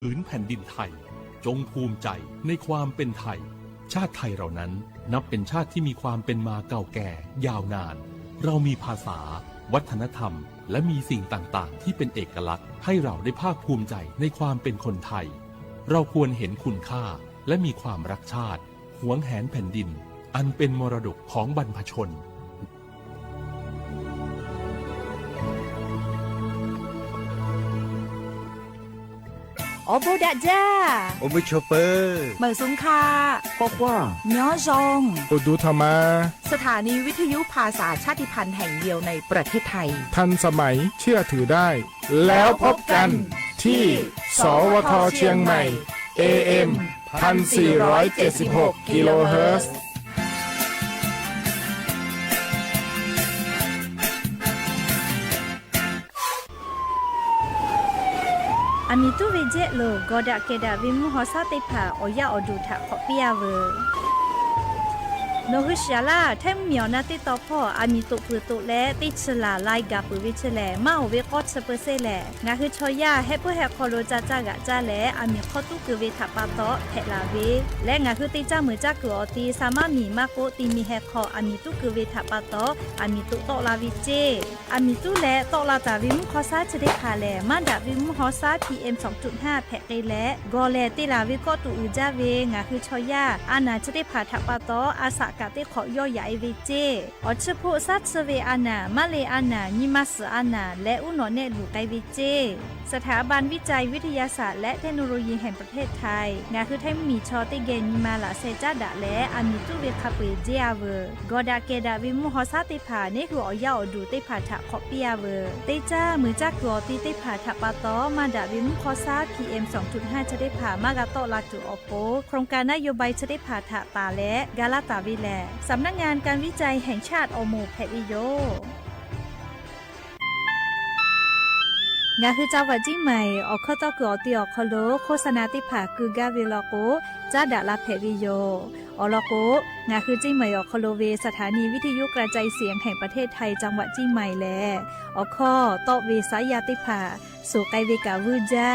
ผืนแผ่นดินไทยจงภูมิใจในความเป็นไทยชาติไทยเรานั้นนับเป็นชาติที่มีความเป็นมาเก่าแก่ยาวนานเรามีภาษาวัฒนธรรมและมีสิ่งต่างๆที่เป็นเอกลักษณ์ให้เราได้ภาคภูมิใจในความเป็นคนไทยเราควรเห็นคุณค่าและมีความรักชาติหวงแหนแผ่นดินอันเป็นมรดกของบรรพชนโอโบดะจ้าโอเบชอเปอร์เหมอซุงคาปอกว่าย้อซงอุดูธรรมาสถานีวิทยุภาษาชาติพันธุ์แห่งเดียวในประเทศไทยทันสมัยเชื่อถือได้แล้วพบกันที่สวทเชียงใหม่ AM 1476 กิโลเฮิรตซ์อามิตุเวเจโลกอดะเกดะวิมุหอซาติผาโอยะอดูทะขอเปียเวโนฮุชาลาแทมเมียวนาติตอพ่ออามิตุปืตุและติชลาไลกาปุวิชแลมาโอเวกอดเซเปเซแลงาคือชอยาเฮปุเฮคอโลจาจากะจาแลอามิขอตุกุเวทะปาโตเทลาเวและงาคือติจามือจักอตีสามามีมาโกติมีเฮคออามิตุกุเวทะปาโตอามิตุโตลาวิเจอามิตุและโตลาตาวิมุขอซาจะได้คาแลมาดาวิมุขอซา PM 2.5 แพะไกและกอแลติลาวิก็ตุอุจาเวงาคือชอยาอานาจะได้ผาทะปาโตอาสากะติขอย่อใหญ่เวเจออชโพซัตเซเวอานามาเลอานานิมัสอานาและอุโนเนลูไกเวเจสถาบันวิจัยวิทยาศาสตร์และเทคโนโลยีแห่งประเทศไทยงาคือไทยมีชอติเกนิมาลาเซจาดะและอามิตุเวคาเปเจียเวกอดาเกดาวิมุฮอซาติผาเนคืออย่อดูติผาทะขอเปียเวเตจ้ามือจักกอติติผาทะปาตอมาดาวิมุฮอซา PM 2.5 จะได้ผามากาโตลาจุอโปโครงการนโยบายจะได้ผาทะตาและกาลาตาวิแลสำนักงานการวิจัยแห่งชาติอโมแพวิโยงาคือเจ้าวัดจิ้งใหม่ออกข้อต่อกือตีออกคโลโฆษณาติผาคือกาเวลโกจ้าดาลาแพวิโยอลโกงาคือจิ้งใหม่ออกคโลเวสถานีวิทยุกระจายเสียงแห่งประเทศไทยจังหวัดจิ้งใหม่แลออกข้อต่อเวสายาติผาสู่ไกเวกาวูจ้า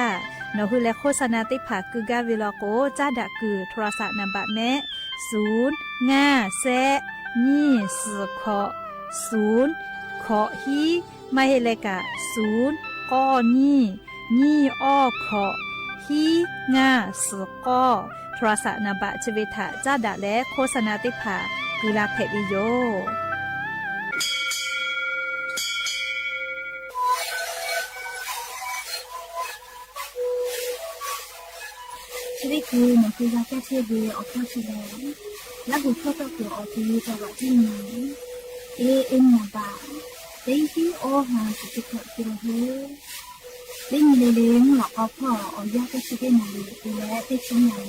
นอคือและโฆษณาติผาคือกาเวลโกจ้าดาคือโทรศัพท์นำบัตรแนะ0 5 แซนี่สือขอ0ขอฮีไม่ให้เลกะ0ก้อนี่อ้อขอฮีงาสือก้อโทรศัพท์นบะจเวทะจ้าดะและโฆษณาติผากุลาเพวิโยชีวิตคือมันคือยาแก้เชื้อดีออกข้อชีวิตและบุคคลตัวเกี่ยวออกที่จังหวัดที่ไหนAM นบะได้ที่โอหาสุดที่กิโลเฮิรตซ์ได้มีเลี้ยงหลอกเอาพ่อเอายาแก้เชื้อได้มาเลยและได้ชิ้นใหญ่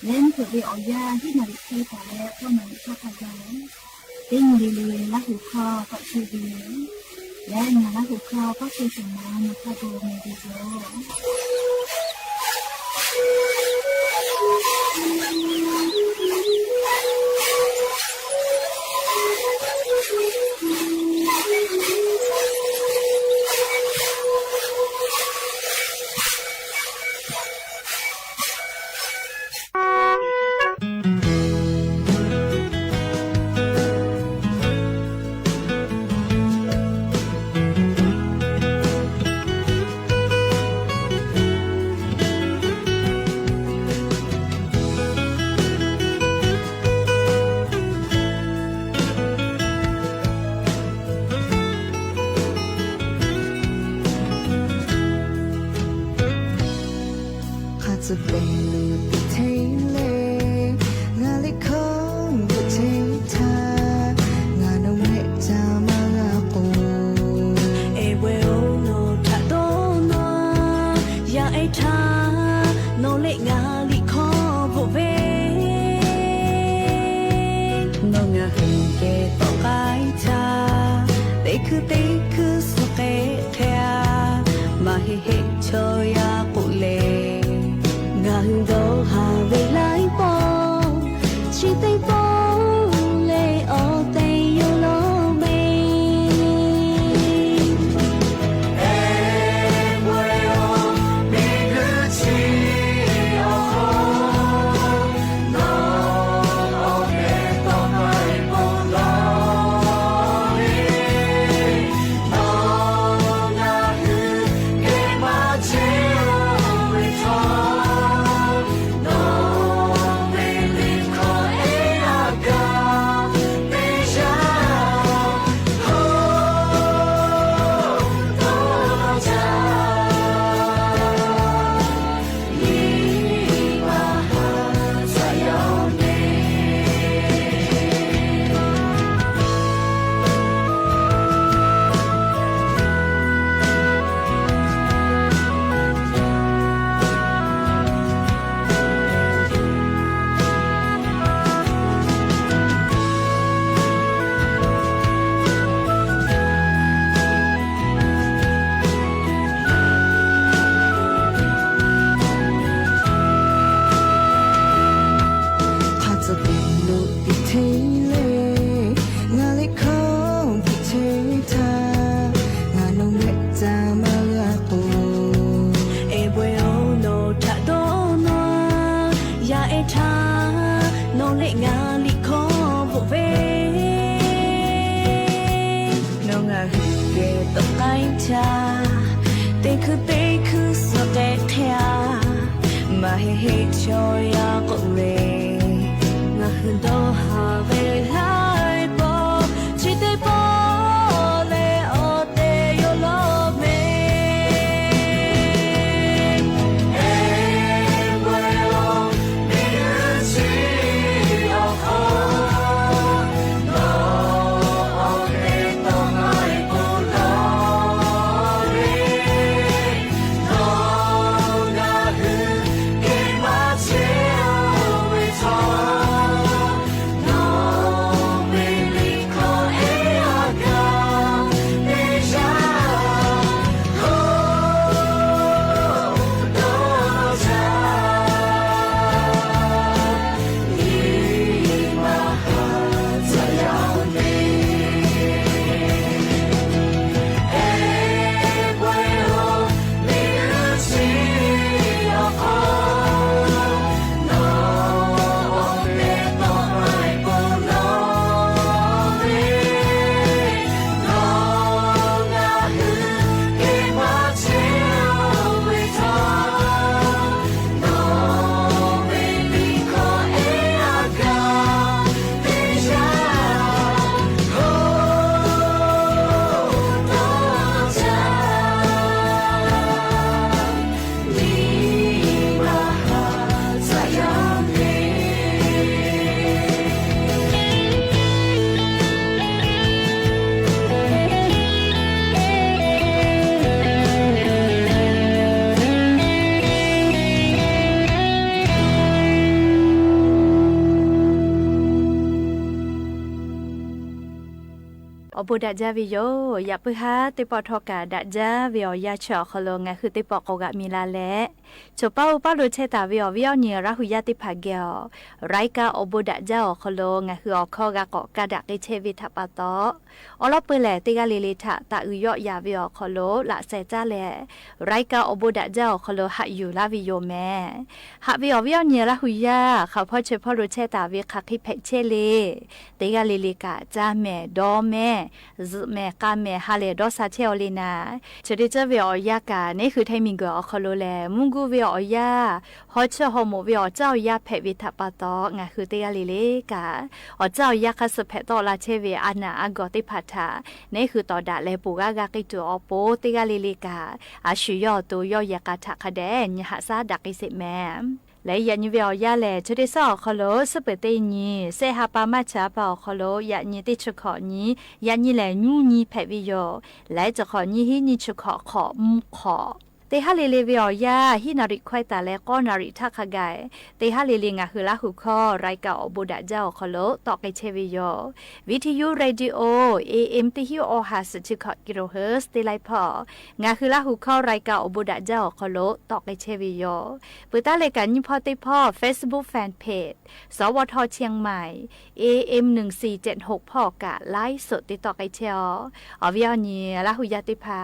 เล่นถือไปเอายาที่มาดิที่แต่แล้วก็มาชอบทำแล้วได้มีเลี้ยงและหูคอก็ชื่อดีและงานและหูคอก็คือสิ่งนั้นมาเข้าดูในดีโอจะเป็นลูกติดเทเลงาลิคงติดเททางานเอาไว้จะมาลาปูเอเวลโนทัดโดนอยากไอ้ทาโนเล็กงาลิคอโบเวโนงาหิงเกตอกไก่ชาเตคือสเกเทียมาเฮเฮเชยาปุเลngàn đô hà về lại bỏ chỉ tay bỏ lệ ở tay yêu lo mình em quay ôm mình cứ chỉ มาให้โชยากุเลงาฮึนโดฮาเวลายโบชิเตโบเลโอเตโยโลเมอบุดาจาวิโยอยากไปหาติปอทอกาดาจาวิอยาชอคโลงะคือติปอกกะมีลาและจบเป้าป้าลุเชตาวิอเนียราหุยาติภาเกลไรกาอบุดาจาคโลงะคืออคอกะเกาะกะดักเชวิทัปตอลอเปแลติกาลิลิทะตะอุยอยาวิอคโลละเซจาแลไรกาอบุดาจาคโลหะอยู่ลาวิโยแมหะวิอเนียราหุยาเขาพ่อเชพ่อลุเชตาวิคักฮิเพเชเลติกาลิลิกะจาแม่ดอแม่แม่กาแม่ฮาเลดอซาเชอลีนาจะได้เจอเวียอยากานี่คือไทมิงกัวคโลแลมุงกูเวียอยาฮอเชฮอโมเวียเจ้ายาเพวิทัปตองะคือเตยาลิเลกาเจ้ายาคัสเพตอลาเชเวอานาอากอติพัทานี่คือตอดาเลปูกากากิจูอโปเตยาลิเลกาอาชุยอตัวยอยากาทะคะแดนยะซาดักอิสิแมและยันวิวยาแลชดิสอคโลสเปเตญีเซฮาปามาชาปาคโลยันยิติชขอญียันยิแลญูญีเพวิโยและจะขอญีฮิญิชขอขอมุขอเตฮาเลเลวิอยาฮินาริควายตาและก็นาริทักขกายเตฮาเลเลงะคือละหุคอไรกาอบุดาเจ้าคโลตอกไกเชวิโยวิทยุเรดิโอ AM ติฮิโอฮาสจิคกิโลเฮิร์ตเตไลพองะคือละหุคอไรกาอบุดาเจ้าคโลตอกไกเชวิโยปุตาเลกันยิพอติพอ Facebook Fan Page สวทเชียงใหม่ AM 1476พ่อกะไลฟ์สดติดต่อไกเชอวิอนีละหุยาติภา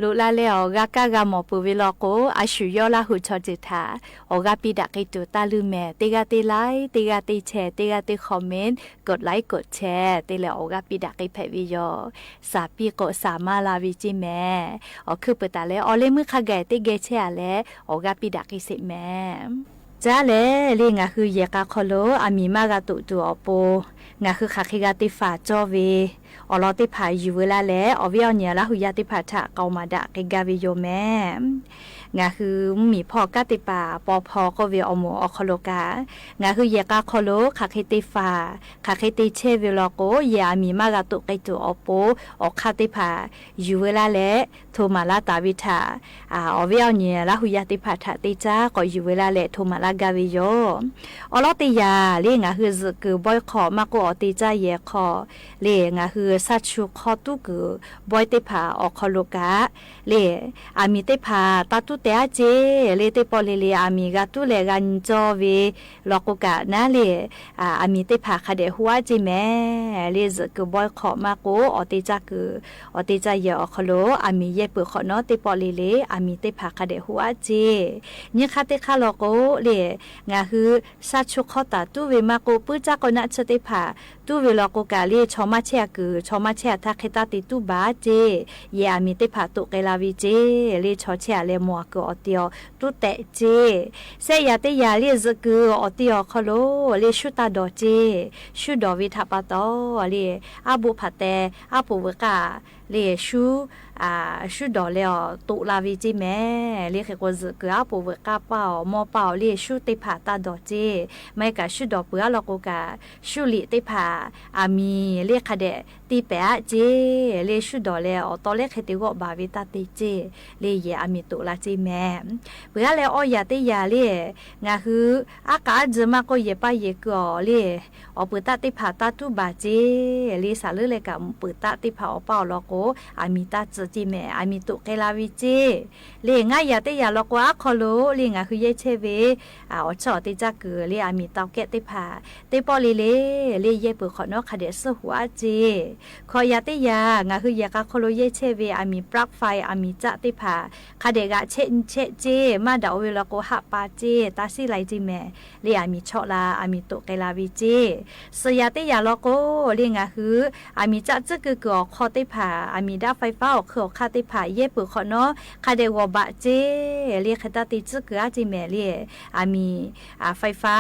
ลูลาเลออกากากามอปูวิลโกอาชุยอลาหุชอจิตาออกาปิดากิตุตาลือแม่ติกาติไลติกาติแชร์ติกาติคอมเมนต์กดไลค์กดแชร์ติเลออกาปิดากิเพวิโยสาปีโกสามาลาวิจิแม่อคือเปตาเลอเลมือขะแกติเกเชอาเลออกาปิดากิสิแม่จ้าเลลิงะคือเยกาคโลอามีมากาตุตุอโปงะคือคาคิกาติฟาจอเวอลอติพายูเวลาแลอวิอเนียละหุยาติพาทะเกามาดะเกกาวิโยแม่งะคือมีพอกาติปาปอพอก็เวอโมอคโลกางะคือเยกาคโลคาคิติฟาคาคิติเชเวลโกยามีมากาตุไกตุอโปอคาติพายูเวลาแลโทมาลาตาวิทาอวิอเนียละหุยาติพาทะติจาก็ยูเวลาแลโทมาลากาวิโยอลอติยาเลงะคือซึกบอยขอมากกอติจาเยคอเลงะคือสัตชูคอตุกบอยติพาอคโลกาเลอามีติพาตาตุเตอาเจเลติปอเลอามีกาตุเลกันจอเวลอกกานะเลอามีติพาคาเดหัวจิแม่เลซึกบอยขอมากกอติจากอติจาเยอคโลอามีเยเปขอนอติปอเลอามีติพาคาเดหัวเจนี่คาติคาโลโกเลงะคือสัตชูคอตาตุเวมากกปุจากอนะชติพาตุเวลอกกาเลชอมาเชคือชอมาเชทักขิตาติตุบาเจเยอามิติภาตุเกลาวิเจเลชอเชเลมัวก ก็อติอตุแต่เจเสยาเตยาเลียซกืออติอคโลเลชุตาดอเจชุดอวิทาปาตอเลอาบุพาเตอาปูวกาเลชูชุดอเลอตุลาวิจิแม่เลเขก็ซกืออาปูวกาเป้ามอเป้าเลชุเตพาตาดอเจไม่กะชุดอเปือลอกกะชุลิเตพาอามีเลขะเดตีแปะเจเลชุดอเลอตอเลขเตก็บาวิตาเตเจเลเยอามีตุลาจิแม่เปือเลออยาเตยาเลงาคืออากาจมาก็เยปาเยกอเลอปุตาติผาตาตุบาเจเลสาเลเลกะปุตาติผาอเปาลอโกอามิตาจจิแม่อามิตุเกลาวิเจเลงายาเตยาลอกวาคอโลเลงาคือเยเชเวอชอติจักเกเลอามิตาเกติผาเตปอเลเลเยเปขอนอคาเดสหัวเจคอยาเตยางาคือยากาคอโลเยเชเวอามิปลักไฟอามิจะติผาคาเดกะเชเจมาดาเวลโกหะปาเจตาซิไลจิแม่เลอามิชอลาอามิตุเกลาวิเจสยาเตยาลอโกเลงาคืออามิจะจึกกอคอติผาอามิดาไฟฟ้าออกคือคาติผาเยเปขอนอคาเดวบะเจเลคตาติจึกอาจิแม่เลอามีไฟฟ้า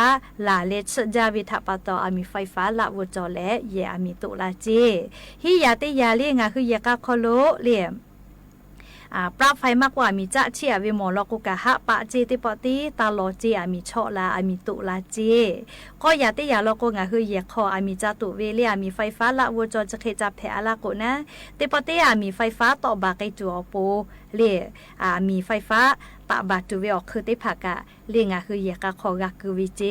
ลาเลชจาวิทาปาตออามีไฟฟ้าละวจอและเยอามิตุลาเจฮิยาเตยาเลงาคือยากาคอโลเลปราบไฟมากกว่ามีจะเชียวิมอลกุกะฮะปะเจติปติตาโลเจอามีชอลาอามีตุลาเจก็อย่าเตยาลกงะคือเยคออามีจาตุเวเลียมีไฟฟ้าละวจอจะเคจับแผอาลาโกนะติปติอามีไฟฟ้าต่อบาไกจัวโปเลมีไฟฟ้าตะบาตุเวอคือได้ผักะเรียงะคือเยกะคอกะคือวิเจ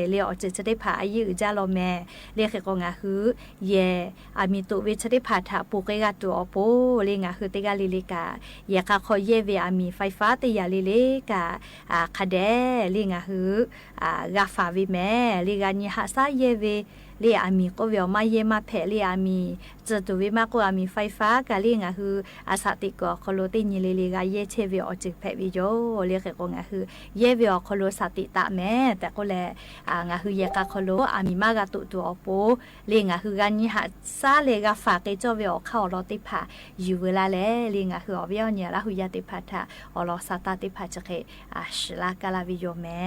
เรียอจะได้ผ่าอายุจาโลแม่เรียกกงะคือเยอามีตุเวจะได้ผ่าถาปูกะกะตัวโปเรียงะคือเตกะลิลิกะเยกะคอเยเวอามีไฟฟ้าเตยาลิลิกะคาเดเรียงะคือกาฟาวิแม่เรียกะญิหะซาเยเวเรียอามีก็เวลมาเยมาแผเรียอามีจะตัววิมากกว่ามีไฟฟ้ากะเรียงะคืออาสาติกอคโลติญิลิลิกะเยเชเวอจิกแผวิโยเรียกก็งะคือเยเวอคโลสติตะแม่แต่ก็แลงะคือเยกะคโลอามีมากะตุตัวโปเรียงะคือกันญิหะซาเลกะฝากเกจอเวอเข้าลอติผาอยู่เวลาแลเรียงะคืออเวอเนี่ยละหุยาติผาทะอลอสตาติผาจะเคชลากะลาวิโยแม่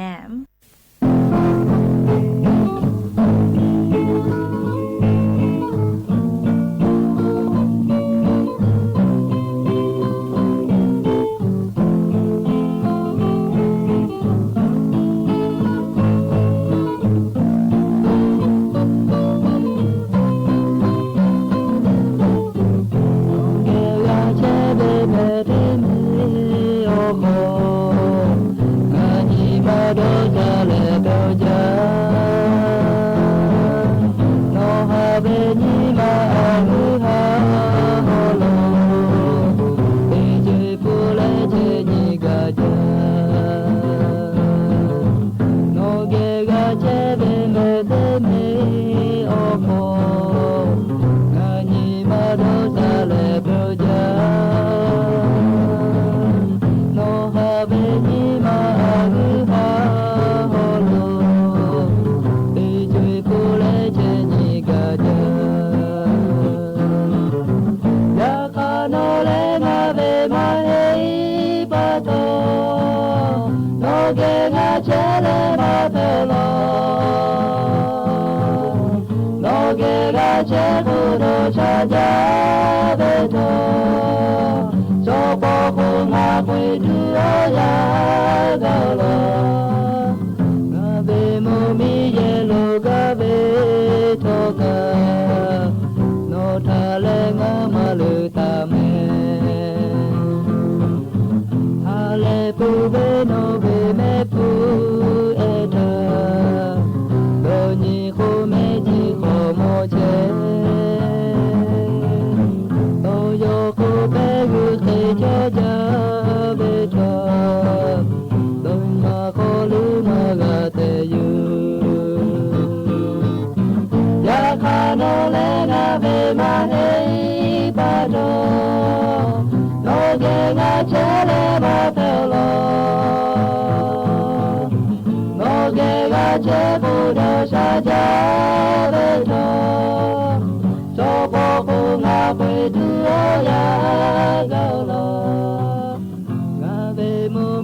Ave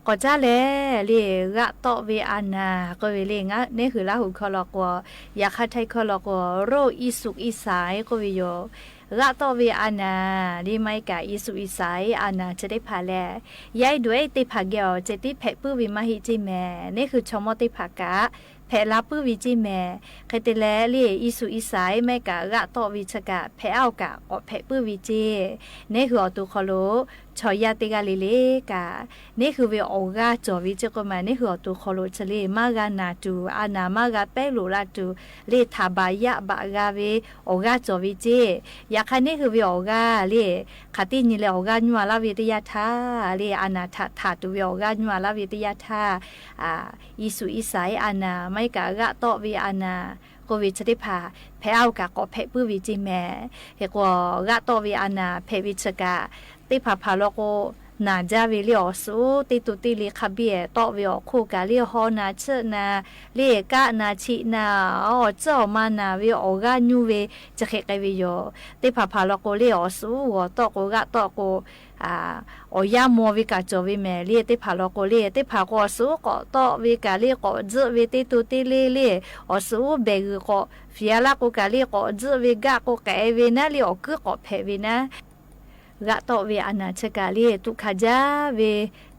ก็จะแลเรียกะตอเวอานาก็เวเลงะนี่คือลาหุคอลอกวอยากให้ไทยคอลอกวโรอิสุกอิสายก็วิโยกะตอเวอานาดีไม่กะอิสุอิสายอานาจะได้พาแลยายด้วยติพาเกียวจะติเพปื้อวิมาหิจิแม่นี่คือชมติภากะแพลาปื้อวิจิแม่ใครแต่แลเรียอิสุอิสายไม่กะกะตอวิชกะแพเอากะอแพปื้อวิจินี่คืออตุคอโลชอยาติกาลิเลกะนี่คือเวโอกาจอวิจก็มานี่คืออตุคอโลชะเลมากานาตูอานามากาเปโลลาตูเลทาบายะบากาเวโอกาจอวิจิอยากให้นี่คือเวโอกาเลคตินี่เลโอกาญัวลาวิทยาทาเลอานาทาตุเวโอกาญัวลาวิทยาทาอิสุอิสายอานาไม่กะกะตอวิอานาก็วิชติภาแพเอากะก็แพปื้อวิจิแม่เฮกว่ากะตอวิอานาแพวิชกะติภาพาโลโกนาจาวิลิอสุติตุติลิคาเบียตอวิอคูกะลิฮอนาเชนาเลกะนาชินาอ๋อเจ้ามานาวิโอกาญูเวจะเขกวิโยติภาพาโลโกลิอสุวตอโกกะตอโกโอยามอวิกาจอวิเมเลียติพาโลโกเลียติพากอสุก็ตอวิกาเลียก็จวิติตุติเลเลอสุเบกก็ฟิอาลาโกกาเลียก็จวิกาโกแกเวนะเลียอกก็เพวินะกะตอวิอานาชกาเลียตุขจาเว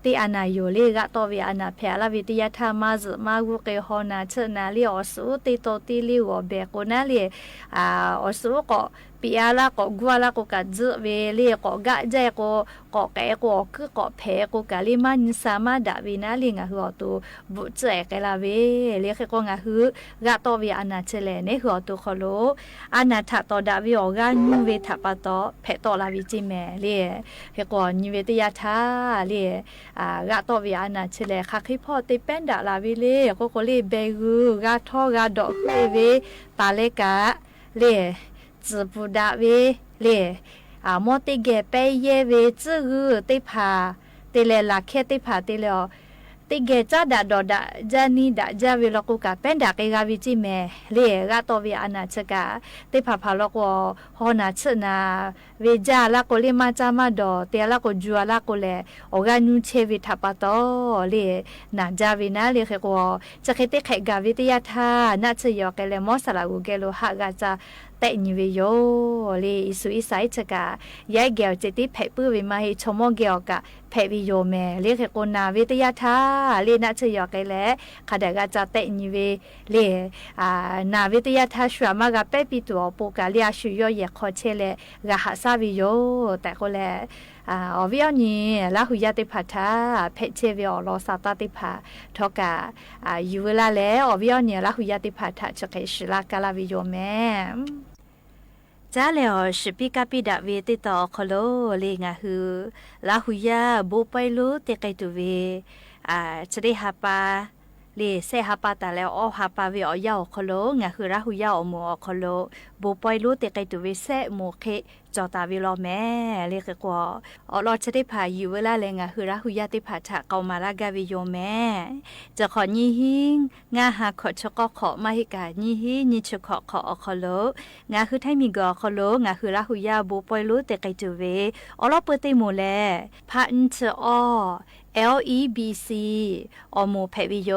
ติอานาโยเลกะตอวิอานาเพลาวิติยาธามาซมากุเกฮอนาเชนาเลียอสุติโตติลิวเบโกนาเลียอสุก็ปีอาลาก็กัวลาก็กะจเวเลก็กะใจก็แกก็คือก็เพก็กะลิมันสามารถดาวินาลิงะหัวตูบุเจกะลาเวเลก็งะหือกะตอวิอานาเชเลเนหัวตูคโลอานาทะตอดาวิออกาญูเวทะปะตอเพตอลาวิจิเมเลเฮก็ญูเวติยาทาเลกะตอวิอานาเชเลคะคิพอติเป็นดาลาวิเลก็เลเบกูกะทอกะดอกเวตาเลกะเล自不大为嘞莫得个白夜为这个得怕得来拉开得怕得了得个咋达到达咋你达咋为了个个变达个个为几咩嘞个到为安那这个得怕怕了个好那吃那为咋啦个嘞嘛咋嘛到得啦个住啦个嘞我个女车为他把到嘞那咋为那嘞个这个得开个为的呀他那吃药个嘞莫啥啦个个咯哈个咋แต่นิเวโยเลยสุอิสัยจะกะยายแก้วจะติเพปื้อวิมาให้ชมอแก้วกะเพวิโยแม่เรียกโกนาวิทยาทาเลนะเชยอไกแลขะดะกะจะแต่นิเวเลนาวิทยาทาชัวมากะเปปิตัวปูกะเลียชุยอเยขอเชเลกะหาซาวิโยแต่ก็แลอวิอนี่ลาหุยาติพัทาเพเชวิอลอซาตาติพาทอกะยูเวลาแลอวิอนี่ลาหุยาติพัทาจะไกชิลากะลาวิโยแม่จ้าแล้วสิปิกาปิดาเวติต่อคโลเลงะฮือลาหุยาบุไปลุเตไกตุเวจะได้หาปาเลเซหาปาตาแล้วอหาปาเวอยาคโลงะฮือลาหุยาอโมคโลบุไปลุเตไกตุเวเซโมเคจอตาวิลอแม่เลกกว่าเราจะได้พาอยู่เวลาแรงคือราหุยาติผาถะเกามาลากาวิโยแม่จะขอยี่หิงงาหาขอชกขอมาฮิกายี่หินิชขออคโลงาคือไทมีกอคโลงาคือราหุยาบุปอยลุแต่ไกจูเวเราเปิดเตโมแลพาอินเชอLEBC อโมเพวิโย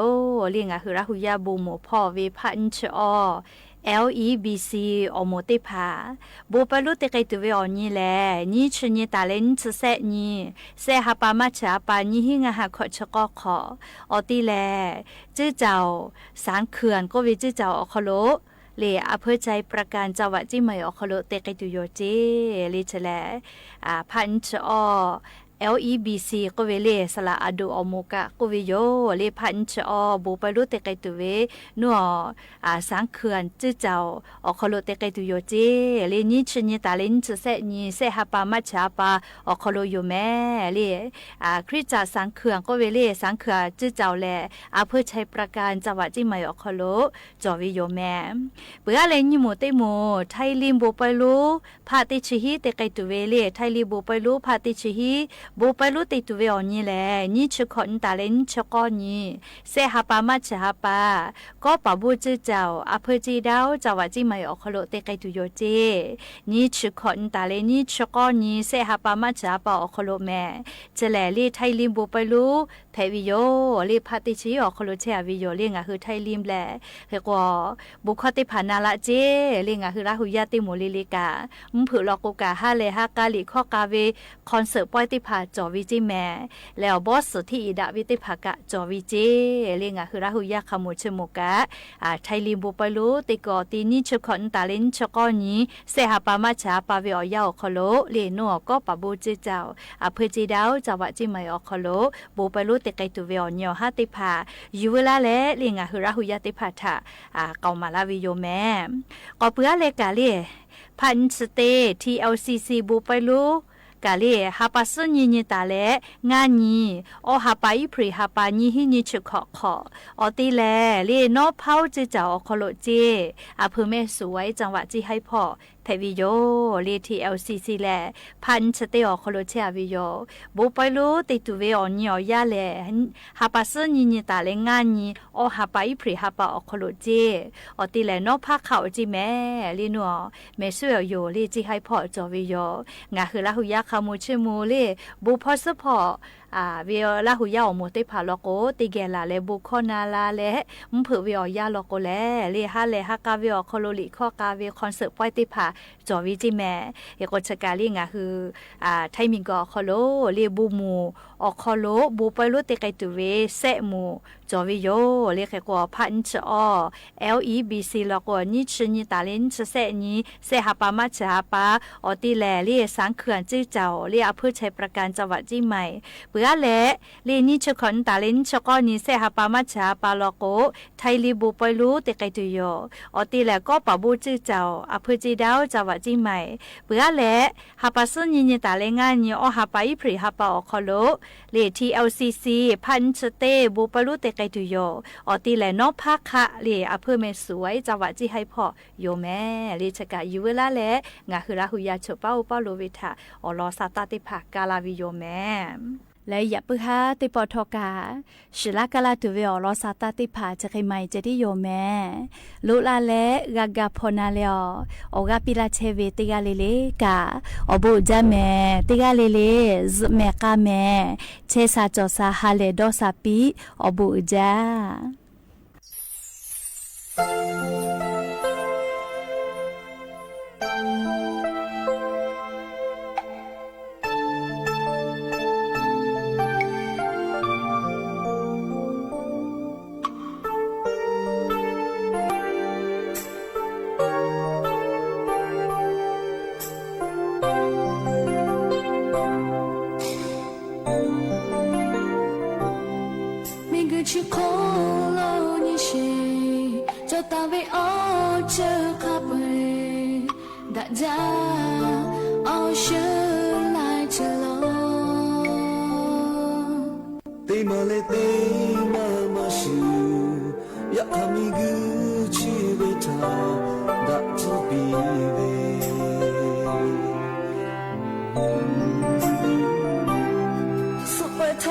เรียงคือราหุยาบุโมพ่อเวพาอินเชอLEBC อโมติพาบุปลุติไกตุเวอนี่แลนี่ชนีตาเลนชเซนี่เซหาปามาชาปานี่หิงหาขอชกขออติแลจื้อเจ้าสางเขื่อนก็วิจื้อเจ้าอคโลเลอเพื่อใจประการจังหวัดจิไม่อคโลเตไกตุโยเจเลชแลพันชอ LEBC ก็เวเลสละอดูอโมกะก็เวโยเลพันชอบูไปรู้แต่ไกตุเวนัวสังเขื่อนจื้อเจ้าอคโลแต่ไกตุโยเจเลนี่ชนิตาลินจะเสนีเสหปามัชาปาอคโลโยแม่เลคริสจักรสังเขื่อนก็เวเลสังเขื่อนจื้อเจ้าแลเพื่อใช้ประการจังหวัดจิไม่อคโลจอวิโยแม่เปื่อเลนี่หมูเตโมไทยลิมบูไปรู้พาติชิฮิแต่ไกตุเวเลไทยลิบูไปรู้พาติชิฮิบูไปรู้ติดตัวอนี่แหละนี่ชุกคนตาเล่นชกอนี่เสหปามาชหปาก็ปะบูจื้อเจ้าอเพจีดาวจังหวัดจิไม่อคโลเตไกตุโยเจนี่ชุกคนตาเล่นนี่ชกอนี่เสหปามาชหปาอคโลแม่จะแหล่ลีไทยลิมบูไปรู้แพวิโยลีพาติชิอคโลเชอวิโยเลียงคือไทยลิมแหละเฮกว่าบุคติผานาละเจเลียงคือราหุยาติโมลิลิกาผือลอกกาฮาเลฮากาลิข้อกาเวคอนเสิร์ตป้อยติผาจอวิจิแม่แล้วบอสที่อิดาวิติภากะจอวิเจเลียงคือราหุยาขมุชโมกะไทยลิมบูไปรู้ติกอตีนี่ชคอนตาเลนชกอนี้เสหปามาชาปาเวอยาอคโลเลนัวก็ปะบูจื้อเจ้าเพจีดาวจังหวัดจิไม่อคโลบูไปรู้ติไกตุเวอเนียวฮาติภาอยู่เวลาแลเลียงคือราหุยาติภาทะเกามาลาวิโยแม่ก็เปื้อเลกาเลพันสเต TLCC บูไปรู้กาเลฮาปัสญีตาเลงานญีอฮาปาอิพริฮาปาญีฮิญีชุขออติแลเลนอเผาจื้อเจ้าอคโลเจเพื่อแม่สวยจังหวะจีให้พ่อเพวิโยเลที LCC แลพันสเตอคโลเชอวิโยบูไปรู้ติตุเวอนีอยาแลฮาปัสญีตาเลงานญีอฮาปาอิพริฮาปาอคโลเจอติแลนอพาเขาจิแม่ลีนัวแม่สวยโยเลจีให้พ่อจอวิโยงาคือละหุยาคามูชิมูเลบูพอสพอเวลาหุยาอโมติผาลโกติเกลาเลบุคอนาลาเลเผือเวอยาลโกเลเลฮาเลฮากาเวอคโลลิข้อกาเวคอนเสิร์ตป้อยติผาจอวิจิแม่เอกชกาลีงาคือไทมิงกอคโลเลบูมูอคโลบูไปรู้ติไกตุเวเซมูจอวิโยเลแขกว่าพันชอ LEBC ลโกนิชนิตาลินชเซนีเซหปามาชาปาอติแลเลสังเขื่อนจื้อเจ้าเลเพื่อใช้ประการจังหวัดจิใหม่เปื่อแลเลนี่ชคอนตาลินชกอนิเซหปามาชาปาลโกไทยลิบูไปรู้ติไกตุโยอติแลก็ปะบูจื้อเจ้าเพื่อจีดาวจังหวัดจิใหม่เปื่อแลฮาปัสญีตาเลงานญีอฮาปาอิพริฮาปาอคโลเลทีLCC พันสเตบูปรุเตไกตุโยอติแลนอภาคะเลเพื่อแม่สวยจังหวัดจีให้พ่อโยแม่เลชกะอยู่เวลาแลงาคือราหุยาชเป้าเป้าโลวิทาอลอซาตาติภากาลาวิโยแม่และอย่าปึฮาติปอทอกาชิลากาลาตุเวอลอซาตาติภาจะใครไม่จะได้โยแม่ลุลาเลกากาพนาเลออกาปิลาเชเวติกาเลเลกาอบูจาแม่ติกาเลเลซเมกาแม่เชซาจอซาฮาเลดอซาปีอบูจา去可乐你是就大为哦这卡贝大家哦是来这喽对嘛嘞对嘛嘛是呀卡米古去为他大只比为所谓他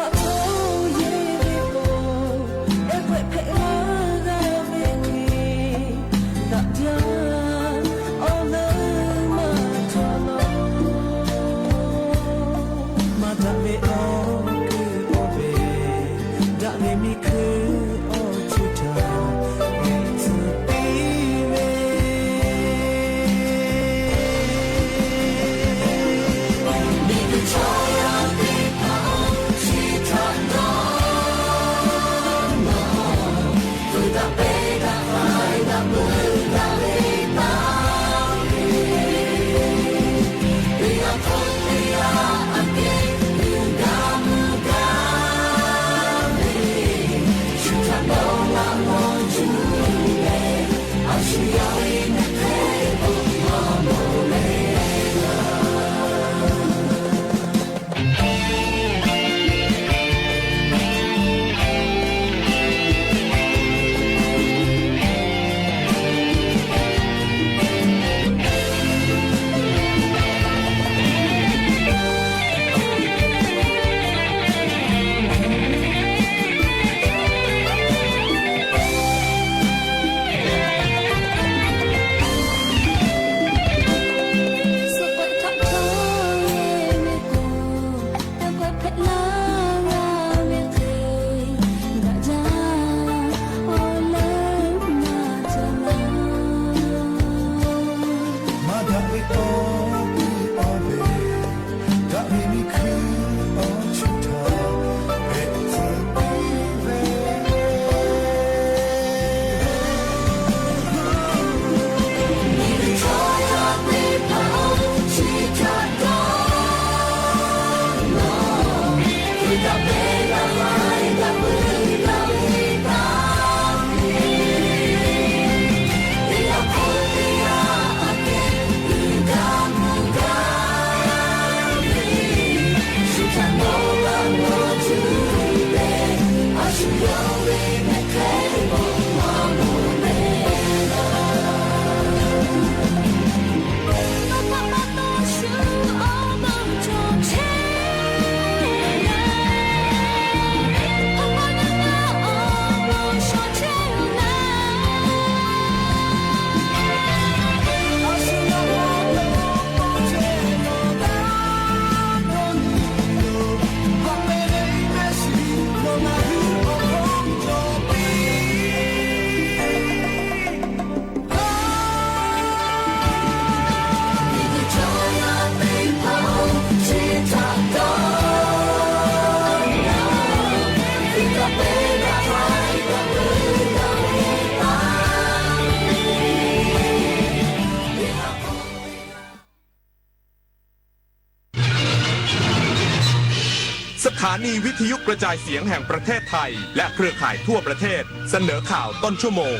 ถานีวิทยุกระจายเสียงแห่งประเทศไทยและเครือข่ายทั่วประเทศเสนอข่าวต้นชั่วโมง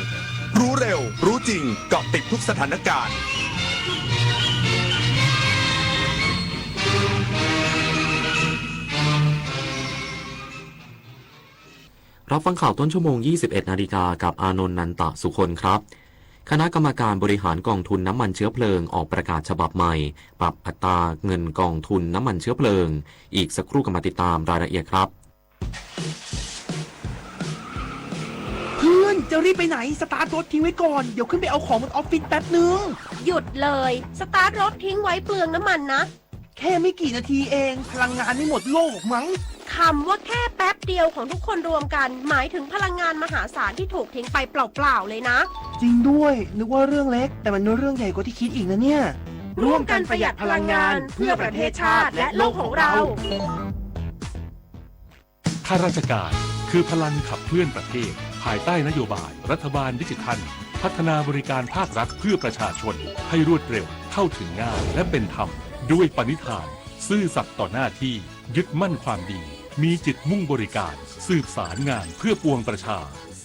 รู้เร็วรู้จริงเกาะติดทุกสถานการณ์รับฟังข่าวต้นชั่วโมง 21 นาฬิกากับอานนท์นันตะสุคนครับคณะกรรมการบริหารกองทุนน้ำมันเชื้อเพลิงออกประกาศฉบับใหม่ปรับอัตราเงินกองทุนน้ำมันเชื้อเพลิงอีกสักครู่กำลังติดตามรายละเอียดครับเพื่อนจะรีบไปไหนสตาร์ทรถทิ้งไว้ก่อนเดี๋ยวขึ้นไปเอาของบนออฟฟิศแป๊บนึงหยุดเลยสตาร์ทรถทิ้งไว้เปลืองน้ำมันนะแค่ไม่กี่นาทีเองพลังงานไม่หมดโลกมั้งคำว่าแค่แป๊บเดียวของทุกคนรวมกันหมายถึงพลังงานมหาศาลที่ถูกทิ้งไปเปล่าๆเลยนะจริงด้วยนึกว่าเรื่องเล็กแต่มันเรื่องใหญ่กว่าที่คิดอีกนะเนี่ยร่วมกันประหยัดพลังงานเพื่อประเทศชาติและโลกของเราข้าราชการคือพลังขับเคลื่อนประเทศภายใต้นโยบายรัฐบาลดิจิทัลพัฒนาบริการภาครัฐเพื่อประชาชนให้รวดเร็วเข้าถึงง่ายและเป็นธรรมด้วยปณิธานซื่อสัตย์ต่อหน้าที่ยึดมั่นความดีมีจิตมุ่งบริการสืบสารงานเพื่อปวงประชา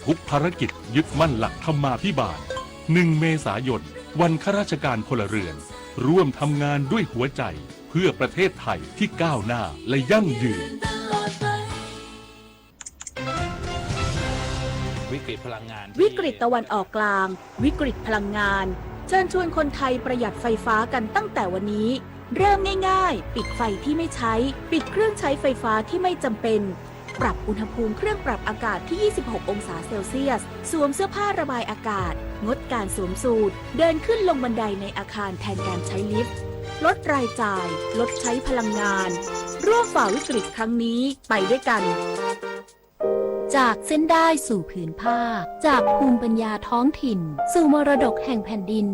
ทุกภารกิจยึดมั่นหลักธรรมาภิบาล1 เมษายนวันข้าราชการพลเรือนร่วมทำงานด้วยหัวใจเพื่อประเทศไทยที่ก้าวหน้าและยั่งยืนวิกฤตพลังงานวิกฤตตะวันออกกลางวิกฤตพลังงานเชิญชวนคนไทยประหยัดไฟฟ้ากันตั้งแต่วันนี้เริ่มง่ายๆปิดไฟที่ไม่ใช้ปิดเครื่องใช้ไฟฟ้าที่ไม่จำเป็นปรับอุณหภูมิเครื่องปรับอากาศที่ 26 องศาเซลเซียสสวมเสื้อผ้าระบายอากาศงดการสวมสูทเดินขึ้นลงบันไดในอาคารแทนการใช้ลิฟต์ลดรายจ่ายลดใช้พลังงานร่วมฝ่าวิกฤตครั้งนี้ไปด้วยกันจากเส้นได้สู่ผืนผ้าจากภูมิปัญญาท้องถิ่นสู่มรดกแห่งแผ่นดิน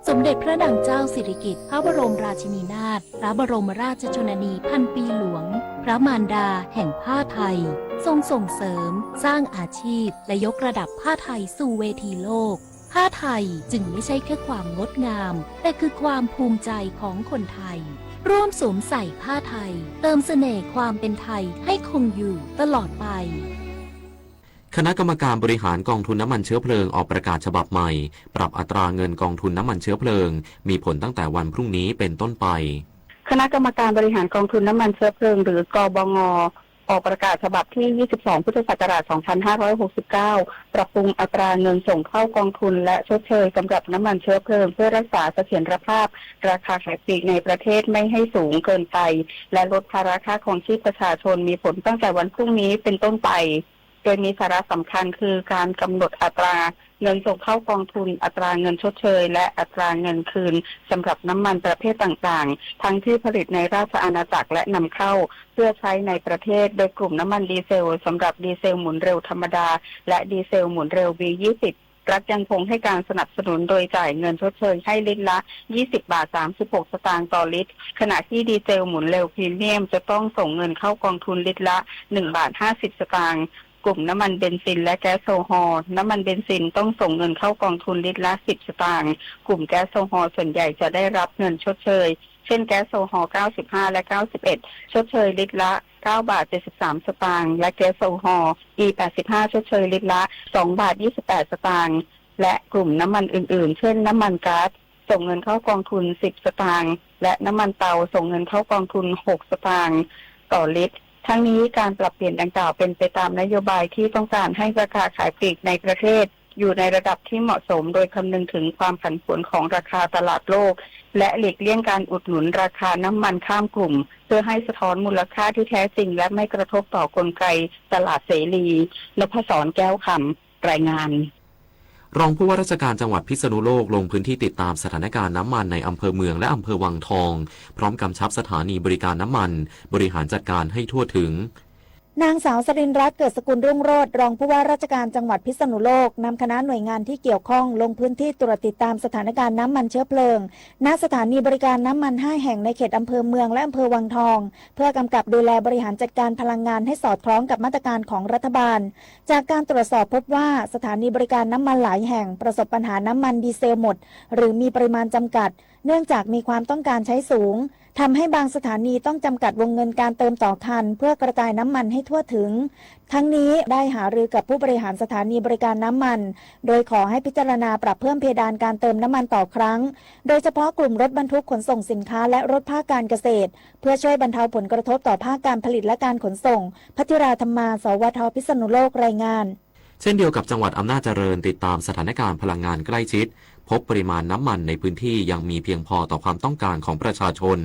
สมเด็จพระนางเจ้าสิริกิติ์พระบรมราชินีนาถพระบรมราชชนนีพันปีหลวงพระมารดาแห่งผ้าไทยทรงส่งเสริมสร้างอาชีพและยกระดับผ้าไทยสู่เวทีโลกผ้าไทยจึงไม่ใช่แค่ความงดงามแต่คือความภูมิใจของคนไทยร่วมสวมใส่ผ้าไทยเติมเสน่ห์ความเป็นไทยให้คงอยู่ตลอดไปคณะกรรมการบริหารกองทุนน้ำมันเชื้อเพลิงออกประกาศฉบับใหม่ปรับอัตราเงินกองทุนน้ำมันเชื้อเพลิงมีผลตั้งแต่วันพรุ่งนี้เป็นต้นไปคณะกรรมการบริหารกองทุนน้ำมันเชื้อเพลิงหรือกบง.ออกประกาศฉบับที่ 22 พุทธศักราช 2569 ปรับปรุงอัตราเงินส่งเข้ากองทุนและชดเชยสำหรับน้ำมันเชื้อเพลิงเพื่อรักษาเสถียรภาพราคาขายปลีกในประเทศไม่ให้สูงเกินไปและลดภาระค่าครองชีพประชาชนมีผลตั้งแต่วันพรุ่งนี้เป็นต้นไปโดยมีสาระสำคัญคือการกำหนดอัตราเงินส่งเข้ากองทุนอัตราเงินชดเชยและอัตราเงินคืนสำหรับน้ำมันประเภทต่างๆทั้งที่ผลิตในราชอาณาจักรและนำเข้าเพื่อใช้ในประเทศโดยกลุ่มน้ำมันดีเซลสำหรับดีเซลหมุนเร็วธรรมดาและดีเซลหมุนเร็ว B20รัฐยังคงให้การสนับสนุนโดยจ่ายเงินชดเชยให้ลิตรละ20 บาท 36 สตางค์ต่อลิตรขณะที่ดีเซลหมุนเร็วพรีเมียมจะต้องส่งเงินเข้ากองทุนลิตรละ1 บาท 50 สตางค์กลุ่มน้ำมันเบนซินและแก๊สโซฮอล์น้ำมันเบนซินต้องส่งเงินเข้ากองทุนลิตรละ10 สตางค์กลุ่มแก๊สโซฮอล์ส่วนใหญ่จะได้รับเงินชดเชยเช่นแก๊สโซฮอล์95และ91ชดเชยลิตรละ9 บาท 73 สตางค์และแก๊สโซฮอล์ E85 ชดเชยลิตรละ2 บาท 28 สตางค์และกลุ่มน้ำมันอื่นๆเช่นน้ำมันก๊าซส่งเงินเข้ากองทุน10 สตางค์และน้ำมันเตาส่งเงินเข้ากองทุน6 สตางค์ต่อลิตรทั้งนี้การปรับเปลี่ยนดังกล่าวเป็นไปตามนโยบายที่ต้องการให้ราคาขายปลีกในประเทศอยู่ในระดับที่เหมาะสมโดยคำนึงถึงความผันผวนของราคาตลาดโลกและหลีกเลี่ยงการอุดหนุนราคาน้ำมันข้ามกลุ่มเพื่อให้สะท้อนมูลค่าที่แท้จริงและไม่กระทบต่อกลไกตลาดเสรีนพศรแก้วคำรายงานรองผู้ว่าราชการจังหวัดพิษณุโลกลงพื้นที่ติดตามสถานการณ์น้ำมันในอำเภอเมืองและอำเภอวังทองพร้อมกำชับสถานีบริการน้ำมันบริหารจัดการให้ทั่วถึง นางสาวสรินทร์รัตน์เกิดสกุลรุ่งโรจน์รองผู้ว่าราชการจังหวัดพิษณุโลกนำคณะหน่วยงานที่เกี่ยวข้องลงพื้นที่ตรวจติดตามสถานการณ์น้ำมันเชื้อเพลิงณสถานีบริการน้ำมัน5 แห่งในเขตอำเภอเมืองและอำเภอวังทองเพื่อกำกับดูแลบริหารจัดการพลังงานให้สอดคล้องกับมาตรการของรัฐบาลจากการตรวจสอบพบว่าสถานีบริการน้ำมันหลายแห่งประสบปัญหาน้ำมันดีเซลหมดหรือมีปริมาณจำกัด เนื่องจากมีความต้องการใช้สูงทำให้บางสถานีต้องจำกัดวงเงินการเติมต่อคันเพื่อกระจายน้ำมันให้ทั่วถึงทั้งนี้ได้หารือกับผู้บริหารสถานีบริการน้ำมันโดยขอให้พิจารณาปรับเพิ่มเพดานการเติมน้ำมันต่อครั้งโดยเฉพาะกลุ่มรถบรรทุกขนส่งสินค้าและรถภาคการเกษตรเพื่อช่วยบรรเทาผลกระทบต่อภาคการผลิตและการขนส่งพัทิราธรรมาสวทพิษณุโลกรายงานเช่นเดียวกับจังหวัดอำนาจเจริญติดตามสถานการณ์พลังงานใกล้ชิดพบปริมาณน้ำมันในพื้นที่ยังมีเพียงพอต่อความต้องการของประชาชน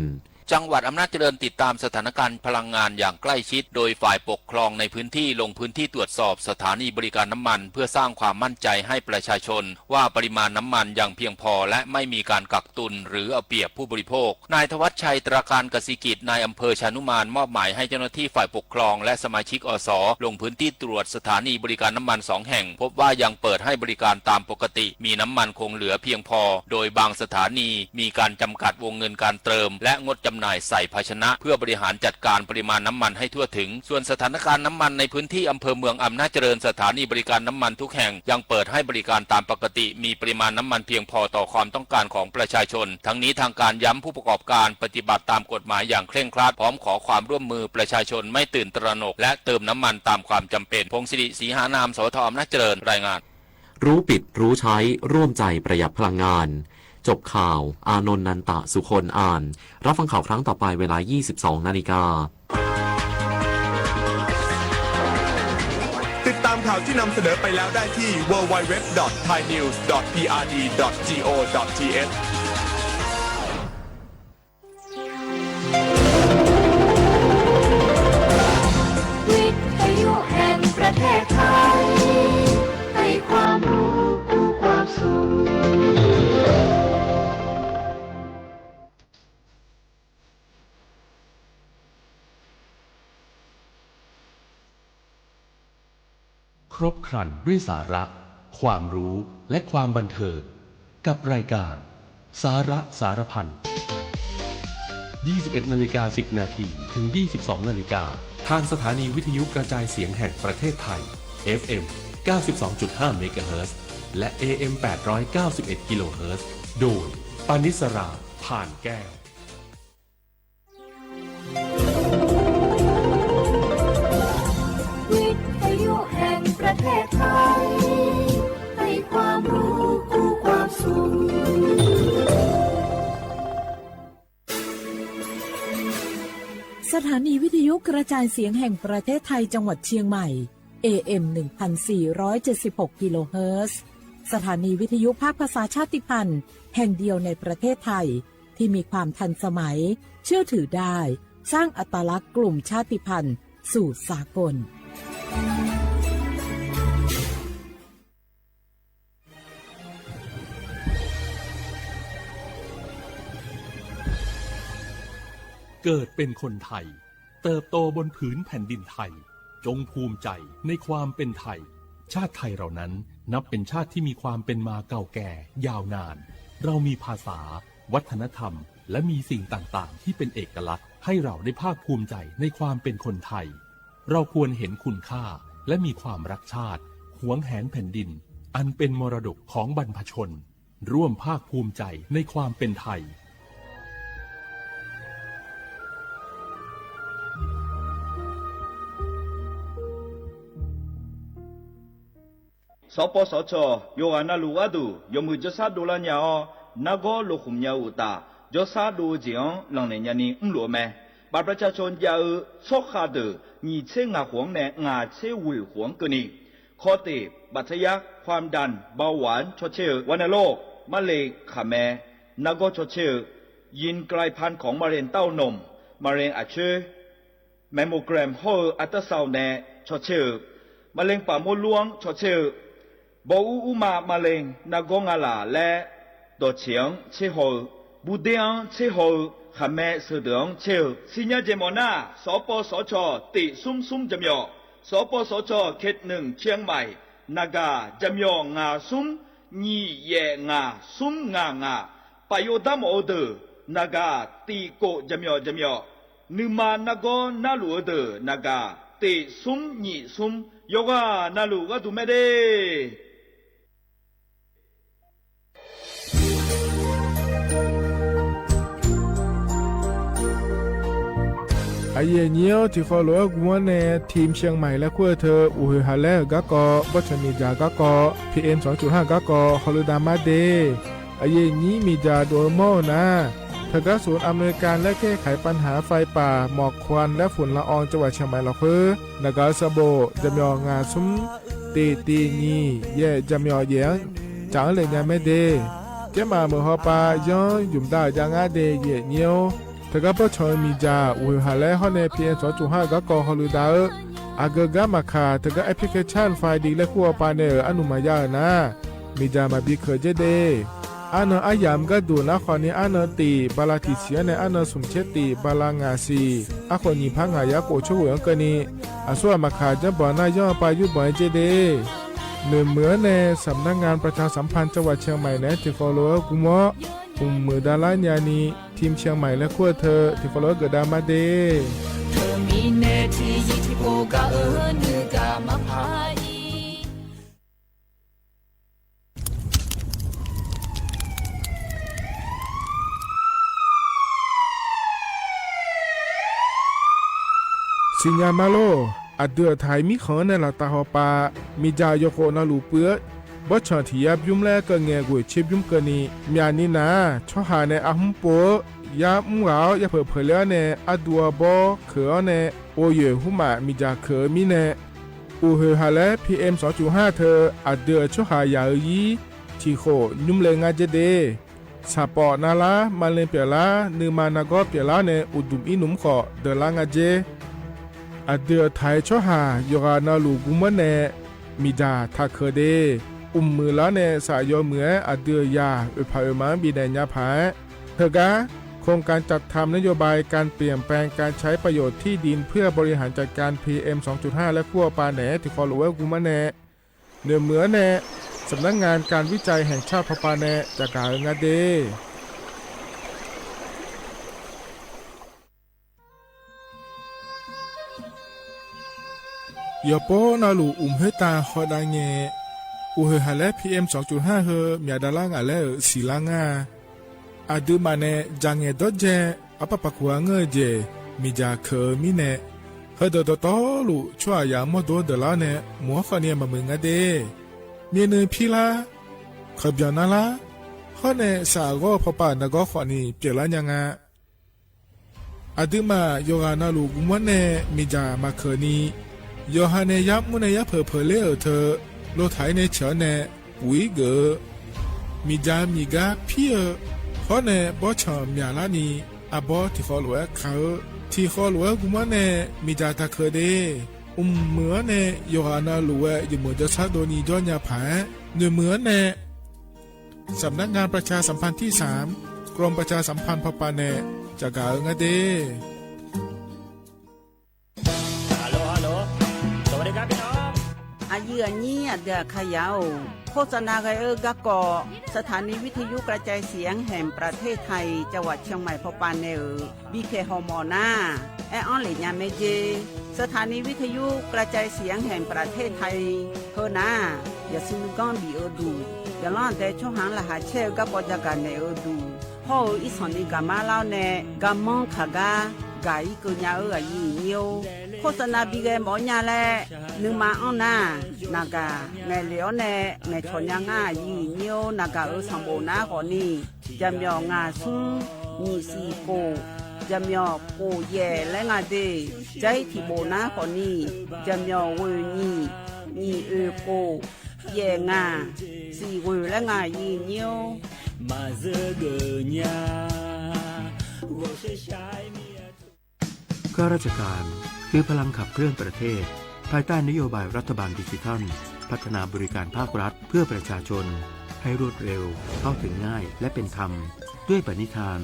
จังหวัดอำนาจเจริญติดตามสถานการณ์พลังงานอย่างใกล้ชิดโดยฝ่ายปกครองในพื้นที่ลงพื้นที่ตรวจสอบสถานีบริการน้ำมันเพื่อสร้างความมั่นใจให้ประชาชนว่าปริมาณน้ำมันยังเพียงพอและไม่มีการกักตุนหรือเอาเปรียบผู้บริโภคนายธวัชชัยตราการกสิกิจนายอำเภอชานุมานมอบหมายให้เจ้าหน้าที่ฝ่ายปกครองและสมาชิกอสลงพื้นที่ตรวจสถานีบริการน้ำมัน2 แห่งพบว่ายังเปิดให้บริการตามปกติมีน้ำมันคงเหลือเพียงพอโดยบางสถานีมีการจำกัดวงเงินการเติมและงดจำหน่ายใส่ภาชนะเพื่อบริหารจัดการปริมาณน้ำมันให้ทั่วถึงส่วนสถานการณ์น้ำมันในพื้นที่อำเภอเมืองอำนาจเจริญสถานีบริการน้ำมันทุกแห่งยังเปิดให้บริการตามปกติมีปริมาณน้ำมันเพียงพอต่อความต้องการของประชาชนทั้งนี้ทางการย้ำผู้ประกอบการปฏิบัติตามกฎหมายอย่างเคร่งครัดพร้อมขอความร่วมมือประชาชนไม่ตื่นตระหนกและเติมน้ำมันตามความจำเป็นพงศิริศรีหานามสวทอำนาจเจริญรายงานรู้ปิดรู้ใช้ร่วมใจประหยัดพลังงานจบข่าวอานนท์นันตะสุคนอ่านรับฟังข่าวครั้งต่อไปเวลา 22 นาฬิกาติดตามข่าวที่นำเสนอไปแล้วได้ที่ www.thainews.prd.go.th วิทยุแห่งประเทศไทยให้ความรู้คู่ความสุขครบครันด้วยสาระความรู้และความบันเทิงกับรายการสาระสารพัน 21:10 น.ถึง 22:00 น.ทางสถานีวิทยุกระจายเสียงแห่งประเทศไทย FM 92.5 เมกะเฮิรตซ์และ AM 891 กิโลเฮิรตซ์โดยปานิสราผ่านแก้ววิทยุแห่งประเทศไทยให้ความรู้คู่ความสุขสถานีวิทยุกระจายเสียงแห่งประเทศไทยจังหวัดเชียงใหม่ AM 1,476 กิโลเฮิรตซ์สถานีวิทยุภาคภาษาชาติพันธุ์แห่งเดียวในประเทศไทยที่มีความทันสมัยเชื่อถือได้สร้างอัตลักษณ์กลุ่มชาติพันธุ์สู่สากลเกิดเป็นคนไทยเติบโตบนผืนแผ่นดินไทยจงภูมิใจในความเป็นไทยชาติไทยเรานั้นนับเป็นชาติที่มีความเป็นมาเก่าแก่ยาวนานเรามีภาษาวัฒนธรรมและมีสิ่งต่างๆที่เป็นเอกลักษณ์ให้เราได้ภาคภูมิใจในความเป็นคนไทยเราควรเห็นคุณค่าและมีความรักชาติหวงแหนแผ่นดินอันเป็นมรดกของบรรพชนร่วมภาคภูมิใจในความเป็นไทยสปสชโยอานาลูอาดูยมุจซาดูลาญาอนาโกโลขุมญาอุตาจซาดูจิองหลังเนญานีอุโลเมบาประชาชนยาชกขาดညီเชงาหวงเนงาเชวิหวงกนีข้อติบัตยักความดันเบาหวานชดเชอวัณโรคมะเร็งขาแมนาโกชดเชอยินกลายพันธุ์ของมะเร็งเต้านมมะเร็งอัดเชื้อแมมโมแกรมห่ออัลตราซาวน์แนชดเชอมะเร็งปากมดลูกชดเชอบอูมะเร็งนากงาลาและดอเฉียงเชโฮบูเดียงเชโฮขแมเสดงเชลสิญญาเจมอนาสปสชติซุ่มจำยอสปสชเขต1เชียงใหม่นากาจำยองาซุ่มญีเยงาซุ่มงาปโยดามโอเดนากาตีโกจำยอนึมานากอนาลูเดนากาติซุ่มญีซุ่มโยกานาลูกาตุเมเด ไอเย่เนียวที่ฟอลโล่กวนในทีมเชียงใหม่และขั้วเธออุฮาเลกะกอบัชมีจากะกอ PM 2.5 กะกอฮอลดามาเดไอเย่นี้มีจาโดโมนะเธอกศูนย์อำนวยการและแก้ไขปัญหาไฟป่าหมอกควันและฝุ่นละอองจังหวัดเชียงใหม่ละเพื่อนกาสโบจะมีงานซุ้มตีนีเย่จะมีเยียงจังเลยยังไม่เดเจ้ามาเมื่อฮอปาย้อนยุ่มได้ยังอาเดเย่เนียวเธอก็พอชอยมีจาอุฮาเลฮอนใน PM 2.5 กะกอฮอลดาอากกามาคาเธอก็แอปพลิเคชันไฟดีและขั้วปาเนออนุมายานะมีจามาบีเคเจเดอันอายามก็ดูนะคนนี้อันตีบาลาติเสียในอันสุมเชติบาลางาซีอาคนนี้พังหายาโกช่วยกันนี้อาส่วนมาขาจะบ่อนายย่อไปยุบ่อยเจเดเหมือนในสำนักงานประชาสัมพันธ์จังหวัดเชียงใหม่นะที่ฟอลโล่กุมอมือดาราญานีทีมเชียงใหม่และขั้วเธอที่ฟอลโล่เกิดดามาเดเธอมีเนทียิที่โกกะนึกะมาพาย สิญญามาโลอัดเดือไทยมีขอในหลักตาหอปามีจายโคนาลูเปื้อบ่ชอที่ยับยุ่มแลก็แงกวยเชฟยุ่มเกนีมีอันนี้นะช่อหาในอาหุมปัวยามุงเอาอย่าเผลอเลี้ยในอัดัวบ่เขือในโอเยหุมามีจาเขือมีในอูเฮฮาและ PM 2.5 เธออัดเดือช่อหายายีที่โคยุ่มเลงาเจเดสาปอนาลามาเลนเปียลานือมานากอเปียลาในอุดุมอินุมขอเดลางาเจอเดือไทยช่อหายกานาลูกุมเนมีดาทักเคเดมือแล้วเนสายอเหมืออเดือยาอุปายมันบีแดญญาผาเธอกะโครงการจัดทำนโยบายการเปลี่ยนแปลงการใช้ประโยชน์ที่ดินเพื่อบริหารจัดการ PM 2.5 และขั้วปาแหนที่ฟอลโลเวอร์กุมเนเนื้อเหมือเนสำนักงานการวิจัยแห่งชาติพปาแหนจากการงาเดยอโปนาลูเฮตาฮอดาเงอูเฮฮาเล PM 2.5 เฮมีดาลางาเลสีลางาอาดูมาเนจังเงดเจอปะปะกัวเงเจมีจาเคมีเนเฮดดตอลูชัวยามโดเดลาเนมัวฟาเนียมามึงาเดมีเนพิลาขบยานาลาฮอเนสาโกพปานกอขวานีเปลายังาอาดูมาโยกานาลูกุมเนมีจามาเคนีโยฮาเนยับมุนยับเผลเลอเธอโลไทยในเฉเนวิเกมีจามีกาพี่ฮอเนบอชอมยาลานีอาบอที่ฟอลเวเขาที่ฟอลเวกุมเนมีจาตะเคเดเหมือนเนโยฮานาลูเวอยู่เหมือนจะซาโดนีจอนยาผาเหมือนเนสำนักงานประชาสัมพันธ์ที่3กรมประชาสัมพันธ์พปาเนจากกาเงเดอายุนี้เดือขยาวโฆษณาไกกะกอสถานีวิทยุกระจายเสียงแห่งประเทศไทยจังหวัดเชียงใหม่พปาเนบีเคฮอมอนาแอออนเหลญาเมเจสถานีวิทยุกระจายเสียงแห่งประเทศไทยเฮนาอย่าซื้อก้อนบีดูอย่าล้อนแต่ช่วงหางละหาเช่กับปจักกันเนดูพ่ออีสอนนี่กามาเล่าเนกามองขากากาอีกุญญาอายุเนียวโฆษณาบีเกหมอญาแลนึงมาอ้อนานากาไงเหลียวเนไงชนยังอายุเนียวนากาสัมโบนาขอนี่จะมีงาซุงมีสีโกจะมีโกเย่และงาเดใจที่โบนาขอนี่จะมีเวนี่โกเย่งาสีเวและงายีเนียวมาเจอเกญาข้าราชการคือพลังขับเคลื่อนประเทศภายใต้นโยบายรัฐบาลดิจิทัลพัฒนาบริการภาครัฐเพื่อประชาชนให้รวดเร็วเข้าถึงง่ายและเป็นธรรมด้วยปณิธาน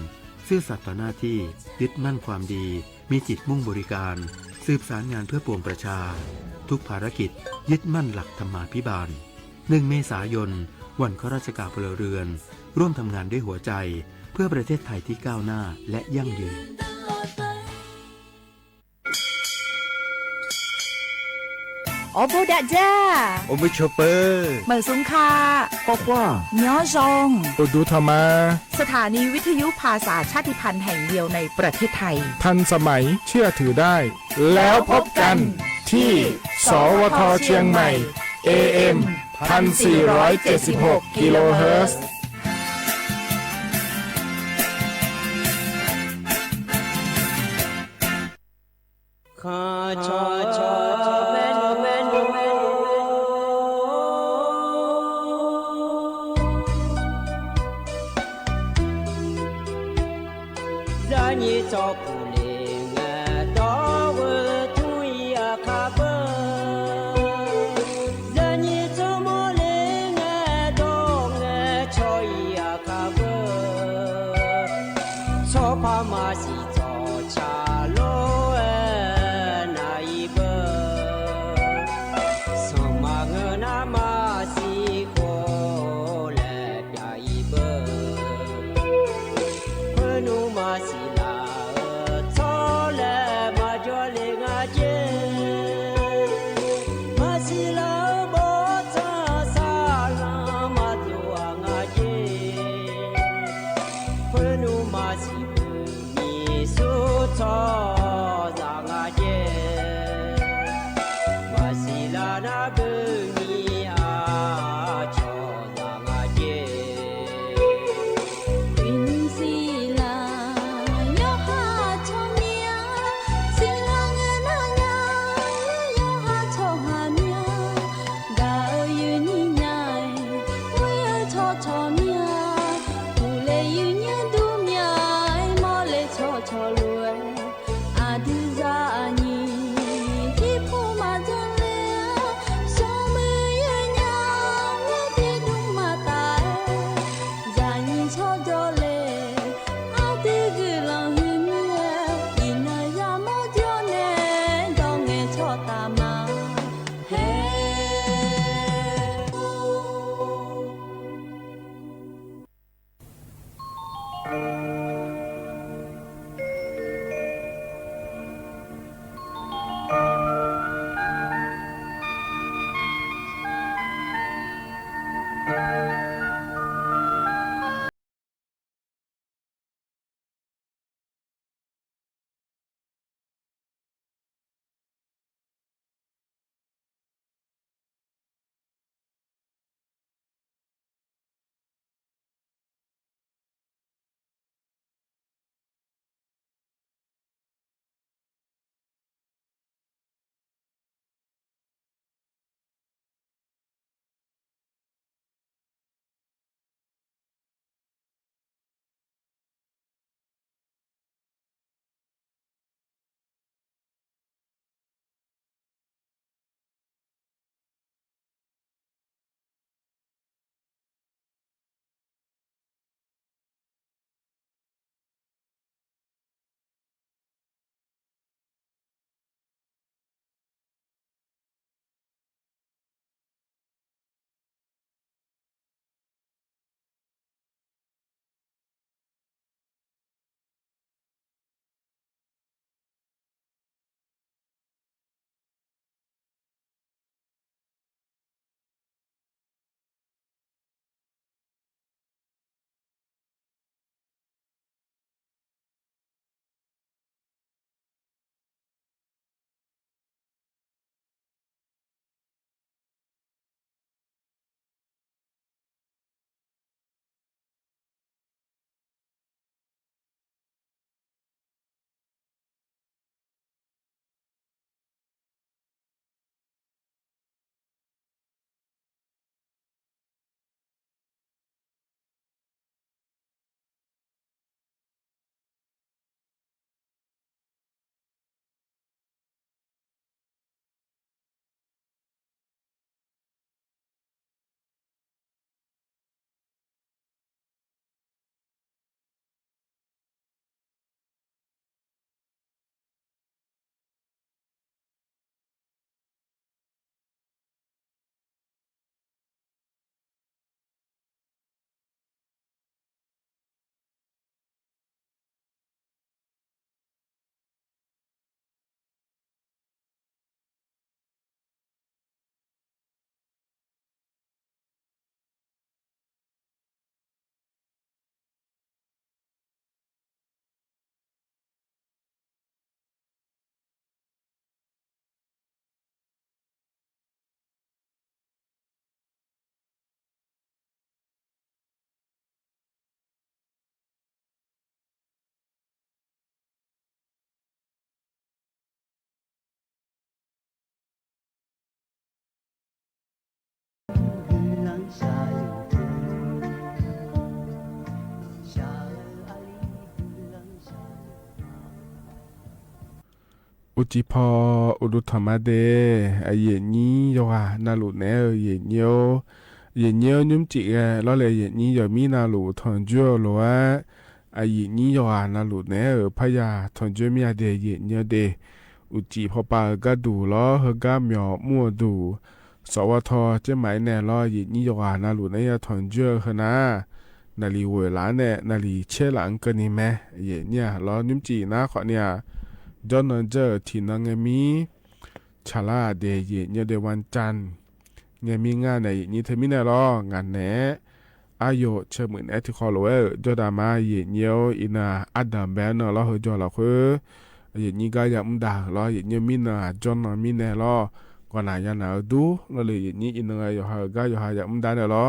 ซื่อสัตย์ต่อหน้าที่ยึดมั่นความดีมีจิตมุ่งบริการสืบสารงานเพื่อปวงประชาทุกภารกิจยึดมั่นหลักธรรมาภิบาล1 เมษายนวันข้าราชการพลเรือนร่วมทำงานด้วยหัวใจเพื่อประเทศไทยที่ก้าวหน้าและยั่งยืน อโบดะจ้า โอมิชเปอร์ เหมอซุงคา ป๊อกว่า เนาะจง โอดูธรรมา สถานีวิทยุภาษาชาติพันธุ์แห่งเดียวในประเทศไทย ทันสมัยเชื่อถือได้ แล้วพบกันที่ สวทเชียงใหม่ AM 1476 กิโลเฮิรตซ์ Sopa masi to cha lo na ibe อุจิพออุดุธรรมเดไอเย็นนี้ยอนาลุเนอเย็นเยียวนุ่มจิแล้วเลยเย็นนี้ยอมีนาลุทอนจัวลัวไอเย็นนี้ยอนาลุเนอพยาทอนจัวมีอาเดเย็นเยียวเดอุจิพอปากระดูล้อเฮกาเมียวมัวดูสวทเจ้าหมายแน่ล้อเย็นนี้ยอนาลุเนยทอนจัวขนานาลีเวลาเนนาลีเชลังกันนี่แม่เย็นเนี่ยล้อนุ่มจีนะขอเนี่ยจอนเจอที่นังมีชาลาเดยเนี่ยเดวันจันเงมีงานในนี้เธอมีแน่รองานแหนอายุเชื่อเหมือนที่คอโลเอจอดามาเยเนียวอินาอัดดัมแบนแล้วเฮจอละคือเยนี้ก็ยังมุดาแล้วเยนี้มีนาจอนมีแน่รอก่อนหน้ายันเอาดูแล้วเลยเยนี้อินาอยู่หาก็อยู่หายังมุดาเนี่ยรอ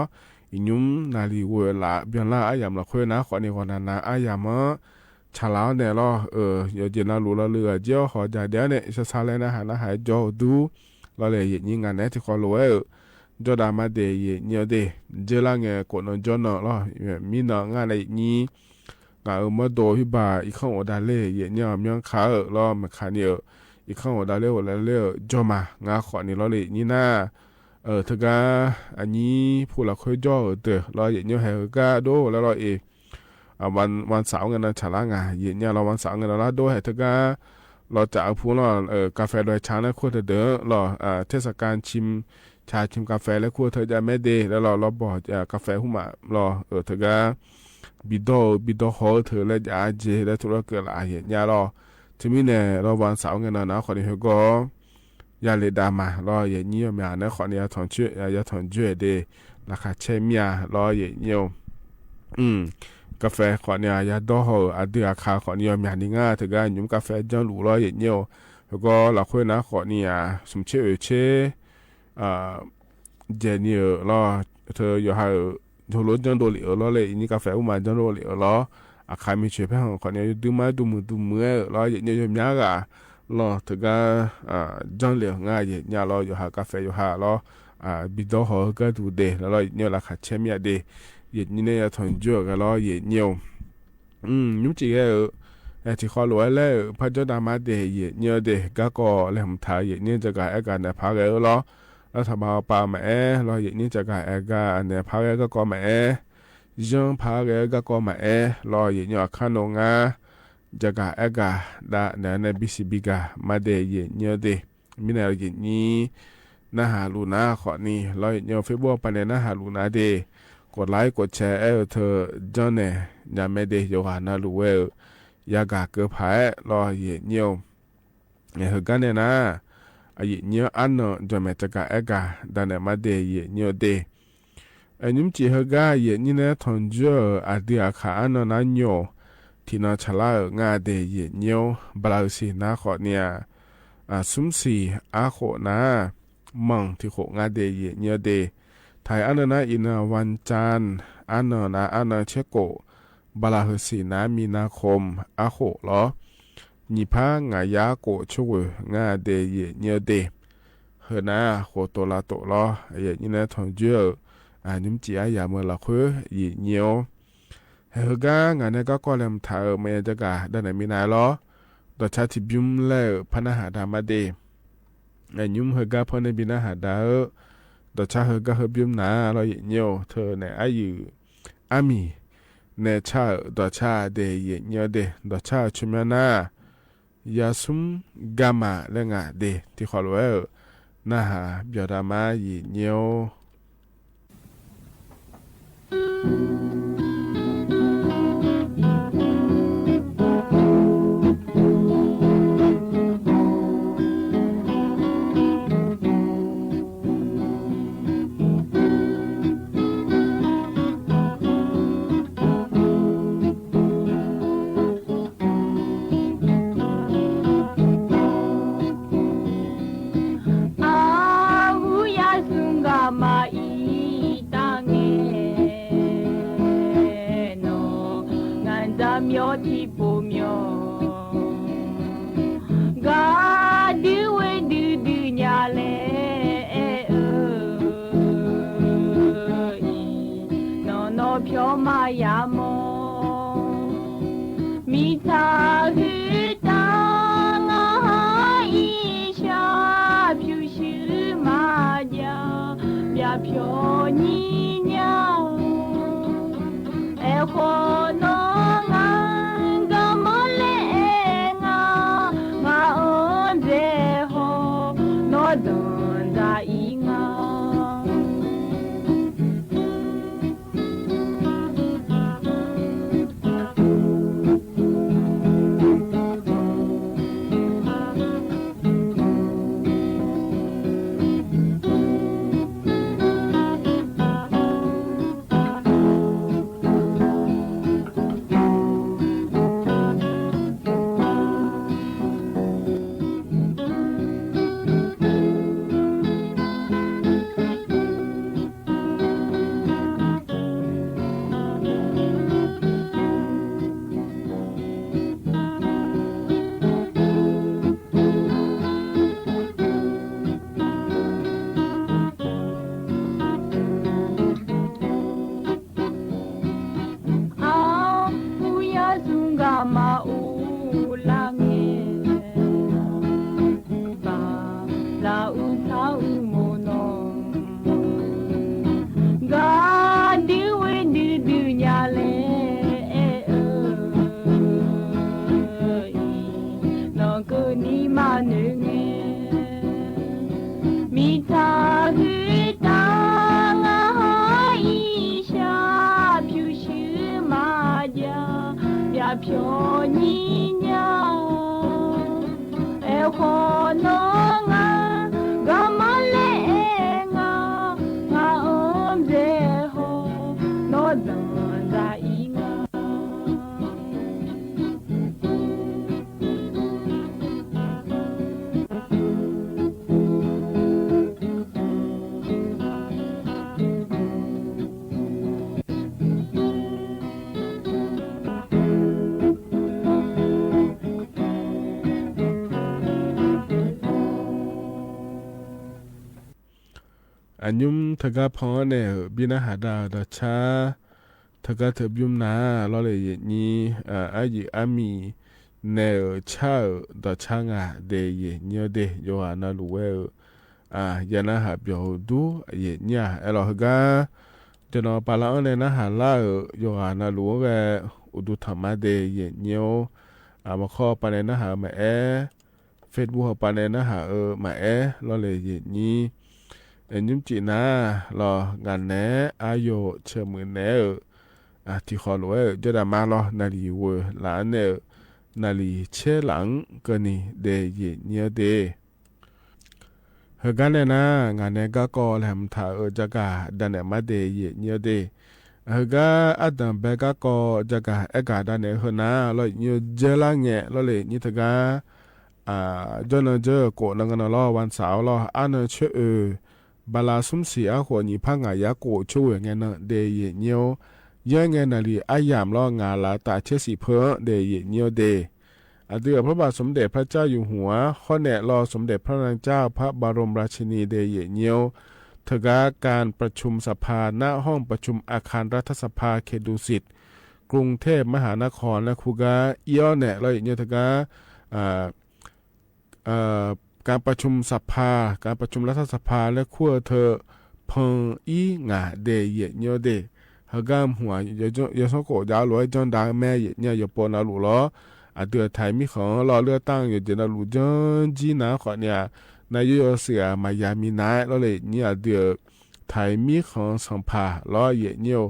อินุมนาลีเวลาเบียนละอายามละคือนะขอในคนนั้นนะอายามชาลาวเนี่ยรอเดี๋ยวเจน่ารู้ละเรือเจ้าขอจ่ายเดี๋ยวเนี่ยจะซาเลนะหานะหายจอดูแล้วเลยอย่างนี้งานเนี่ยที่ขอรู้จอดามาเดย์เนี่ยเดเจล่างเงี้ยกดนจอนเนาะมีเนาะงานอะไรนี้งานมาโดฮิบาอีกข้างอดาเล่เนี่ยมีงขารอมาขาเนี่ยอีกข้างอดาเล่อดาเล่จอมางาขอนี่แล้วเลยนี่น่าเธอก็อันนี้ผู้หลักเคยจ่อเตอรออย่างนี้ให้ก็ดูแล้วรอวันเสาร์เงินฉลางเย็นเนี่ยเราวันเสาร์เงินเราด้วยเธอก็เราจะเอาพูนกาแฟโดยช้างแล้วควรเดินเราเทศกาลชิมชาชิมกาแฟแล้วควรเธอจะไม่เดแล้วเราบอกกาแฟหุ่มเราเธอก็บิดโฮเธอแล้วจะเจแล้วทุกเกิดอะไรเนี่ยเราที่มีเนี่ยเราวันเสาร์เงินนะขอนี้ก็ยาเลดามาเราอย่างนี้มีอันนั้นขอนี้ถอนช่วยอย่าถอนช่วยเดราคาเชมีเราอย่างนี้กาแฟขอเนี่ยยาดอหอเดือคาขอเนี่ยมีอันนี้ง่ายถึงการยุ่มกาแฟจังหรูร้อยอย่างเดียวแล้วก็เราคุยนะขอเนี่ยสมเชื่อเจนี่เราเธออยู่หาโทรจังโดเหลียวเราเลยนี่กาแฟอุมาจังโดเหลียวเราอาคารมีเชื่อแพงขอเนี่ยดูมาดูมือเราอย่างเดียวมีอะไรเราถึงการจังเหลียวง่ายอย่างเนี่ยเราอยู่หากาแฟอยู่หาเราบิดอหอก็ดูเดแล้วเราเนี่ยราคาเชมีเดเย็นนี่เนี่ยถอนจั่วกันล้อเย็นเนียวยุ่งจีก็ที่ขอรู้แล้วพระเจ้าดามาเดเย็นเนียวเดก็เริ่มถ่ายเย็นนี่จะการอาการในภาคเอล้อแล้วถ้ามาป่าแม่ล้อเย็นนี่จะการอาการในภาคเอก็แม่ยังภาคเอก็แม่ล้อเย็นเนี่ยขันงาจะการอาการได้ในบิสิบิกามาเดเย็นเนียวเดมีแนวเย็นนี้น่าหาลูน่าขอนี่ล้อเย็นเนียวเฟซบุ๊กไปในน่าหาลูน่าเดกดไลค์กดแชร์เธอจอนเนี่ยยังไม่ได้ยกหานาลูยากาเกือบหายรอเย็นเนียวเนี่ยเหกันเนี่ยนะเย็นเนียวอันเนาะจะไม่จะกะเอกาดันเนี่ยมาเดย์เย็นเนียวเดย์ยุ่งจีเหกันเย็นนี่เนี่ยทอนจ่ออดีอาคาอันเนาะนั่นโยที่น่าฉลาดงาเดย์เย็นเนียวบลาสีน่าขอเนี่ยสุมสีอาโคนะมังที่โคงาเดย์เย็นเนียวเดย์ไทยอันนั้นอินาวันจันอันนั้นเชโกบาลาฮสีนามีนาคมอาโคลอนิพางายาโกช่วยงาเดยเนียเดเฮนาโคโตลาโตลอเยนี่นะทองเจอนุ่มจีอายาเมื่อละคือเยเนียวเฮกางานนี้ก็เริ่มถ่ายเมื่อจะกะด้านไหนมีนายลอต่อชาติบิมเล่พนาหาดามาเดยุ่มเฮกาพอในบินาหาดาดอชาเฮก็เฮบิมนาเราเยเนียวเธอในอายุอามีในชาดอชาเดเยเนียวเดดอชาชุมนายาซุมกามาเลงาเดที่ขอรู้น่าหาเบียดามาเยเนียว กูนีมาหนึ่งมีตาหือตางาอีชาผิวชื่อมาจาอย่าเพียวนี่ญาเอวขอนงากามาเลงางาอมเจโฮโนดังซาอีงาอันยุมทกาพอเนี่ยบินาหาดาวดาชาทกาเถบยุมนาลอเลยนี้อายิอามีเนอชาดาชางาเดยเนียเดโยอานาลูเวยานาหาเบียวดูเยเนียเอลฮกาจะนอปาลาเนนะหาลาโยอานาลูเวอุดุธรรมะเดยเนียวมาข้อปาเนนะหามาเฟซบุ๊กปาเนนะหามาลอเลยเยนี้ยุมจีน่ารองานแหนอายุเชื่อมือแหนที่ขอรู้จะได้มารอนาลีเวหลานเนนาลีเชื่อหลังก็นี่เดยเนียเดเฮกันเนนะงานแหนก็ก็แหลมถ่าจะกาดันเนมาเดยเนียเดเฮกาอัดดัมเบก็ก็จะกาเอกาดันเนเฮนาลอยเนียเจลังเงลอยนี่ทกาจนเจอโกนังกันรอวันเสาร์รออันเชื่อบาลาสุมสีอาหัวนี่พังอายาโกช่วยเงินเดยเนียวยังเงินนาลีอายามรองาลาตาเชสีเพอเดยเนียวเดเดือพระบาทสมเด็จพระเจ้าอยู่หัวข้อแนะรอสมเด็จพระนางเจ้าพระบรมราชินีเดยเนียวทกาการประชุมสภาณห้องประชุมอาคารรัฐสภาเขตดุสิตกรุงเทพมหานครและคูกาเอียแนะเลยเนี่ยทกาการประชุมสภาการประชุมรัฐสภาและขั้วเธอพงอีงาเดยเนียวเดฮกามหัวยศโกยาวลอยจอนดาแม่เนี่ยอย่าปนอาลุล้อเดือไทยมีของรอเลือกตั้งอยู่เจนาลุจอนจีนาขอเนี่ยนายยเสียมายามีนายแล้วเลยเนี่ยเดือไทยมีของสัมภาล้อเยเนียว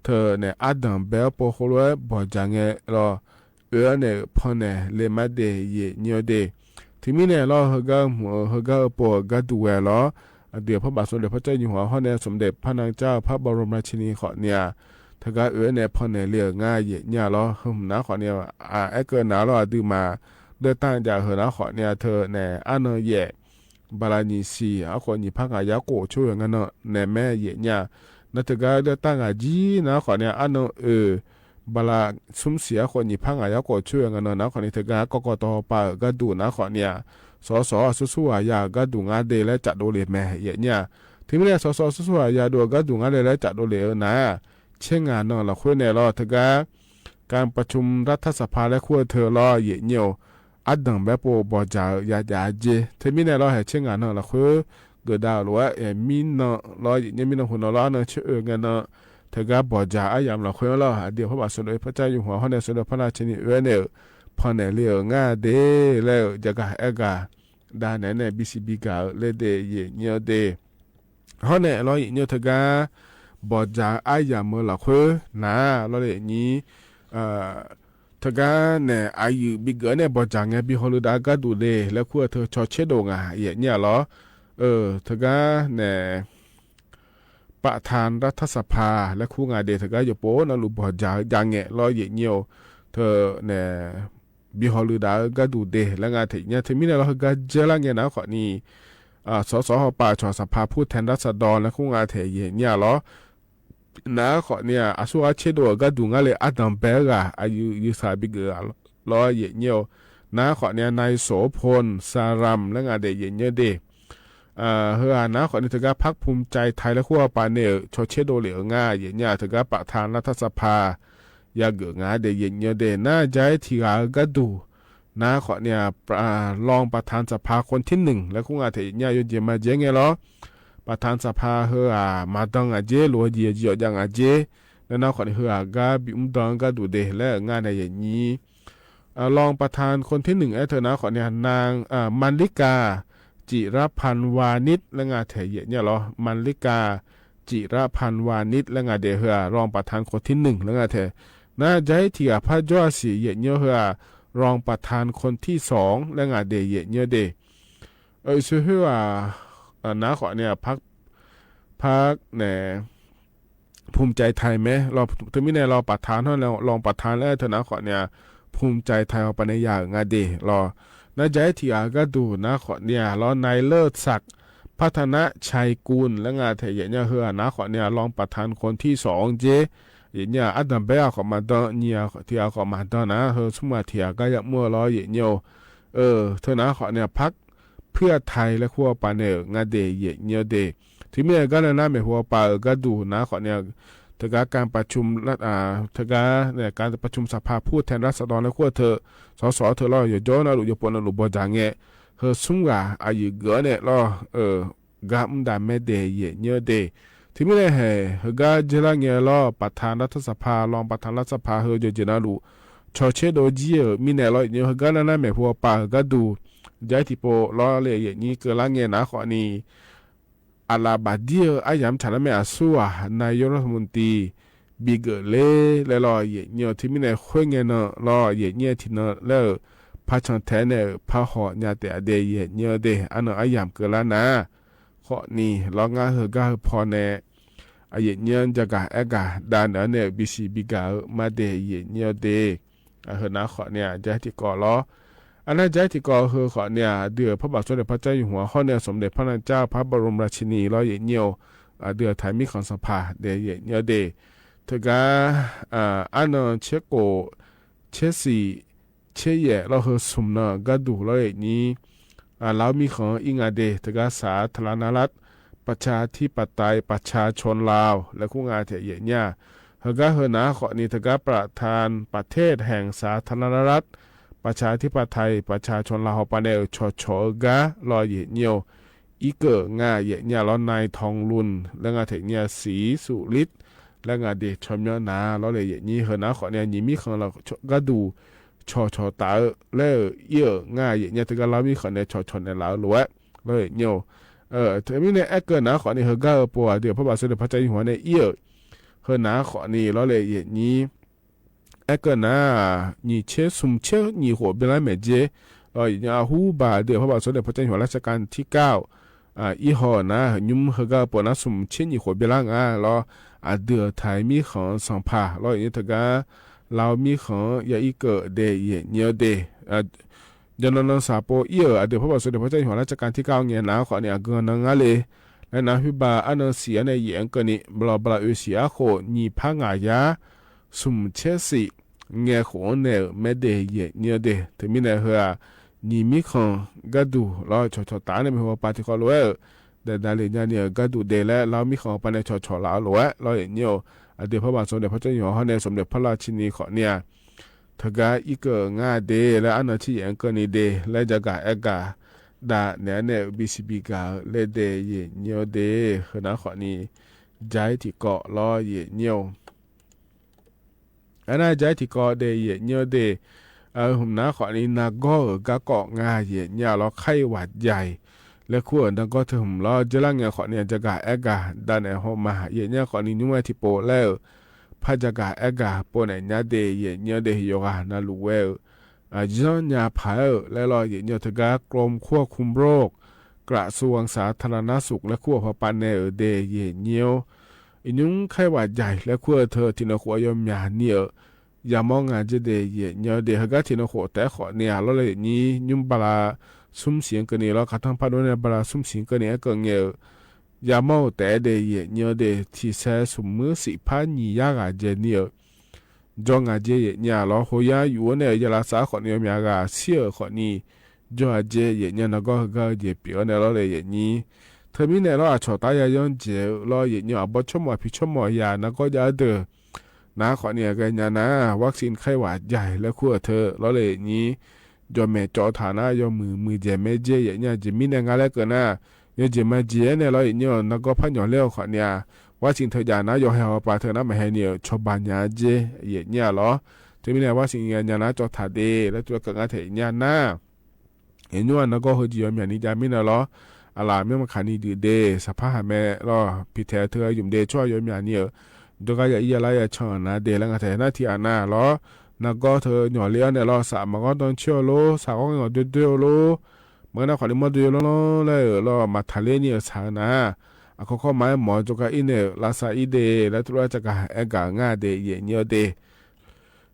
เธอเนี่ยอดัมเบลโปโคลวยบอจังเงรอเนี่ยพอเนี่ยเลมาเดยเนียวเดที่มีเนี่ยเราเฮกาปอกาดูเวลเดี๋ยวพระบาทสมเด็จพระเจ้าอยู่หัวห้อเนี่ยสมเด็จพระนางเจ้าพระบรมราชินีขอเนี่ยถ้าก็เนี่ยพอเนี่ยเรียกง่ายเนี่ยเราน้าขอเนี่ยเกินน้าเราดื้อมาเดินตั้งจากนะขอเนี่ยเธอเนี่ยอันเย่บาลานีซีคนนี้พักอายาโกช่วยงั้นเนี่ยแม่เนี่ยนั่นถ้าก็เดินตั้งจีนะขอเนี่ยอันบาลาซุมเสียคนนี้พังอายาก็ช่วยกันนะคนนี้ถึงก็กตปก็ดูนะคนเนี่ยสสสู้ๆอยากก็ดูงานเดและจัดโดเลแม่เนี่ยที่ไม่ได้สสสู้ๆอยากดูก็ดูงานเดและจัดโดเลนะเช่นงานนั่นเราคุยในรอถึงการประชุมรัฐสภาและคุยเธอรอเยี่ยวอัดดังแบบโปบอจ่ายาเจที่ไม่ได้รอให้เช่นงานนั่นเราคุยเกิดดาวหรือว่ามีนรอเนี่ยมีนหุ่นรอเนชื่อกันนะเธอก็บอกจ่าอายามเราคุยแล้วเดี๋ยวพระบาทสมเด็จพระเจ้าอยู่หัวห้องในสมเด็จพระราชินีเนี่ยพอเนี่ยเลี้ยงง่าเดแล้วจะก็ด้านไหนBCB กาเลเดยเนียวเดห้องเนี่ยเราเนียวเธอก็บอกจ่าอายามเราคุยนะเราเลยนี้เธอก็เนี่ยอายุบิ๊กเนี่ยบอกจ่าไงบิฮอลูดาก็ดูเดแล้วคุยเธอชอเชดงเนี่ยเหรอเธอก็เนี่ยประธานรัฐสภาและคู่งานเดทก็อยู่โป้นะลูกบอจางเงะรอเยี่ยวเธอเนี่ยบิฮอลูดาก็ดูเดแล้วงานถึงเนี่ยถึงมีเนี่ยเราก็เจอแล้วเนี่ยนะขอนี่สสป่าชสภาผู้แทนราษฎรและคู่งานเทเยี่ยเหรอนะขอเนี่ยอาสุอาเชโดก็ดูงานเลยอดัมเบลล์อายุบิกรอเยี่ยวนะขอเนี่ยนายโสพลสารัมและงานเดเยี่ยเดเฮือนะขอนี่ถึงกับพรรคภูมิใจไทยและขั้วปาเนลชเชโดเหลือง่ายอย่างเงี้ยถึงกับประธานรัฐสภายาเกืองาเดยเงี้ยเดน่าใจทีกาก็ดูนะขอเนี่ยรองประธานสภาคนที่1และคู่งานเทียเนี่ยอยู่เจมาเจงไงเหรอประธานสภาเฮือมาดังเจลัวเจียจีจังเจแล้วนะขอนี่เฮือกาบิมดังก็ดูเดและงานในอย่างนี้ รองประธานคนที่1เธอนะขอเนี่ยนางมันลิกาจิรพันธ์วานิชและงาเถยเนี่ยเหรอมันลิกาจิรพันธ์วานิชและงาเดเฮรองประธานคนที่1และงาเถน่าจะให้ที่พระจ้าสีเยเนี่ยเฮรองประธานคนที่2และงาเดเยเนี่ยเดชื่อว่านะขอเนี่ยพักเนี่ยภูมิใจไทยไหมเราถึงไม่ได้รอประธานเท่านั้นรองประธานแล้วเธอนะขอเนี่ยภูมิใจไทยเอาไปในอย่างงาเดรอน่าจะให้ที่ก็ดูนะขอเนี่ยรอนายเลิศศักดิ์พัฒนชัยกุลและงาเถยเนี่ยเฮนะขอเนี่ยรองประธานคนที่2เจเนี่ยอัดัมเบียขอมาดอนเนี่ยที่เอาขอมาดอนนะเฮสมัยที่ก็อยากมั่วรอเนี่ยเธอนะขอเนี่ยพักเพื่อไทยและขั้วปาเนงาเดเยเนี่ยเดที่เมื่อก็นะไม่หัวปาก็ดูนะขอเนี่ยถึงการประชุมถึงเนี่ยการประชุมสภาผู้แทนราษฎรและขั้วเธอสเธอรออยู่โจนะลูกอยู่ปนลูกบจังเงเฮซุงกาอายุเกเนี่ยรอกามดาเมเดเยเนี่ยเดที่ไม่ได้เฮกาเจริญเงลอประธานรัฐสภารองประธานรัฐสภาเฮจเจนาลูชอเชโดจีมีเนี่ยรอเนี่ยเฮกานะไม่หัวปาก็ดูใจที่โปรอเลยอย่างนี้เกิดละเงี้ยนะขอนี้อาลาบาดีอายามฉันไม่อาสัวนายรัฐมนตรีบิเกเลและรออย่างนี้ที่มีในคุยเงี้ยเนาะรออย่างนี้ที่เนาะแล้วพระชันแทนเนี่ยพระหอเนี่ยแต่เดียอย่างนี้เดอันนั้นอายามเกิดละนะขอนี้รองาเฮกาพอเนี่ยอย่างนี้จะกะเอกาดานเนี่ยบิสิบิกามาเดอย่างนี้เดเฮนะขอเนี่ยใจที่ก่อล้ออันนั้นใจที่ก่อคือขอเนี่ยเดือพระบาทสมเด็จพระเจ้าอยู่หัวข้อเนี่ยสมเด็จพระนางเจ้าพระบรมราชินีร้อยเยี่ยวเดือไทยมีของสภาเดยเยี่ยวเดถึงอันนั้นเชโกเชสีเชเย่เราคือสมเนาะก็ดูร้อยนี้เรามีของอิงาเดถึงสาธารณรัฐประชาธิปไตยประชาชนลาวและคู่งานเถยเนี่ยเฮกาเฮนะขอนี้ถึงประธานประเทศแห่งสาธารณรัฐประชาธิปไตยประชาชนลาวปาเนลชกะรอเยเนียวอีเกง่าเยเนี่ยรอนายทองลุนและงาเถเนี่ยสีสุฤทธิ์และงาเดชมยนาล้อเลยเยนี้เฮนะขอเนี่ยยิมีของเราก็ดูชตาแล้วเยอะง่ายเยเนี่ยถึงเรามีของเนี่ยชในลาวล้วนเลยเนียวเธอมีเนี่ยแอเกอร์นะขอเนี่ยเฮกาปัวเดี๋ยวพระบาทสมเด็จพระเจ้าอยู่หัวเนี่ยเยอะเฮนะขอนี่ล้อเลยเยนี้个呢，你切送切你火别来美接，然后把的พระบาทสมเด็จพระเจ้าอยู่หัวรัชกาลที่9อีหอนะยุ่มเฮกาปนะสุ่มเช่นนี่หัวเบลังแล้วเดือไทยมีของสัมภาแล้วอย่างนี้ถึงเรามีของอย่าอีเกิดเดยเนียเดยันนันสาโปเยอะเดือพระบาทสมเด็จพระเจ้าอยู่หัวรัชกาลที่9เงี้ยนะขอเนี่ยเกินนังเลยและนะพิบาอันนั้นเสียในเอย่างกันนี่บลาบลาเอเชียโคนี่พังอายาสุ่มเชสิเงี้ยของเนี่ยไม่ได้เยเนียเดถึงมีเนี่ยเหรอนี่มีของก็ดูเราชตาเนี่ยมีหัวปาที่เขารู้แต่ดาริญาเนี่ยก็ดูเดแล้วเรามีของปาเนี่ยชเรารู้เราเห็นเนี่ยเดี๋ยวพระบาทสมเด็จพระเจ้าอยู่หัวเนี่ยสมเด็จพระราชินีขอเนี่ยถ้าก็อีกง่ายเดและอันนั้นที่อย่างก็นี่เดและจะกะเอกะดาเนี่ยบิสิบิกาเลเดเยเนียเดขณะขอนี้ใจที่เกาะล้อเยเนียวอันนั้นใจที่เกาะเดเยเนียวเดหุ่มน้าขอนี้นาก็เกาะง่ายเยเนี่ยเราไข้หวัดใหญ่และขั้วดังก็ถึงเราจะล่างเงี้ยขอเนี่ยจะกะเอกะดันเอหอมาเยเนี่ยขอนี้นุ่มที่โปแล้วพระจะกะเอกะโปเนี่ยเนี่ยเดเยเนี่ยเดโยกานาลูเวลจอนยาพายและรอเยเนี่ยถึงกรมควบคุมโรคกระทรวงสาธารณสุขและขั้วพปันเนเดเยเนี่ยอินุงไข้หวัดใหญ่และขั้วเธอที่นขวยอมยาเนี่ยอย่ามองงานจะเดเยเนี่ยเดฮกะที่นขวแต่ขอเนี่ยเราเลยนี้ยุ่มบลาซุ่มเสียงกันนี่เราขัดทั้งพันวันเนี่ยบลาซุ่มเสียงกันเนี่ยก็เงี้ยอย่ามองแต่เดเยเนี่ยเดที่แท้สมมือสิพันยี่ยากาเจเนี่ยจงอาเจเนี่ยเราหัวยาอยู่เนี่ยยาลาสาขอเนี่ยมีอากาเสียขอนี่จงอาเจเนี่ยนักก็เจเปียเนี่ยเราเลยนี้เธอมีเนี่ยเราชอบตายย้อนเจเราเนี่ยบ่ชมว่าพิชมว่ายานักก็จะเดอนะขอเนี่ยกันนะวัคซีนไข้หวัดใหญ่และขั้วเธอเราเลยนี้จอมแม่จอฐานะยอมือเจแม่เจเนี่ยจะมีเนี่ยงานแล้วกันนะยอเจแม่เจเนี่ยเราเนี่ยนักก็พันยอเลี้ยวขอเนี่ยว่าสิ่งเธออยากนะยอให้เอาปลาเธอนะไม่ให้เนี่ยชอบบัญญัติเจเนี่ยหรอ จะมีแนวว่าสิ่งเงี้ยนะจอถาเดแล้วตัวกังอาเทียนหน้าเห็นว่านักก็หัวจียมอย่างนี้จะไม่น่ะหรออะไรไม่มาขานี่ดีเดสภาพแม่รอพิเทเธอยุ่มเดช่วยยมอย่างนี้ดูก็อย่าอีอะไรอย่าชอนนะเดแล้วก็แต่หน้าที่อันน่ะหรอนักก็เธอหน่อเลี้ยเนี่ยรอสามมันก็ต้องเชี่ยวโลสาวก็หน่อเดือดโลเมื่อนักขวัญมาดูแล้วเลยรอมาทะเลเนี่ยสานะเขาเข้ามาหมอจุกอินเนี่ยลาซาอีเดแล้วตัวจะกะเอกะง่าเดเยเนียเด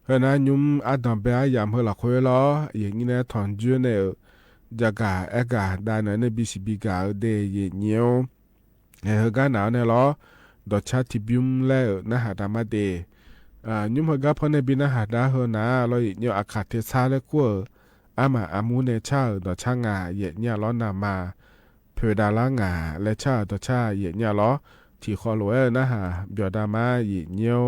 เฮ้ยนะยุ่มอาดัมเบียยามเฮลักคุยล้ออย่างนี้เนี่ยถอนจูเนี่ยจะกะเอกะได้เนี่ยบิสิบิกาเดเยเนียวเฮ้ยกันหนาวเนี่ยล้อดอชาติบิมแล้วนะหาดามาเดยุ่มเฮกันพอเนี่ยบินนะหาดาเฮนะเราเนี่ยอากาศเทซาเลยกัวอามาอามูเนชาดอช่างาเยเนี่ยล้อนามาเพดาลางาและชาดอชาเยเนี่ยล้อที่คอลวยนะฮะเบียดามาเยเนียว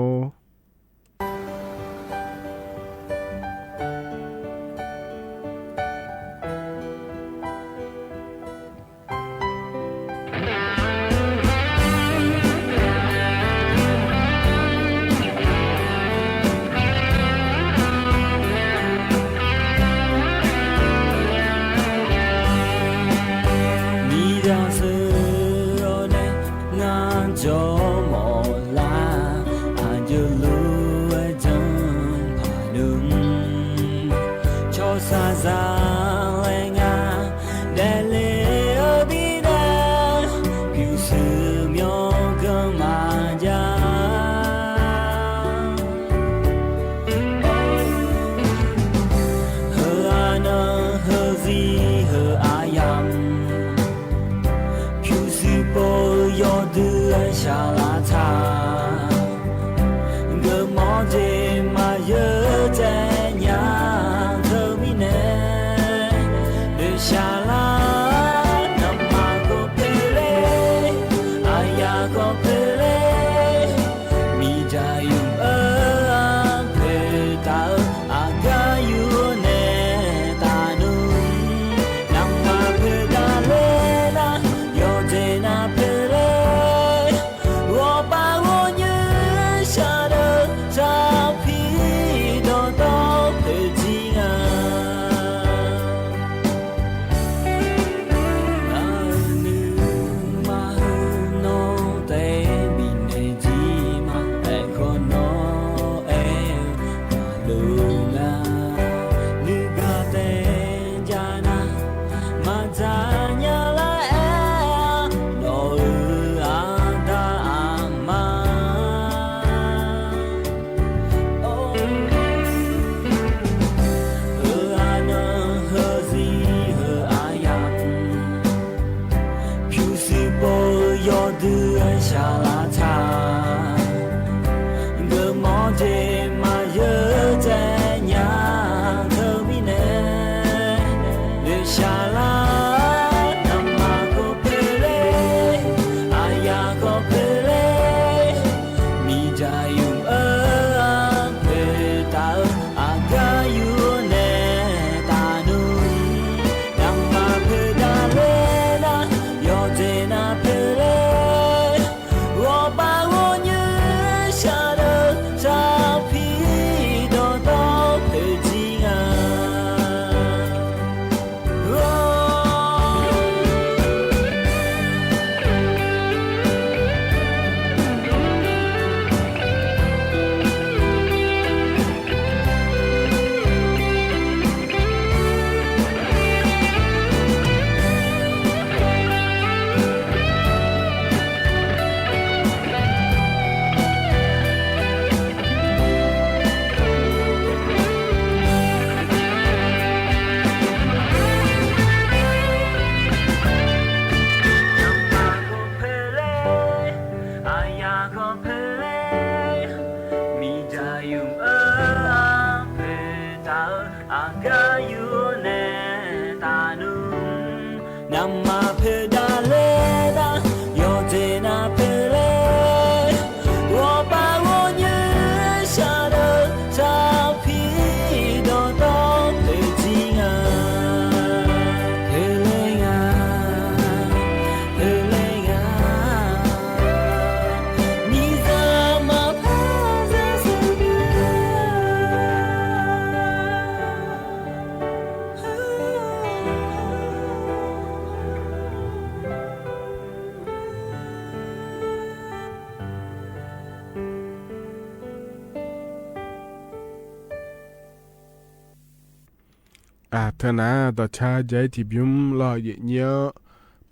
เธอนะต่อชาใจที่บิมรอเยอะ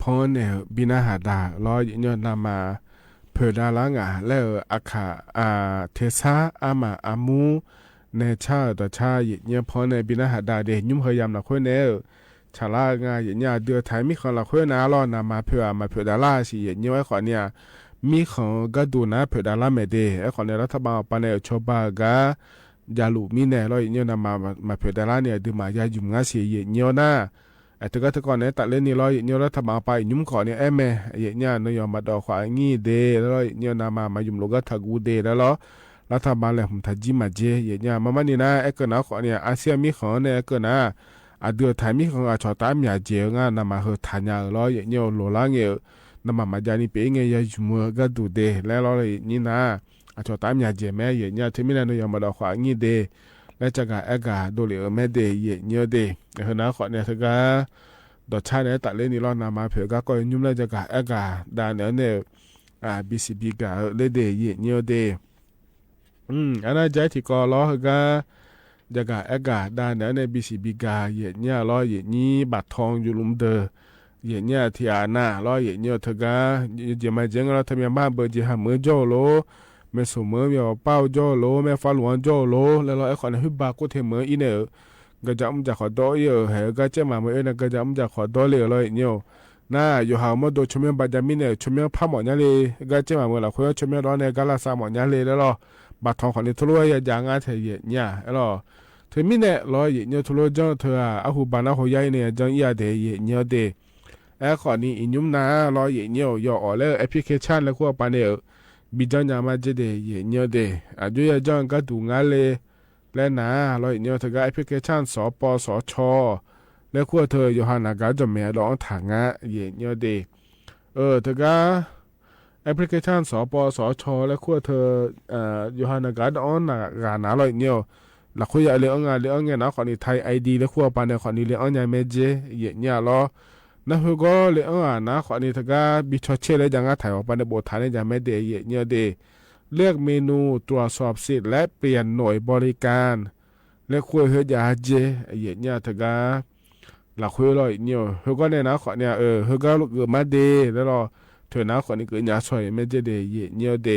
พอเนี่ยบินาหาดารอเยอะนามาเผื่อดาลังแล้วอาคาเทซาอามาอามูในชาต่อชาเยอะพอเนี่ยบินาหาดาเดยุ่มพยายามหลักคนเนี่ยชาลางาเนี่ยเดือดไทยมีคนหลักคนนะรอนามาเผื่อดาล่าสิเยอะไว้ขอเนี่ยมีของก็ดูนะเผื่อดาล่าไม่ได้ไอ้ขอเนี่ยรัฐบาลปานเนี่ยชบากายาลูมีเนี่ยรอเยอะนามาเผื่อดาล่าเนี่ยดูมายายุ่มงาสิเยอะนะไอ้ตัวก็ก่อนเนี่ยตัดเล่นนี่รอเยอะรัฐบาลไปยุ่มขอเนี่ยแม่เนี่ยนยอมมาดอกขวางี้เดแล้วเยอะนามายุ่มโลกทักูเดแล้วรัฐบาลเลยผมทัดจิมาเจเนี่ยมันนี่นะไอ้ก็นะขอเนี่ยอาเซียนมีของเนี่ยก็นะเดือดไทยมีของชอตามยาเจียงนามาเฮทานยารอเนี่ยโลล่างเนี่ยนามาจานี่เป็นไงยาจุมัวก็ดูเดแล้วรอเลยนี่นะชอตามยาเจียแม่เนี่ยที่มีนยอมมาดอกขวางี้เดและจากเอกาดูเหลือแม่เดเนี่ยเดเฮนะขอเนี่ยถ้าก็ดอชาเนี่ยตัดเล่นนี่รอนามาเผื่อก็ยุ่มแล้วจากเอกาดานเนี่ยBCB ก็เลเดเนี่ยเดอันนั้นใจที่ก็รอก็จากเอกาดานเนี่ยBCB ก็เนี่ยรอนี่บัตรทองอยู่ลุมเดเนี่ยที่น่ารอเนี่ยถ้าก็จะมาเจงเราทำยังบ้านเบอร์จะหามือโจโลแม่สมมือมีเป้าโจโลแม่ฟ้าหลวงโจโลแล้วไอ้คนนั้นฮึบากูเทมืออีเนี่ยก็จะจะขอโต้เยอะเหรอก็จะมาเมื่อนั้นก็จะขอโต้เลยเนี่ยน่าอยู่หามาดูชมยังบาจามิเนี่ยชมยังพาหมอเนี่ยเลยก็จะมาเมื่อเราคุยชมยังร้อนเนี่ยก็ลาซาหมอเนี่ยเลยแล้วบัตรทองของนี่ทุลุยอย่างงั้นเธอเนี่ยแล้วเธอมีเนี่ยรอเนี่ยทุลุยจังเธอหูบานาหัวใหญ่เนี่ยจังเนี่ยเดเนี่ยเดไอ้คนนี้อินยุมน่ารอเนี่ยย่อแล้วแอปพลิเคชันแล้วก็ปานเนี่ยบิจังยามาเจเดเนี่ยเดจุยจังก็ดูงานเลยและนะรอเนี่ยเธอก็แอปพลิเคชันสปสชแล้วก็เธออยู่หานาการจะแม่ร้องถังเนี่ยเดเธอก็แอปพลิเคชันสปสชแล้วก็เธออยู่หานาการออนนากานาลอยเนี่ยหลักคุยอะไรเรื่องเงี้ยนะคนนี้ไทยไอดีแล้วก็ปานเนี่ยคนนี้เรื่องยังไม่เจเนี่ยรอนะฮะก็เรื่องนะคนนี้ถ้าก็บิชเชเลยจังก็ถ่ายออกไปในบทฐานยังไม่เดเนี่ยเดเลือกเมนูตรวจสอบสิทธิ์และเปลี่ยนหน่วยบริการและคุยเฮยาเจเนี่ยถ้าก็หลักคุยลอยเนี่ยเฮก็เนี่ยนะคนเนี่ยเฮก็เกิดมาเดแล้วรอเธอนะคนนี้เกิดยาสวยไม่เจเดเนี่ยเด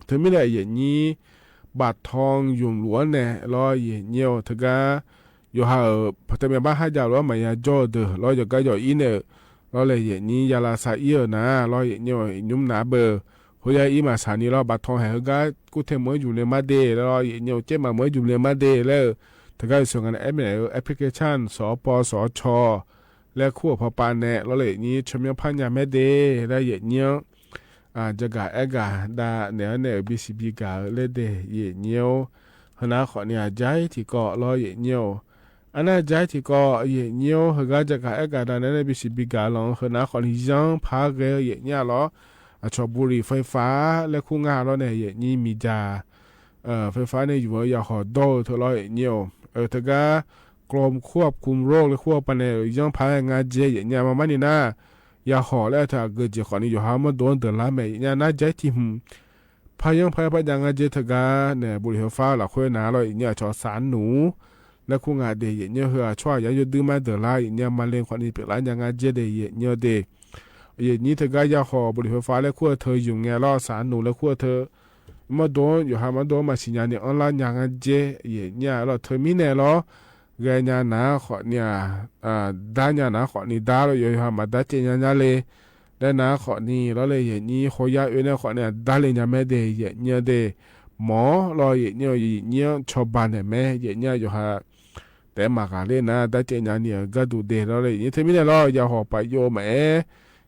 เธอไม่ได้นี้บัตรทองยุ่งหลวงเนี่ยรอเนี่ยถ้าก็อยู่หาพัฒนาบ้านให้ยาวแล้วมันยาจอดรออยู่ก็อยู่อินเนี่ยรอเลยนี้ยาลาซาเอียนะรอเนี่ยยุ่มหนาเบอร์หัวอีมาสานีรอบัตรทองให้ก็กูเทมอยู่ในมาเดแล้วรอเนี่ยเจ้ามาเมื่ออยู่ในมาเดแล้วถ้าก็ส่งกันแอปพลิเคชันสปสชและขั้วพอปานเนี่ยรอเลยนี้ชมยังพันยาแม่เดแล้วเนี่ยจะกะเอกาดาเนี่ยBCB กะเลเดเนี่ยหน้าขอเนี่ยใจที่ก็รอเนี่ยอันนั้นใจที่ก็เนี่ยเขาก็จะกะเอกาดาเนี่ยBCB กะลองหน้าขอนี่ยังพาเกยเนี่ยรอชอบบุหรี่ไฟฟ้าและคู่งานรอเนี่ยนี่มีจาไฟฟ้าเนี่ยอยู่ว่าอย่าหอดเธอรอเนี่ยถ้าก็กรมควบคุมโรคและควบปัญหายังพางานเจเนี่ยมันนี่นะยาหอแล้วถ้าเกิดจะขอนี่อยู่หามาโดนเดือดร้อนไหมเนี่ยน่าใจที่พายังยังเจตกาเนี่ยบุหรี่ไฟฟ้าหลักคุยนาเราเนี่ยชอสารหนูและคู่งานเดียเนี่ยเหือช่วยยาหยุดดื่มมาเดือดร้อนเนี่ยมาเลี้ยงขอนี่เป็นร้านยังเจเดียเนี่ยเดอย่างนี้เธอก็ยาหอบุหรี่ไฟฟ้าและคู่เธออยู่ไงล่อสารหนูและคู่เธอมาโดนอยู่หามาโดนมาสิญญาเนี่ยออนไลน์ยังเจเนี่ยเราเธอมีเนี่ยหรอเกณฑ์นะขอเนี่ยด้านเนี่ยนะขอนี่ด้าเราอยู่หามาด้าเจเนี่ยเลยและนะขอนี่เราเลยอย่างนี้ขอยาเนี่ยขอเนี่ยด้าเลยเนี่ยไม่ได้เนี่ยเดหมอเราเนี่ยชอบบ้านเนี่ยแม่เนี่ยอยู่หาแต่มาการเล่นนะด้าเจเนี่ยก็ดูเดเราเลยนี่เธอมีเนี่ยเราอย่าหอบไปโยแม่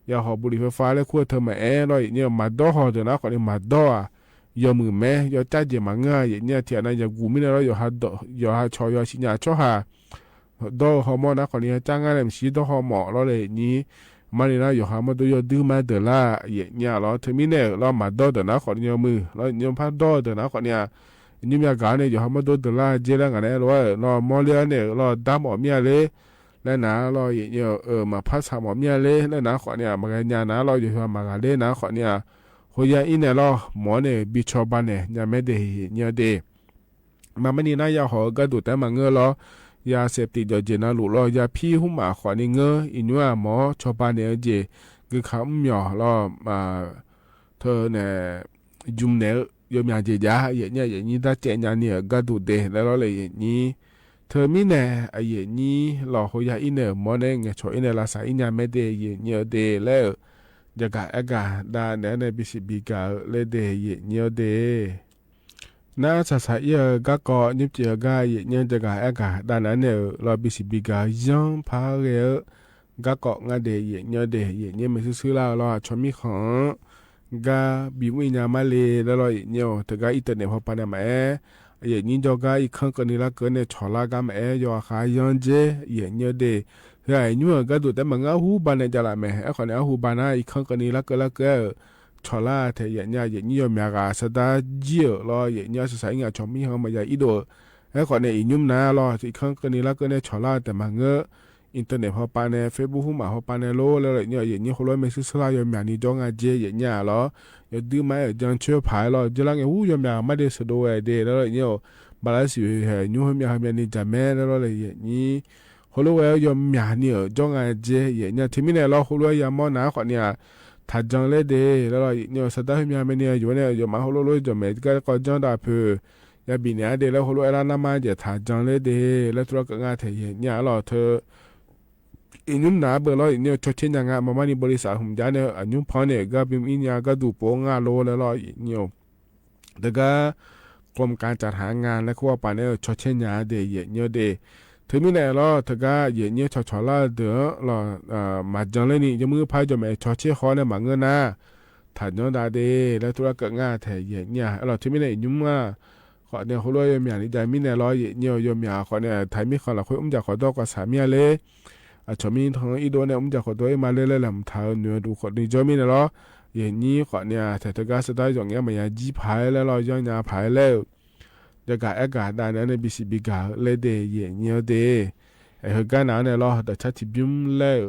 อย่าหอบบุหรี่ไฟฟ้าและขั้วเธอแม่เราเนี่ยมาดอหอเดี๋ยวนะขอนี่มาดอยอมือแม่ยอจ้าเจมาง่ายเนี่ยเทียนยากูไม่ได้เรายอหาชอยชิญาชอหาดอฮอร์โมนนะคนนี้จ้างงานเลยชีดอฮอร์โมนเราเลยนี้มันนี่นะยอหามาดูยอดื้อมาเดล่าเนี่ยเราเทมิเนี่ยเรามาดอเดนะคนนี้มือเรายอมพัดดอเดนะคนนี้ยิ่งมีการเนี่ยยอหามาดูเดล่าเจริญกันเนี่ยเรามอเลียเนี่ยเราดามอเมียเลยแล้วนะเราเนี่ยมาพัดสามอเมียเลยแล้วนะคนนี้มากันเนี่ยนะเราอยู่มากันเลยนะคนนี้หัวอินเนี่ยเราหมอเนี่ยบิชอบันเนี่ยยังไม่ได้เนี่ยเดมันไม่นี่นะยาหอก็ดูแต่มาเงือเรา ยาเสพติดเจนะหลุลอยาพี่หุ่มมาขอนี่เงออินัวหมอชอบบ้านเนี่ยเจคือเขาหย่อรอมาเธอเนี่ยจุ่มเนี่ยยมยาเจียอย่างนี้อย่างนี้ถ้าเจญาเนี่ยก็ดูเดแล้วเลยอย่างนี้เธอมีเนี่ยไอ้อย่างนี้หล่อเขาอยากอินเนี่ยหมอเนี่ยไงช่วยอินเนี่ยลาสายอินยาไม่เดอย่างเงี้ยเดแล้วจะกะอากาศดาเนี่ยในบิสิบิกาเลยเดอย่างเงี้ยเดน่าสะสายก็ก็นิบเจียก็อย่างเงี้ยจะกะอากาศดานั้นเนี่ยเราบิสิบิกายังพาเรือก็ก็งาเดอย่างเงี้ยเดอย่างเงี้ยไม่ซื้อแล้วเราชอบมีของก็บีวิญญามาเลยแล้วเราอย่างเงี้ยแต่ก็อินเทอร์เน็ตพอปานมาอย่างนี้จะก็อีกครั้งกันนี่ละเกินเนี่ยชอลาก็มายอขายยันเจอย่างเงี้ยเดเฮ้ยนู่นก็ดูแต่มันก็หูบานเนี่ยจะละแม่ไอ้คนเนี่ยหูบานนะอีกครั้งกันนี่ละก็ละก็ชอลาเทียอย่างเงี้ยมีอะไรสตาเจี๋อรออย่างเงี้ยสายเงี้ยชอบมีเขามาอย่างอีโดไอ้คนเนี่ยอีนุ่มนะรออีกครั้งกันนี่ละก็เนี่ยชอลาแต่มันก็อินเทอร์เน็ตพอปานเนี่ยเฟซบุ๊กหูมาพอปานเนี่ยโลแล้วอย่างเงี้ยคนร้อยไม่ซื้อสลายอย่างนี้จ้องอาเจอย่างเงี้ยรออย่าดื้อไหมจังเชื่อผายรอจะละเงี้ยหูอย่างไม่ได้สะดวกเดแล้วเนี่ยบาลานซ์อยู่ให้ยูให้มีให้มีนี่จะแม่แล้วเลยอย่างนี้คนรู้ว่ายอมมีเนี่ยจ้องอาเจอย่างนี้ที่มีเนี่ยเราคนรู้ยามอนะคนเนี่ยถ้าจังเลยเดแล้วเนี่ยสตาร์ให้มีให้เนี่ยอยู่เนี่ยอยู่มาคนรู้จะไม่ก็จังได้เพื่อยาบินเนี่ยเดแล้วคนรู้อะไรน้ำมันจะถ้าจังเลยเดแล้วตัวก็งานเทียเนี่ยเราเธออินุ่มหนาเบอร์เราเนี่ยชดเชยยังไงมาไม่บริษัทผมจะเนี่ยอันยุ่งพอเนี่ยก็เป็นอินยาก็ดูโปงาโลแล้วเราเนี่ยแต่ก็กรมการจัดหางานและขั้วปานเนี่ยชดเชยาเดย์เยอะเดย์ถึงมีเนี่ยเราถ้าก็เยอะชอละเดี๋ยวเรามาจังเลยนี่จะมือพายจะไม่ชดเชยเขาเนี่ยมาเงินนะถ้าเนาะได้เดย์แล้วตัวก็ง่ายแต่เนี่ยเราถึงมีเนี่ยยุ่งมากขอเนี่ยเขาเลยยามนี่ใจมีเนี่ยเราเนี่ยยามขอเนี่ยไทยมีขอเราคุยจะขอตัวกับสามีเลยชอบมีทางอีโดเนี่ยจะขอตัวมาเลยแล้วลำเท้าเนื้อดูขอนี่จะมีเนี่ยเราอย่างนี้ขอเนี่ยแต่ถ้าก็สไตล์อย่างเงี้ยมันยังจีพายแล้วเรายังยาพายแล้วจะกะอากาศได้เนี่ยในบิสิบิกาเลยเดย์อย่างเงี้ยเดย์ไอ้เหตุการณ์นั้นเนี่ยเราแต่ชัดที่บิ้มแล้ว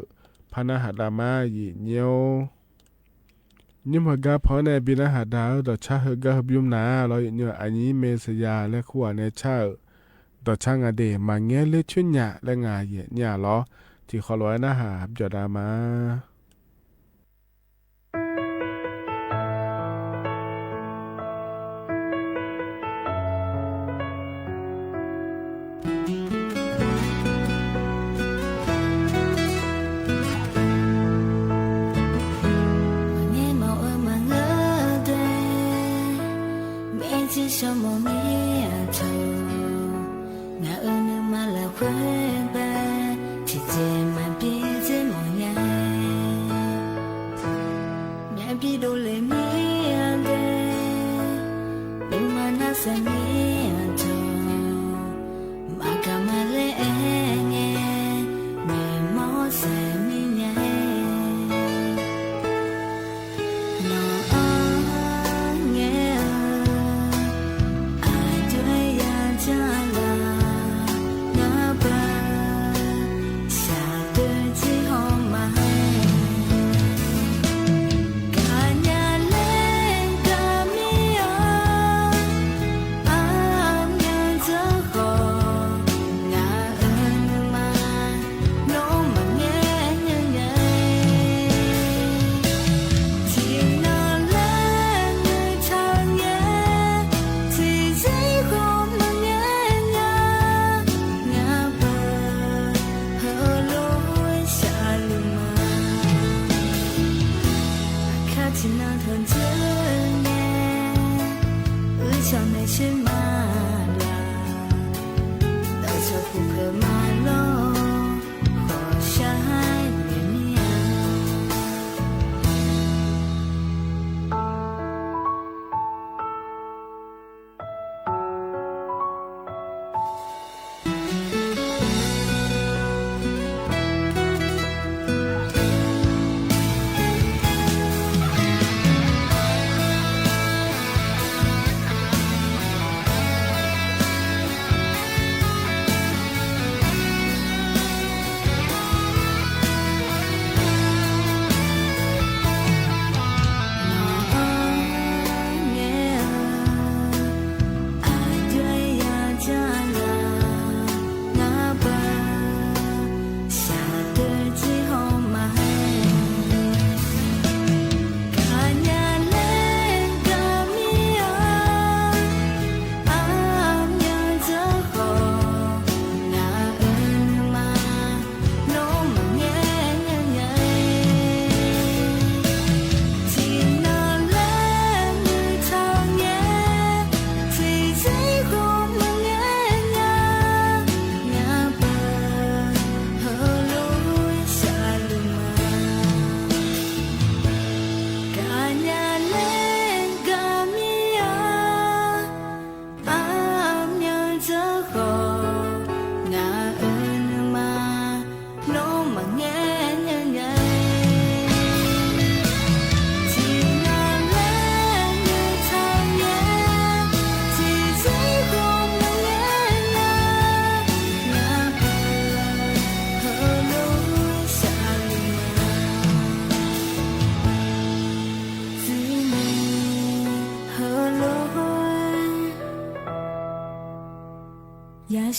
พานาหัดามาอย่างเงี้ยนี่มันก็พอเนี่ยบินาหัดาแต่ชัดเหตุการณ์บิ้มนะเราอย่างเงี้ยอันนี้เมษยาและขั้วเนี่ยชัดแต่ช่างอะเดย์มาเงี้ยเลือดชุ่นหยาและงาอย่างเงี้ยเราที่เขาลอยนะหาบจดามา什么念头？那你妈来回呗，体检嘛别这么样。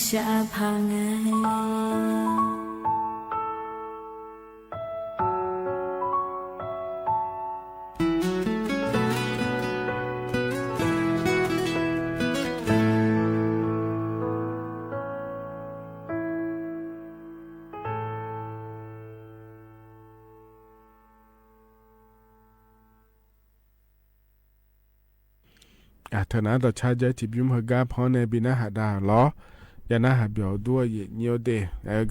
ရှာဖာငယ်เธอนะต่อชาใจที่บิมหกาพอในบินาหาดาล้อยานาหาเบียวด้วยเยเนียวเด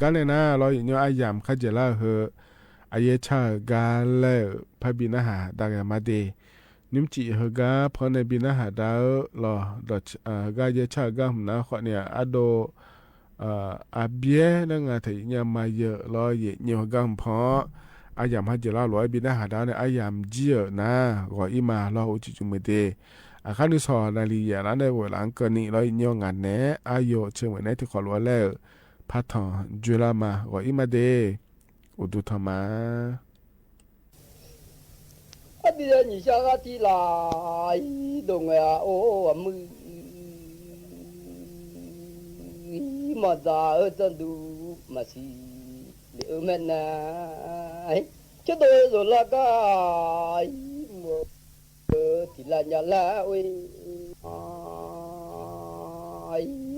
ก็เลยนะล้อเยเนียวอายามข้าเจล่าเหออายชากาเลพบินาหาดากามาเดนิมจิหกาพอในบินาหาดาล้อดกาเยชากาหนาขอเนี่ยอโดอาเบียนั่งไทยยามาเยล้อเยเนียวกาพออายามข้าเจล่าล้อบินาหาดาเนี่ยอายามเจียนะรออีมาล้ออุจิจุเมเดอาคานิสอนาลียาร้านในเวลาเกินนี้เราอินยองงานเนะอายุเชื่อเหมือนในที่ขอรู้แล้วพัฒน์จุลามาว่าอิมาเดอุดุธรรมาอันนี้นี่ชาติที่ลายดงโอ้มือมาดาจันดูมาสิเลี้ยวแม่นาจะโดนสุรกายที่ลานยาลาเว้ย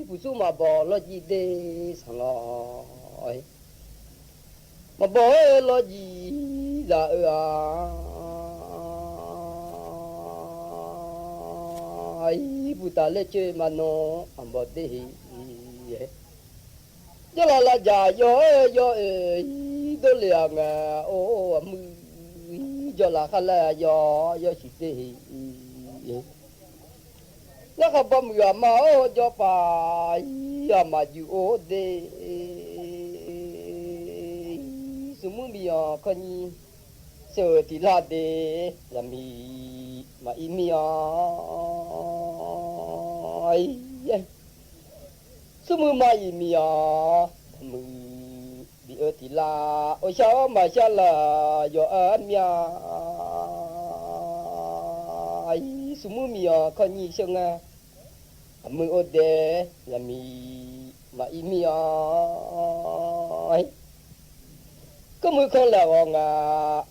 ผู้สูงมาบอกเราจีเดสังลอยมาบอกเราจีลาผู้ตาเล็กเจมาโนอันบอกเดจะลาลาจ่ายโยโดเลียงโอ้มือจะลาขลายโยสิเดแล้วก็บ่มือมาโอจะไปมาอยู่โอเดสมุมีคนนี้เสือที่ลาเดละมีมาอีมีสมุมาอีมีมือดีที่ลาโอชาวมาชาลาโยอันมีสมุมีคนนี้เชื่องมือโอเดละมีมาอีมีก็มือคนละวง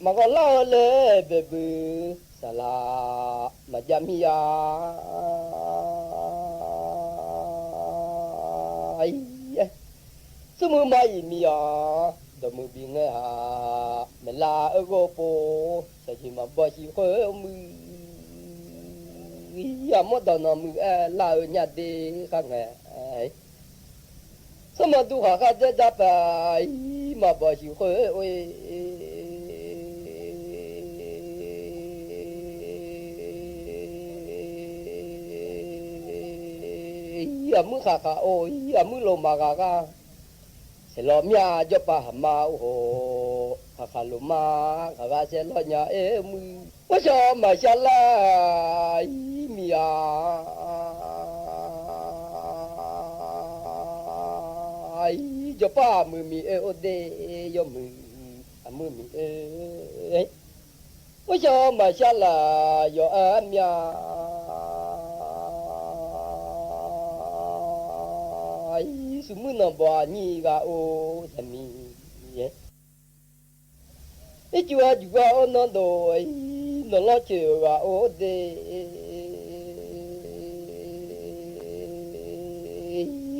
มาก็เล่าเลยเบบสลามาจามีสมุมาอีมีดมือบิงเมลาเอโกโปใส่มาบ่ชิเฮมือยามดอนมือลาญาติข้างสมดุหาคาจะจับมาบ่ชิเฮโอ้ยยามมือขาโอ้ยยามมือลมมากาเสลอมยาจะปะมาโอ้โหขาลุมาขาเสลอยามือว่าชอมาชาลามีจะป้ามือมีโอเดยมือมือมีว่าชอมาชาลายออันยาสมุนบานีกาโอสามีจัวจัวนนโดยนลเจอกาโอเด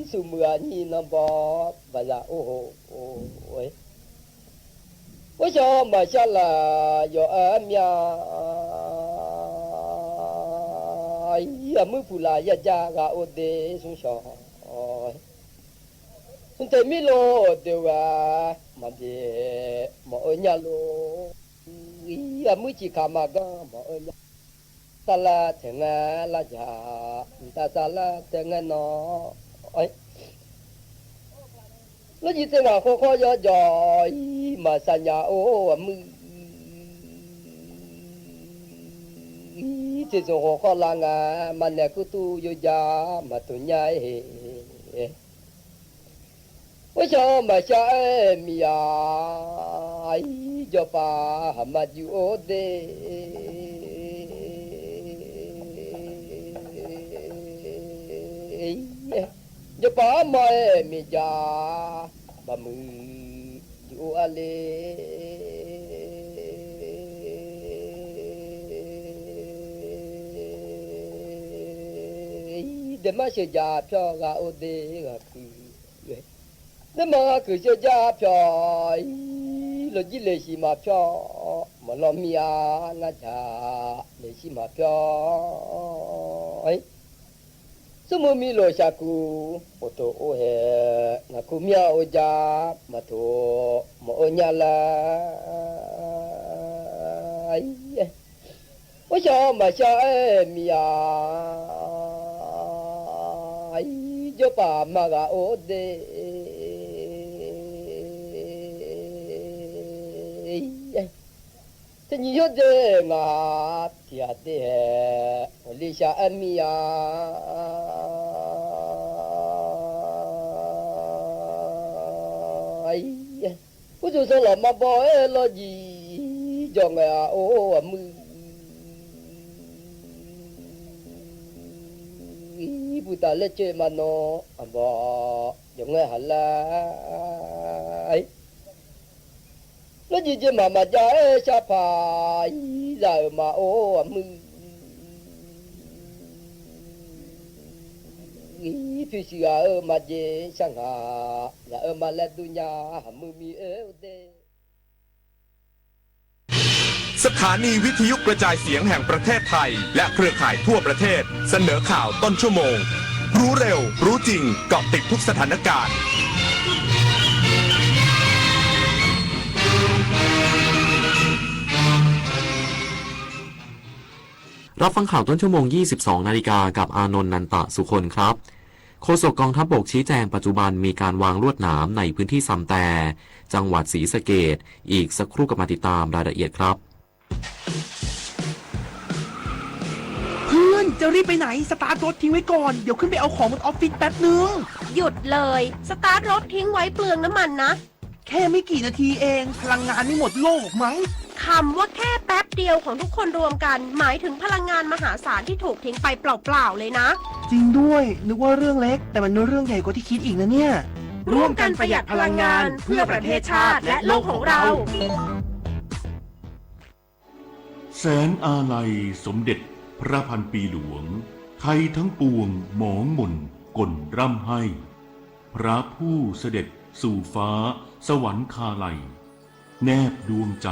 สมุอานีนบาบาลาโอว่าชอมาชาลายออามียามือผู้ลายาจากาโอเดสุชอแต่ไม่โลเดียวมาเดมาเอยาโลยามือจีขามาก็มาเอยาตาลาเถงลาจาตาซาลาเถงนอแล้วยิ่งเสียงข้อยอยมาสัญญาโอ้มือที่ส่งข้อลางมันเนี่ยก็ตู้ยยามาตุนใหญ่ว่าชอบมาใช้มีจะป่ามาอยู่โอเด จะป้าไม่มียาบะมืออยู่อะไรเดี๋ยวมาเสียยาเพียงาโอเดก็คือเดี๋ยวมาคือเสียยาเพียงเราจิเลสิมาเพียงมาลอมีอาณาจาเลสิมาเพียงสมุมีโลชากูโอโตโอเฮนักคุมีอาโอจามาโตโมโอญาลาว่าชอมาชามีอาจป่ามากาโอเดจะยิ่งยอดเจงาที่อาเดลิชาเอมีอาผู้จู่สลบมาบ่อยลอจีจงอาโอมือผู้ตาเล็กเจมาโนบ่จงหันละแล้วจีเจมาจ่าชาพายจะมาโอมือพี่สิอามาเจช่างหาละมาละดุนยามือมีเดสถานีวิทยุกระจายเสียงแห่งประเทศไทยและเครือข่ายทั่วประเทศเสนอข่าวต้นชั่วโมงรู้เร็วรู้จริงเกาะติดทุกสถานการณ์รับฟังข่าวต้นชั่วโมง 22 นาฬิกากับอานนท์นันตะสุคนครับโฆษกกองทัพบกชี้แจงปัจจุบันมีการวางลวดหนามในพื้นที่ซำแต่จังหวัดศรีสะเกษอีกสักครู่กับมาติดตามรายละเอียดครับเพื่อนจะรีบไปไหนสตาร์ทรถทิ้งไว้ก่อนเดี๋ยวขึ้นไปเอาของบนออฟฟิศแป๊บนึงหยุดเลยสตาร์ทรถทิ้งไว้เปลืองน้ำมันนะแค่ไม่กี่นาทีเองพลังงานไม่หมดโลกมั้งคำว่าแค่แป๊บเดียวของทุกคนรวมกันหมายถึงพลังงานมหาศาลที่ถูกทิ้งไปเปล่าๆเลยนะจริงด้วยนึกว่าเรื่องเล็กแต่มันเรื่องใหญ่กว่าที่คิดอีกนะเนี่ยร่วมกันประหยัดพลังงานเพื่อประเทศชาติและโลกของเราแสนอาลัยสมเด็จพระพันปีหลวงไทยทั้งปวงหมองหม่นก่นร่ำให้พระผู้เสด็จสู่ฟ้าสวรรคาลัยแนบดวงใจ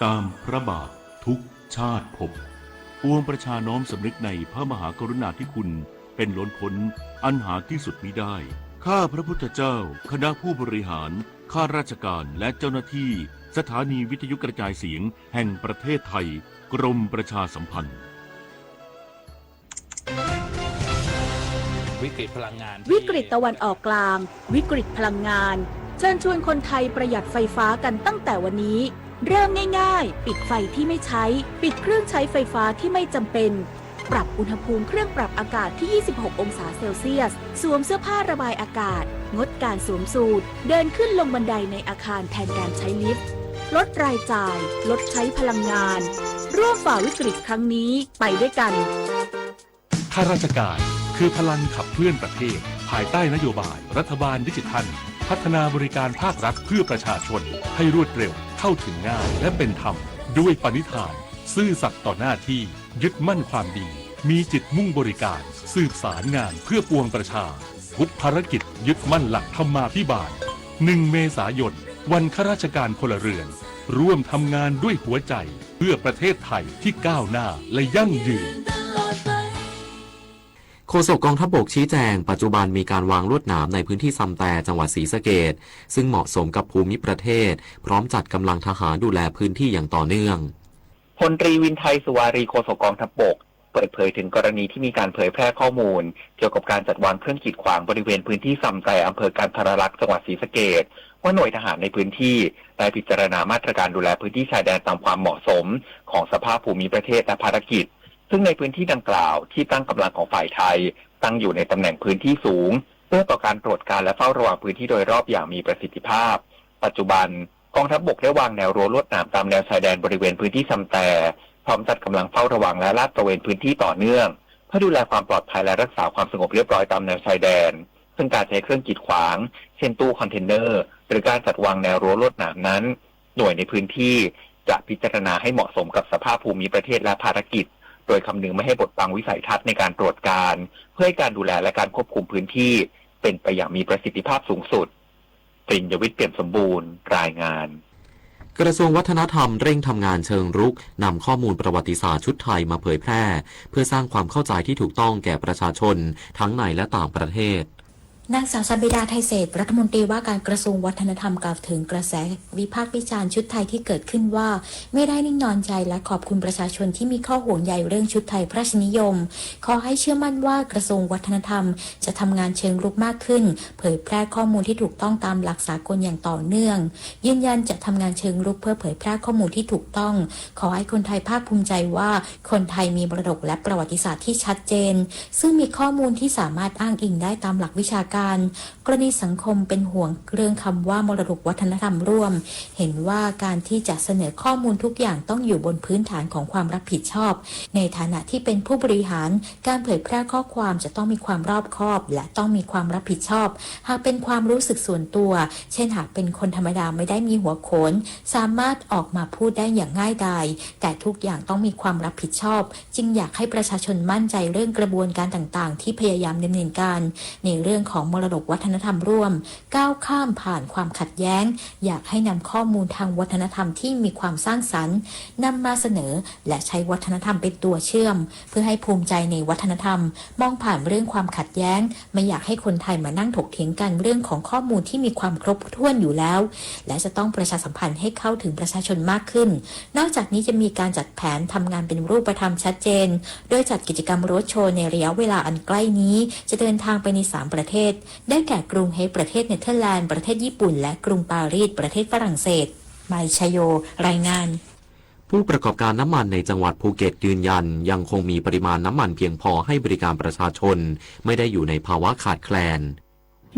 ตามพระบาททุกชาติภพปวงประชาน้อมสำนึกในพระมหากรุณาธิคุณเป็นล้นพ้นอันหาที่สุดมิได้ข้าพระพุทธเจ้าคณะผู้บริหารข้าราชการและเจ้าหน้าที่สถานีวิทยุกระจายเสียงแห่งประเทศไทยกรมประชาสัมพันธ์วิกฤตพลังงานวิกฤตตะวันออกกลางวิกฤตพลังงานเชิญชวนคนไทยประหยัดไฟฟ้ากันตั้งแต่วันนี้เริ่มง่ายๆปิดไฟที่ไม่ใช้ปิดเครื่องใช้ไฟฟ้าที่ไม่จำเป็นปรับอุณหภูมิเครื่องปรับอากาศที่ 26 องศาเซลเซียสสวมเสื้อผ้าระบายอากาศงดการสวมสูทเดินขึ้นลงบันไดในอาคารแทนการใช้ลิฟต์ลดรายจ่ายลดใช้พลังงานร่วมฝ่าวิกฤตครั้งนี้ไปด้วยกันข้าราชการคือพลังขับเคลื่อนประเทศภายใต้นโยบายรัฐบาลดิจิทัลพัฒนาบริการภาครัฐเพื่อประชาชนให้รวดเร็วเข้าถึงง่ายและเป็นธรรมด้วยปณิธานซื่อสัตย์ต่อหน้าที่ยึดมั่นความดีมีจิตมุ่งบริการสืบสารงานเพื่อปวงประชาทุกภารกิจยึดมั่นหลักธรรมาภิบาล1 เมษายนวันข้าราชการพลเรือนร่วมทำงานด้วยหัวใจเพื่อประเทศไทยที่ก้าวหน้าและยั่งยืนโฆษกกองทัพบกชี้แจงปัจจุบันมีการวางลวดหนามในพื้นที่ซำแต่จังหวัดศรีสะเกษซึ่งเหมาะสมกับภูมิประเทศพร้อมจัดกำลังทหารดูแลพื้นที่อย่างต่อเนื่องพลตรีวินไทยสุวารีโฆษกกองทัพบกเปิดเผยถึงกรณีที่มีการเผยแพร่ข้อมูลเกี่ยวกับการจัดวางเครื่องกีดขวางบริเวณพื้นที่ซำแต่อำเภอกันทรลักษณ์จังหวัดศรีสะเกษว่าหน่วยทหารในพื้นที่ได้พิจารณามาตรการดูแลพื้นที่ชายแดนตามความเหมาะสมของสภาพภูมิประเทศและภารกิจซึ่งในพื้นที่ดังกล่าวที่ตั้งกำลังของฝ่ายไทยตั้งอยู่ในตำแหน่งพื้นที่สูงเพื่อต่อการตรวจการและเฝ้าระวังพื้นที่โดยรอบอย่างมีประสิทธิภาพปัจจุบันกองทัพบกได้วางแนวรั้วลวดหนามตามแนวชายแดนบริเวณพื้นที่ซำแต่พร้อมจัดกำลังเฝ้าระวังและลาดตระเวนพื้นที่ต่อเนื่องเพื่อดูแลความปลอดภัยและรักษาความสงบเรียบร้อยตามแนวชายแดน ซึ่งการใช้เครื่องกีดขวางเช่นตู้คอนเทนเนอร์หรือการจัดวางแนวรั้วลวดหนามนั้นหน่วยในพื้นที่จะพิจารณาให้เหมาะสมกับสภาพภูมิประเทศและภารกิจโดยคำนึงไม่ให้บดบังวิสัยทัศน์ในการตรวจการเพื่อให้การดูแลและการควบคุมพื้นที่เป็นไปอย่างมีประสิทธิภาพสูงสุดปริญญวิทย์เปี่ยมสมบูรณ์รายงานกระทรวงวัฒนธรรมเร่งทำงานเชิงรุกนำข้อมูลประวัติศาสตร์ชุดไทยมาเผยแพร่เพื่อสร้างความเข้าใจที่ถูกต้องแก่ประชาชนทั้งในและต่างประเทศนางสาวสัปดาไทยเศรษฐ์รัฐมนตรีว่าการกระทรวงวัฒนธรรมกล่าวถึงกระแสวิพากษ์วิจารณ์ชุดไทยที่เกิดขึ้นว่าไม่ได้นิ่งนอนใจและขอบคุณประชาชนที่มีข้อห่วงใยเรื่องชุดไทยพระราชนิยมขอให้เชื่อมั่นว่ากระทรวงวัฒนธรรมจะทำงานเชิงรุกมากขึ้นเผยแพร่ข้อมูลที่ถูกต้องตามหลักสากลอย่างต่อเนื่องยืนยันจะทำงานเชิงรุกเพื่อเผยแพร่ข้อมูลที่ถูกต้องขอให้คนไทยภาคภูมิใจว่าคนไทยมีมรดกและประวัติศาสตร์ที่ชัดเจนซึ่งมีข้อมูลที่สามารถอ้างอิงได้ตามหลักวิชาการกรณีสังคมเป็นห่วงเรื่องคำว่ามรดกวัฒนธรรมร่วมเห็นว่าการที่จะเสนอข้อมูลทุกอย่างต้องอยู่บนพื้นฐานของความรับผิดชอบในฐานะที่เป็นผู้บริหารการเผยแพร่ข้อความจะต้องมีความรอบคอบและต้องมีความรับผิดชอบหากเป็นความรู้สึกส่วนตัวเช่นหากเป็นคนธรรมดาไม่ได้มีหัวโขนสามารถออกมาพูดได้อย่างง่ายดายแต่ทุกอย่างต้องมีความรับผิดชอบจึงอยากให้ประชาชนมั่นใจเรื่องกระบวนการต่างๆที่พยายามดำเนินการในเรื่องของมรดกวัฒนธรรมร่วมก้าวข้ามผ่านความขัดแย้งอยากให้นำข้อมูลทางวัฒนธรรมที่มีความสร้างสรรค์นำมาเสนอและใช้วัฒนธรรมเป็นตัวเชื่อมเพื่อให้ภูมิใจในวัฒนธรรมมองผ่านเรื่องความขัดแย้งไม่อยากให้คนไทยมานั่งถกเถียงกันเรื่องของข้อมูลที่มีความครบถ้วนอยู่แล้วและจะต้องประชาสัมพันธ์ให้เข้าถึงประชาชนมากขึ้นนอกจากนี้จะมีการจัดแผนทำงานเป็นรูปธรรมชัดเจนโดยจัดกิจกรรมโรดโชว์ในระยะเวลาอันใกล้นี้จะเดินทางไปใน3ประเทศได้แก่กรุงเฮกประเทศเนเธอร์แลนด์ประเทศญี่ปุ่นและกรุงปารีสประเทศฝรั่งเศสไมชโยรายงานผู้ประกอบการน้ำมันในจังหวัดภูเก็ตยืนยันยังคงมีปริมาณน้ำมันเพียงพอให้บริการประชาชนไม่ได้อยู่ในภาวะขาดแคลน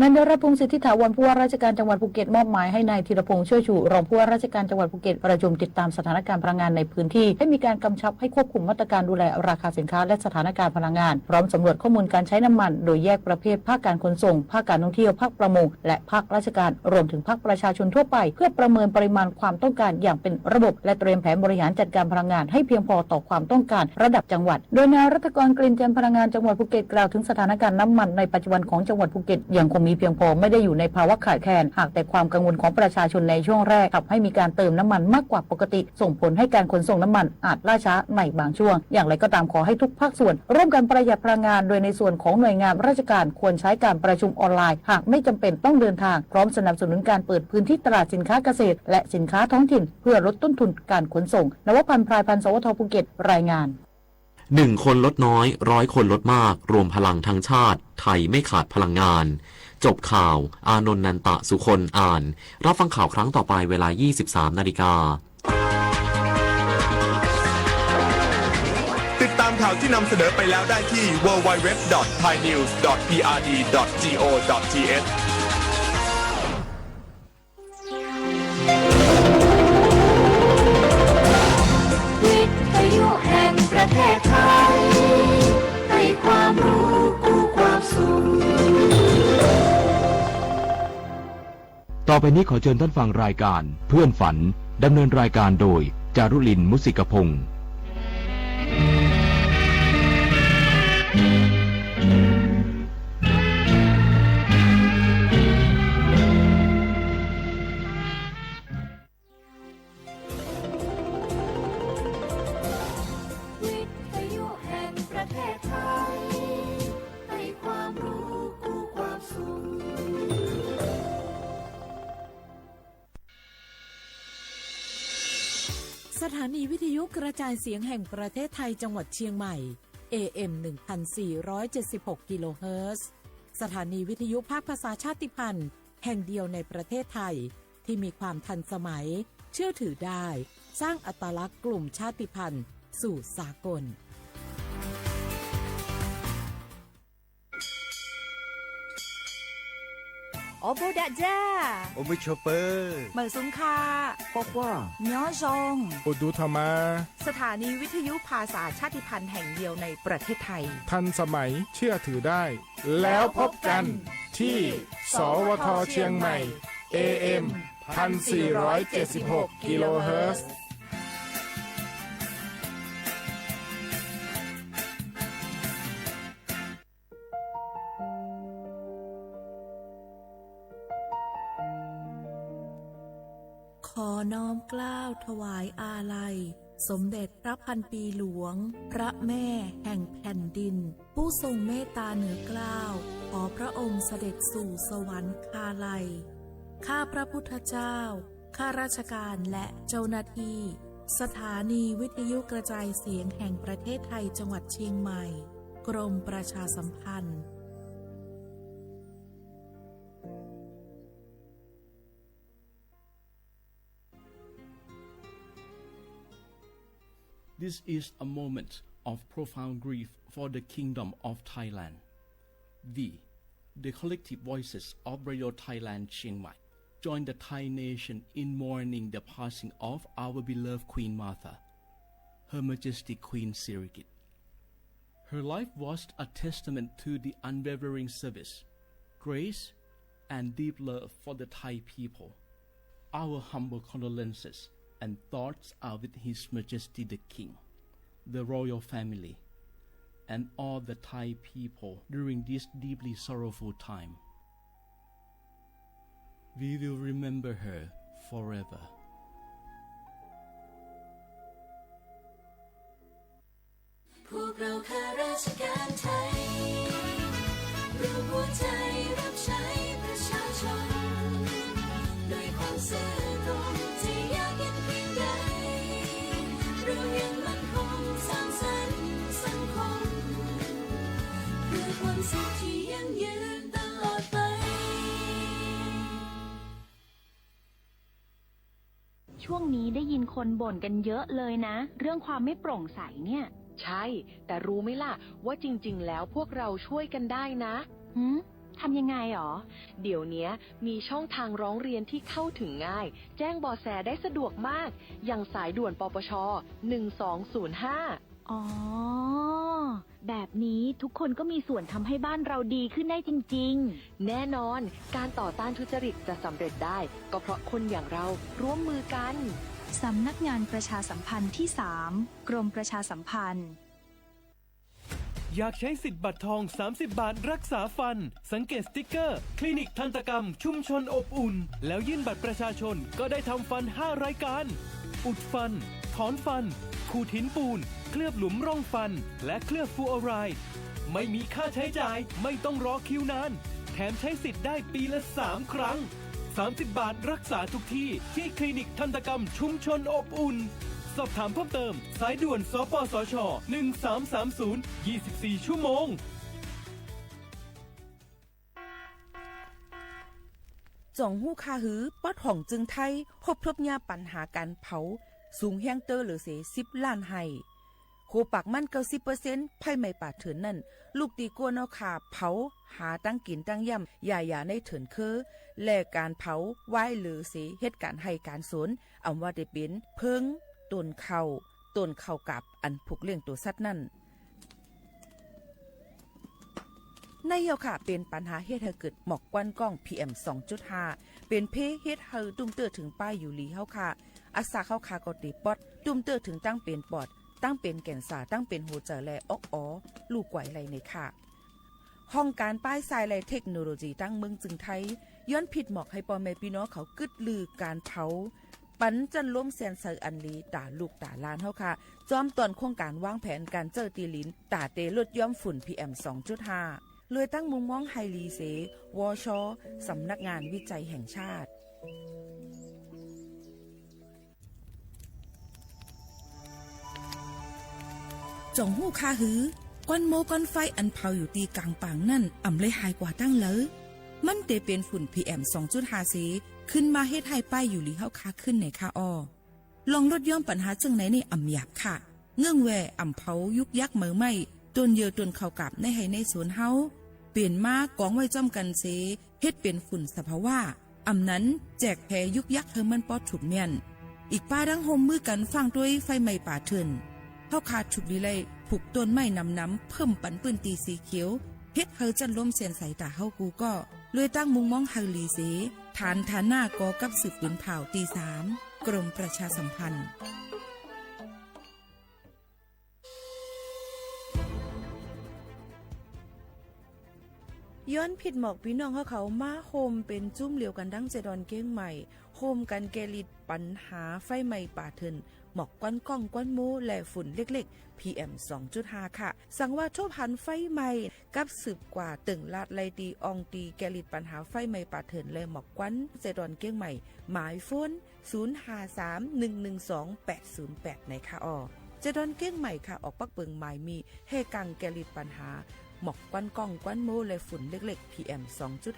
นายนรพงศ์สิทธิถาวรผู้ว่าราชการจังหวัดภูเก็ตมอบหมายให้นายธีรพงษ์ช่วยชูรองผู้ว่าราชการจังหวัดภูเก็ตประชุมติดตามสถานการณ์พลังงานในพื้นที่ให้มีการกำชับให้ควบคุมมาตรการดูแลราคาสินค้าและสถานการณ์พลังงานพร้อมสำรวจข้อมูลการใช้น้ำมันโดยแยกประเภทภาคการขนส่งภาคการท่องเที่ยวภาคประมงและภาคราชการรวมถึงภาคประชาชนทั่วไปเพื่อประเมินปริมาณความต้องการอย่างเป็นระบบและเตรียมแผนบริหารจัดการพลังงานให้เพียงพอต่อความต้องการระดับจังหวัดโดยนายรัตกรกลิ่นแจ่มพลังงานจังหวัดภูเก็ตกล่าวถึงสถานการณ์น้ำมันในปัจจุบันของจังหวัดภูเก็ตยังคงมีเพียงพอไม่ได้อยู่ในภาวะขาดแคลนหากแต่ความกังวลของประชาชนในช่วงแรกทำให้มีการเติมน้ำมันมากกว่าปกติส่งผลให้การขนส่งน้ำมันอาจล่าช้าในบางช่วงอย่างไรก็ตามขอให้ทุกภาคส่วนร่วมกันประหยัดพลังงานโดยในส่วนของหน่วยงานราชการควรใช้การประชุมออนไลน์หากไม่จำเป็นต้องเดินทางพร้อมสนับสนุนการเปิดพื้นที่ตลาดสินค้าเกษตรและสินค้าท้องถิ่นเพื่อลดต้นทุนการขนส่งนวพันธ์พรายพันธ์สวทภูเก็ตรายงาน1 คนลดน้อย100 คนลดมากรวมพลังทั้งชาติไทยไม่ขาดพลังงานจบข่าวอานนท์นันตะสุคนอ่านรับฟังข่าวครั้งต่อไปเวลา 23:00 น.ติดตามข่าวที่นำเสนอไปแล้วได้ที่ www.thainews.prd.go.th วิทยุแห่งประเทศไทยให้ความรู้กู้ความสุขต่อไปนี้ขอเชิญท่านฟังรายการเพื่อนฝันดำเนินรายการโดยจารุลิน มุสิกพงศ์วิทยุแห่งประเทศไทยให้ความรู้กู้ความสุขสถานีวิทยุกระจายเสียงแห่งประเทศไทยจังหวัดเชียงใหม่ AM 1476 กิโลเฮิรตซ์สถานีวิทยุภาคภาษาชาติพันธุ์แห่งเดียวในประเทศไทยที่มีความทันสมัยเชื่อถือได้สร้างอัตลักษณ์กลุ่มชาติพันธุ์สู่สากล อ๋อโบดะจ้า โอมิชอเปอร์ เหมอซุงคา ปอกว่า ย้อซง โอดูธรรมา สถานีวิทยุภาษาชาติพันธุ์แห่งเดียวในประเทศไทย ทันสมัยเชื่อถือได้ แล้วพบกันที่ สวทเชียงใหม่ AM 1476 กิโลเฮิรตซ์ขอน้อมเกล้าถวายอาลัยสมเด็จพระพันปีหลวงพระแม่แห่งแผ่นดินผู้ทรงเมตตาเหนือเกล้าขอพระองค์เสด็จสู่สวรรคาลัยข้าพระพุทธเจ้าข้าราชการและเจ้าหน้าที่สถานีวิทยุกระจายเสียงแห่งประเทศไทยจังหวัดเชียงใหม่กรมประชาสัมพันธ์ This is a moment of profound grief for the Kingdom of Thailand. The collective voices of Radio Thailand Chiang Mai join the Thai nation in mourning the passing of our beloved Queen Martha, Her Majesty Queen Sirikit. Her life was a testament to the unwavering service, grace, and deep love for the Thai people. Our humble condolences and thoughts are with His Majesty the King, the royal family, and all the Thai people during this deeply sorrowful time. We will remember her forever. พวกเราข้าราชการไทยรวมหัวใจรับใช้ประชาชนด้วยความซื่อตรงจะยากเย็นเพียงใดเรายังมั่นคงสร้างสรรค์สังคมเพื่อความสุขที่ยั่งยืนตลอดไปช่วงนี้ได้ยินคนบ่นกันเยอะเลยนะเรื่องความไม่โปร่งใสเนี่ยใช่แต่รู้ไหมล่ะว่าจริงๆแล้วพวกเราช่วยกันได้นะทำยังไงหรอเดี๋ยวนี้มีช่องทางร้องเรียนที่เข้าถึงง่ายแจ้งเบาะแสได้สะดวกมากอย่างสายด่วนปปช1205อ๋อแบบนี้ทุกคนก็มีส่วนทำให้บ้านเราดีขึ้นได้จริงๆแน่นอนการต่อต้านทุจริตจะสำเร็จได้ก็เพราะคนอย่างเราร่วมมือกันสำนักงานประชาสัมพันธ์ที่ 3 กรมประชาสัมพันธ์อยากใช้สิทธิ์บัตรทอง30 บาทรักษาฟันสังเกตสติ๊กเกอร์คลินิกทันตกรรมชุมชนอบอุ่นแล้วยื่นบัตรประชาชนก็ได้ทำฟัน5รายการอุดฟันถอนฟันขูดหินปูนเคลือบหลุมร่องฟันและเคลือบฟลูออไรด์ไม่มีค่าใช้จ่ายไม่ต้องรอคิวนานแถมใช้สิทธิ์ได้ปีละ3 ครั้ง30 บาทรักษาทุกที่ที่คลินิกทันตกรรมชุมชนอบอุ่นสอบถามเพิ่มเติมสายด่วนสปสช1330 24 ชั่วโมงจ่องหู้คาหือปอดห่องจึงไทยพบยาปัญหาการเผาสูงแห้งเตอร์หรือเส10 ล้านไห้โคปากมั่น 90% ไพ่ไม่ป่าเถินนั่นลูกตีกัวนอขาเผาหาตั้งกินตั้งย่ำอย่าในเถินคือและการเผาไหว้หรือเสเหตุการณ์ให้การสนอำว่าได้เป็นเพิงต้นเข้ากับอันผูกเลี้ยงตัวสัตว์นั่นในเฮาค่ะเป็นปัญหาเฮ็ดให้เกิดหมอกควันกล้อง PM 2.5 เป็นเพเฮ็ดให้ตุ้มเตอถึงป้ายอยู่ลีเฮาค่ะอาสาเฮาค่ะก็ติปอดตุ้มเตอถึงตั้งเป็นปอดตั้งเป็นแก่นสาตั้งเป็นหัวใจและออกลูกไหวไหลในค่ะห้องการป้ายทรายและเทคโนโลยีตั้งเมืองจึงไทยย้อนผิดหมอกให้พ่อแม่พี่น้องเขากึดลือการเผาปันจันล้มแสนเซอร์อันลีตาลูกตาลานเฮาค่ะจอมตอนโครงการวางแผนการเจอตีลินตาเตลดย่อมฝุ่น PM 2.5 เลยตั้งมุมมองไฮลีเสวชสำนักงานวิจัยแห่งชาติจ่องหู้คาหือก้อนโมก้อนไฟอันเผาอยู่ตีกลางปางนั่นอ่ำเลยหายกว่าตั้งเลยมันเตเป็นฝุ่น PM 2.5 เสขึ้นมาเฮ็ดให้ป้ายอยู่ลีเฮาคาขึ้นในคาอ้อลองลดย่อมปัญหาจังไหนในอ่ำหยาบค่ะเงื่องแวอ่ำเผายุกยักเหมือไม่ต้นเยอต้นเข้ากับในให้ในสวนเฮา เปลี่ยนมากองไว้จ้อมกันเสเฮ็ดเป็นฝุ่นสภาวะอำนั้นแจกแพยุกยักเธอมันปอดถูกเมียนอีกป้าดังโฮมมือกันฟังด้วยไฟไหม้ป่าเถินเฮาขาดฉุกลีไลผูกต้นไม้น้ำเพิ่มปันปืนตีสีเขียวเฮ็ดเฮาจันล้มเสียนใส่ตาเฮากูก็เลยตั้งมุงมองเฮาลีเสฐานหน้ากอกับสืบปืนเผาตี3กรมประชาสัมพันธ์ย้อนผิดหมอกพี่น้องเขามาโฮมเป็นจุ้มเหลียวกันดังเจดอนเก้งใหม่โฮมกันแกลิดปัญหาไฟไหม้ป่าเถินหมอกก้อนก้องก้อนมูและฝุ่นเล็กๆ PM 2.5 ค่ะสั่งว่าโทพันไฟไหม้กับสืบกว่าตึงลาดไลตีอองตีแกลิดปัญหาไฟไหม้ป่าเถินและหมอกก้อนเจดอนเก้งใหม่หมายฟ้น0531128808ในค่ะเจดอนเก้งใหม่ค่ะออกปักเปิงหมายมีเฮกังแกลิดปัญหาหมอกก้อนก้องก้อนโมและฝุ่นเล็กๆ PM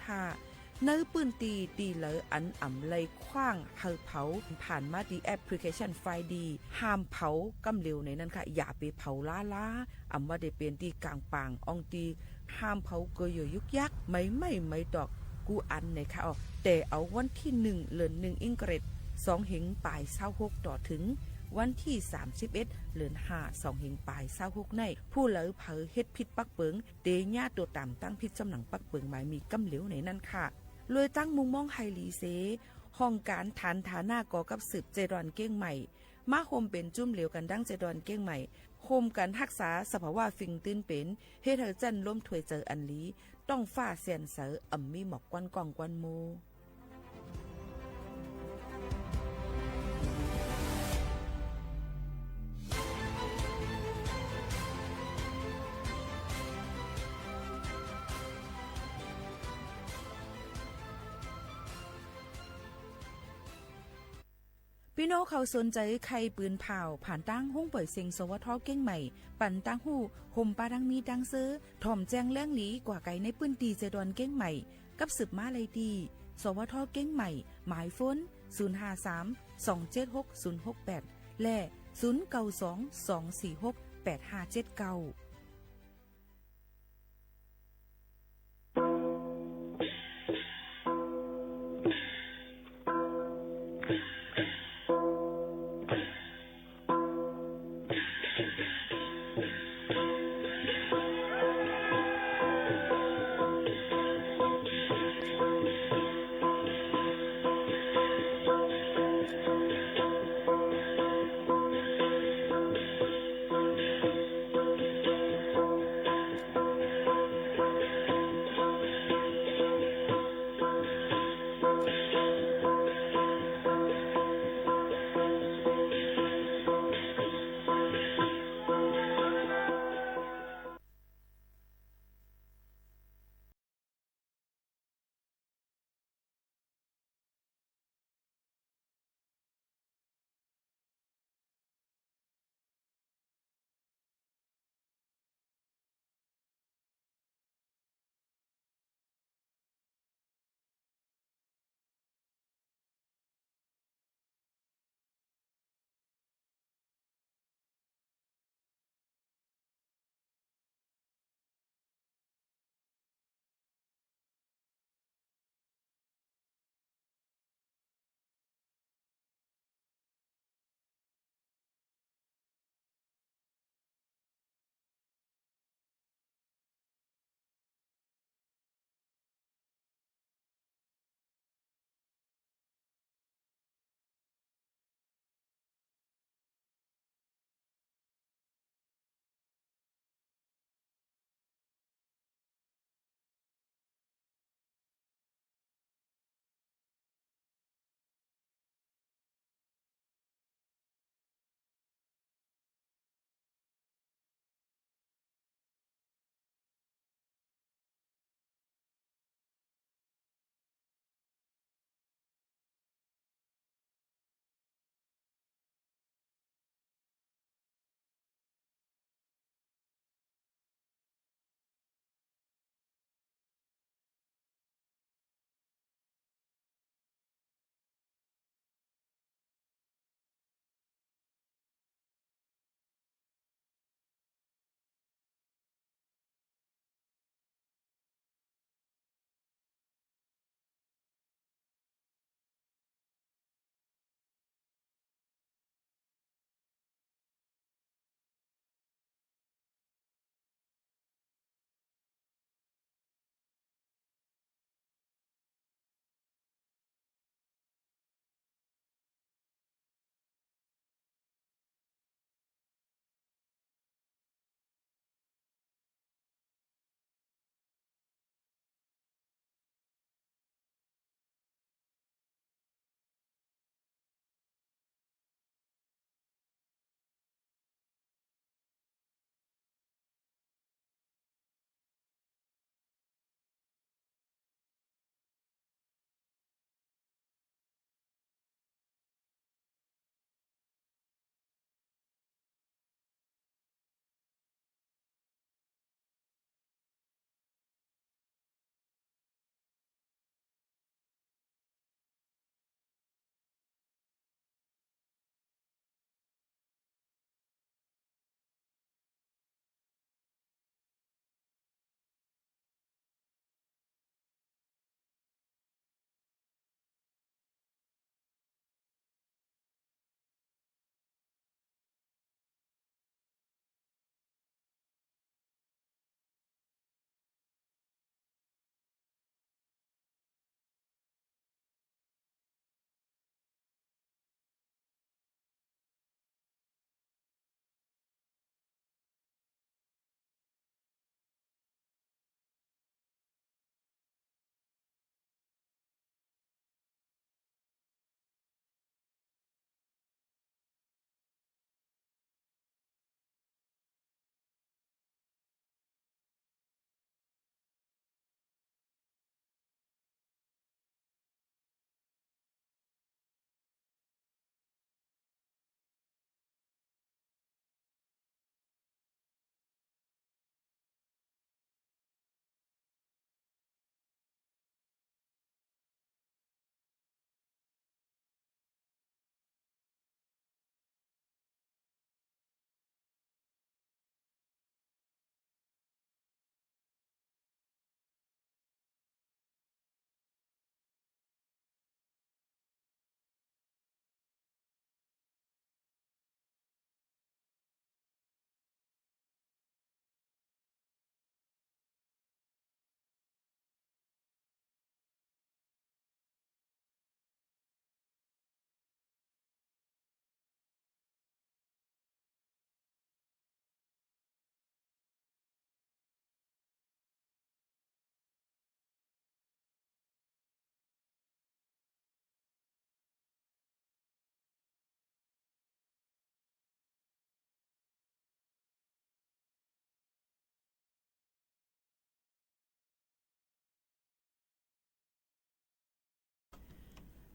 2.5 เนื้อปืนตีเหลออันอ่ำเลยคว้างเฮาเผาผ่านมาดีแอปพลิเคชันไฟดีห้ามเผากำเร็วในนั้นค่ะอย่าไปเผาล้าอ่ำว่าได้เป็นตีกลางปางอองตีห้ามเผาเกยยุกยักไม่ดอกกูอันในค่ะแต่เอาวันที่1เดือน1อิงเกรด2หิงปลาย26ต่อถึงวันที่31เดือน5 2หิงปลาย26ในผู้เหลอเผอเฮ็ดผิดปักเปิงเตญาตัวตามตั้งผิดจำหนังปักเปิงหมายมีกำเหลวในนั้นค่ะเลยตั้งมุงมองไฮลีเซห้องการฐานฐาหน้ากอกับสืบเจดอนเก้งใหม่มาโฮมเป็นจุ่มเหลวกันดังเจดอนเก้งใหม่โฮมกันรักษาสภาวะฟิงตื้นเป็นเฮ็ดให้จันล้มถวยเจออันลีต้องฟ้าเสียนเสออ่ำมีหมอกก้อนกองก้อนโมพี่น้องเขาสนใจใครปืนเผาผ่านตั้งห้องเปิดเซ็งสวทเก้งใหม่ปั่นตั้งหู้ห่มปลาดังมีดังซื้อถ่อมแจ้งเรื่องหลีกว่าไก่ในปืนตีเจดอนเก้งใหม่กับสืบมาเลยดีสวทเก้งใหม่หมายฟ้น053276068และ0922468579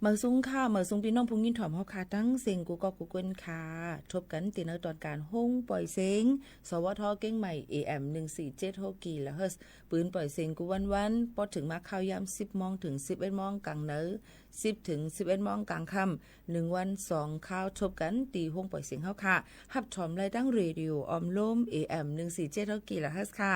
เมื่อซุ้งค่ะเมื่อซุ้งพี่น้องพุงยินถ่อมเฮาค่ะทั้งเสียงกูก็กูเกินค่ะทบกันติเนอตอนการห้องปล่อยเสียงสวทเก้งใหม่ AM 1476กิโลเฮิรตซ์ปืนปล่อยเสียงกูวันๆพอถึงมาข่าวยาม 10 โมงถึง 11 โมงกลางเนอ10 ถึง 11 โมงกลางค่ำ1วัน2ข่าวทบกันตีห้องปล่อยเสียงเฮาค่ะฮับถอมรายตั้งเรดิโอออมลม AM 1476กิโลเฮิรตซ์ค่ะ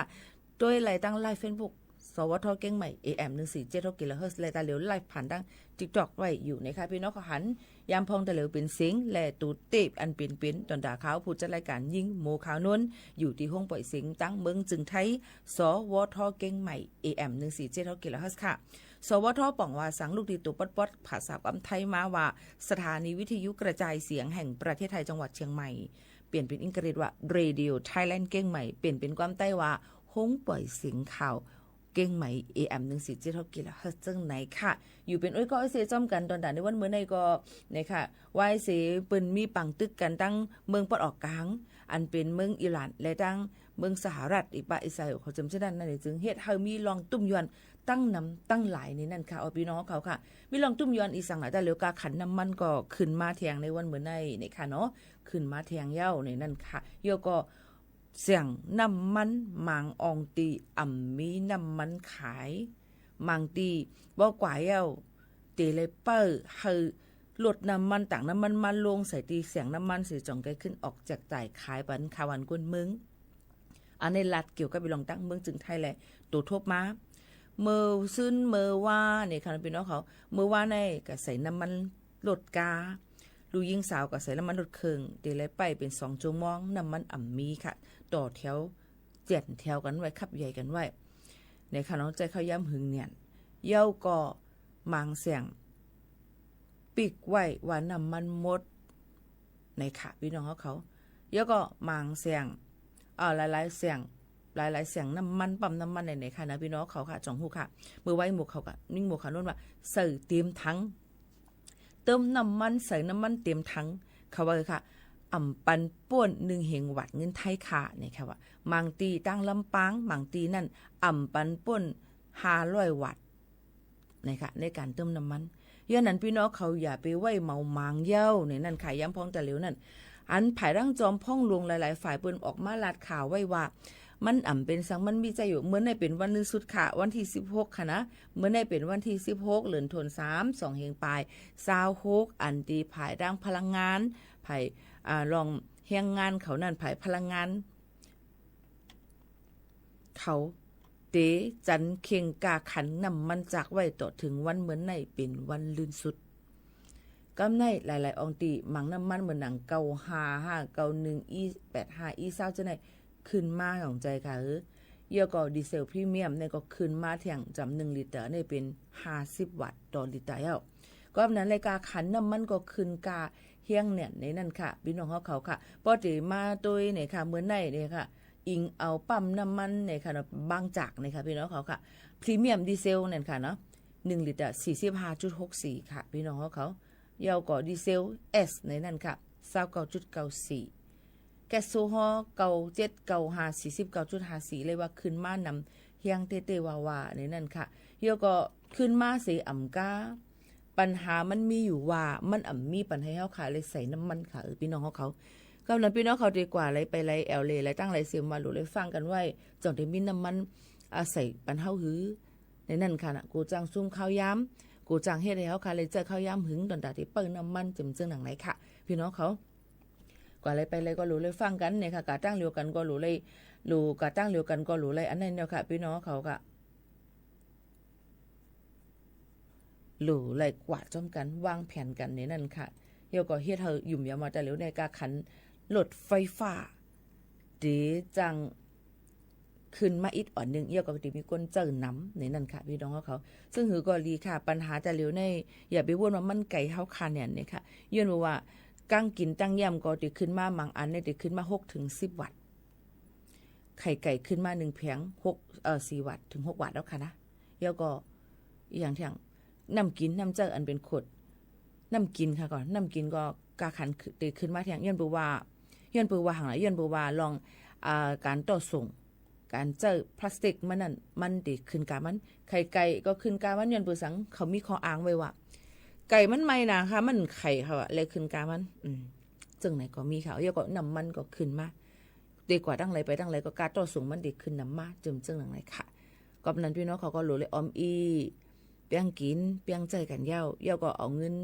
โดยรายตั้งไลฟ์ Facebookสวทเก้งใหม่ AM 1476กิโลเฮิรตซ์และตาเหลียวไลฟ์ผ่านดัง TikTok ไว้อยู่นะคะพี่น้องก็หันยามพองตะเหลียวเป็นเสียงและตูดเตบอันเป็นตอนดาขาวผู้จัดรายการยิงโมขาวนนอยู่ที่ห้องปล่อยเสียงตั้งเมืองจึงไทยสวทเก้งใหม่ AM 1476กิโลเฮิรตซ์ค่ะสวทป่องว่าสังลูกดีตัวป๊อดๆภาษาอำไทยมาว่าสถานีวิทยุกระจายเสียงแห่งประเทศไทยจังหวัดเชียงใหม่เปลี่ยนเป็นอังกฤษว่า Radio Thailand เก้งใหม่เปลี่ยนเป็นความใต้ว่าห้องปล่อยเสียงข่าวเก่งไหม AM 1476กิโลเฮิรตซ์จังไหนค่ะอยู่เป็นอ้อยก็อ้อยเสจ้อมกันตอนด่านในวันเมื่อในก็เนี่ยค่ะวายเสเปิ้นมีปังตึกกันตั้งเมืองปอดออกกลางอันเป็นเมืองอิหร่านและตั้งเมืองสหรัฐอิสราเอลเขาจำชื่อนั้นนั่นจึงเฮ็ดให้มีลองตุ้มยวนตั้งนำตั้งหลายในนั่นค่ะเอาพี่น้องเขาค่ะมีลองตุ้มยวนอีสังหลายแต่เหลียวกาขันน้ำมันก็ขึ้นมาแทงในวันเมื่อในค่ะเนาะขึ้นมาแทงเย้าในนั่นค่ะโยก็เสียงน้ำมันมังอองตีมีน้ำมันขายมังตีบ่กว่าเย้าเตเลยเปิ้ลให้ลดน้ำมันต่างน้ำมันมาลงใส่ตีเสียงน้ำมันสิจ่องไกขึ้นออกจากจ่ายขายปันคาวันกวนเมืองอันในรัฐเกี่ยวกับไปลองตั้งเมืองจึงไทยแหละตัวทบมาเมื่อซึ้นเมื่อว่าเนี่ยค่ะพี่น้องเขาเมื่อว่าในก็ใส่น้ำมันลดกาลูกยิงสาวก็ใส่น้ำมันลดเครื่องเตเลยไปเป็น2 ชั่วโมงน้ำมันมีค่ะต่อแถว7แถวกันไว้ขับใหญ่กันไว้ในค่ะน้องใจเข้าย่ำหึงเนี่ยเย้าก็มางเสียงปิกไว้ว่าน้ำมันหมดในค่ะพี่น้องเขาเย้าก็มางเสียงหลายๆเสียงหลายๆเสียงน้ำมันปั๊มน้ำมันในค่ะนะพี่น้องเขาค่ะจ่องหูค่ะมือไว้หมวกเขาค่ะนิ่งหมวกขาโน่นว่าใส่เต็มถังเติมน้ำมันใส่น้ำมันเต็มถังเขาว่าค่ะปันป่วน1เหงวัดเงินไทยค่ะนี่ค่ะว่ามังตีตั้งลำปางมังตีนั่นปันป่วน500 วัตต์นะคะในการเติมน้ำมันย้อนนั้นพี่น้องเขาอย่าไปไว้เมามางเย้าในนั่นขายย้ำพองแต่เหลวนั่นอันภายร่างจอมพ่องลงหลายๆฝ่ายเปิ้นออกมาลาดข่าวไว้ว่ามันเป็นสังมันมีใจอยู่เมื่อในเป็นวันนึงสุดค่ะวันที่16ค่ะนะเมื่อในเป็นวันที่16เดือนธันวาคม2เหงปลาย26อันตีภายร่างพลังงานภายลองเฮียงงานเขานั่นภายพลังงานเขาเตจันเคียงกาขันนำมันจากไว้ต่อถึงวันเหมือนในเป็นวันลื่นสุดกำในหลายๆองตีมังน้ำมันเหมือนหนังเกา55 91 85 20จะไหนขึ้นมาของใจค่ะเยอะก็ดีเซลพรีเมียมเนี่ยก็ขึ้นมาเที่ยงจำ1 ลิตรเนี่ยเป็น50 วัตต์ต่อลิตรแล้วก็นั้นรายการขันน้ำมันก็ขึ้นกาเฮียงเนี่ยในนั่นค่ะพี่น้องเขาค่ะปกติมาโดยเนี่ยค่ะเหมือนในเนี่ยค่ะอิงเอาปั๊มน้ำมันเนี่ยค่ะบางจากเนี่ยค่ะพี่น้องเขาค่ะพรีเมียมดีเซลเนี่ยค่ะเนาะ1 ลิตร 45.64 ค่ะพี่น้องเขาเยาก็ดีเซล S ในนั่นค่ะ 29.94 แก๊สโซฮอล์9795 49.54เลยว่าขึ้นมานำเฮียงเตๆว่าในนั่นค่ะเยาก็ขึ้นมาเสียกาปัญหามันมีอยู่ว่ามันมีปัญหาให้เฮาค่ะเลยใส่น้ำมันค่ะพี่น้องเขากำลังพี่น้องเขาดีกว่าอะไรไปไรแอลเลยอะไรตั้งไรเสียมาหลุเลยฟังกันไว้จ่องได้มีน้ำมันใส่ปันเฮาหือในนั่นค่ะนะกูจังซุ่มข้าวย้ำกูจังเฮ็ดให้เฮาค่ะเลยเจอข้าวย้ำหึงตอนดาที่เปิ้งน้ำมันจึงหนังไหนค่ะพี่น้องเขากว่าอะไรไปเลยก็หลุเลยฟังกันเนี่ยค่ะกะตั้งเรียวกันก็หลุเลยกะตั้งเรียวกันก็หลุเลยอันนั้นเนี่ยค่ะพี่น้องเขาค่ะหลู่ไหลกวาดจ้อมกันวางแผนกันในนั่นค่ะเดี๋ยวก็เฮ็ดเฮายุ่มยามาแต่เหลียวในกาขันรถไฟฟ้าเดจังขึ้นมาอีกอ่อนนึงเดี๋ยวก็สิมีคนเจอน้ำในนั่นค่ะพี่น้องเขาซึ่งหือก็ดีค่ะปัญหาแต่เหลียวในอย่าไปวนว่ามันไก่เฮาค่ะเนี่ยค่ะย้อนว่ากั้งกินตั้งย่ำก็ติขึ้นมาบางอันเนี่ยติขึ้นมา6 ถึง 10 วัตต์ไข่ไก่ขึ้นมา1 แผง4 วัตต์ถึง6 วัตต์แล้วค่ะนะเดี๋ยวก็อย่างที่น้ำกินน้ำเจออันเป็นขวดน้ำกินค่ะก่อนน้ำกินก็กาขันตีขึ้นมาแทงย้อนปูว่าห่างไหนย้อนปูว่าลองการต่อส่งการเจอพลาสติกมันตีขึ้นกามันไข่ไก่ก็ขึ้นกามันย้อนปูสังเขามีข้ออ้างไว้ว่า ไก่มันไม่นะค่ะมันไข่ค่ะเลยขึ้นกามันจึงไหนก็มีค่ะเยอะก็น้ำมันก็ขึ้นมาดีกว่าตั้งไรไปตั้งไรก็การต่อสูงมันดีขึ้นน้ำมาจึงไหนค่ะก็นั้นพี่น้องเขาก็รู้เลยออมอีเปียงกินเปียงใจกันเย้าก็เอาเงิน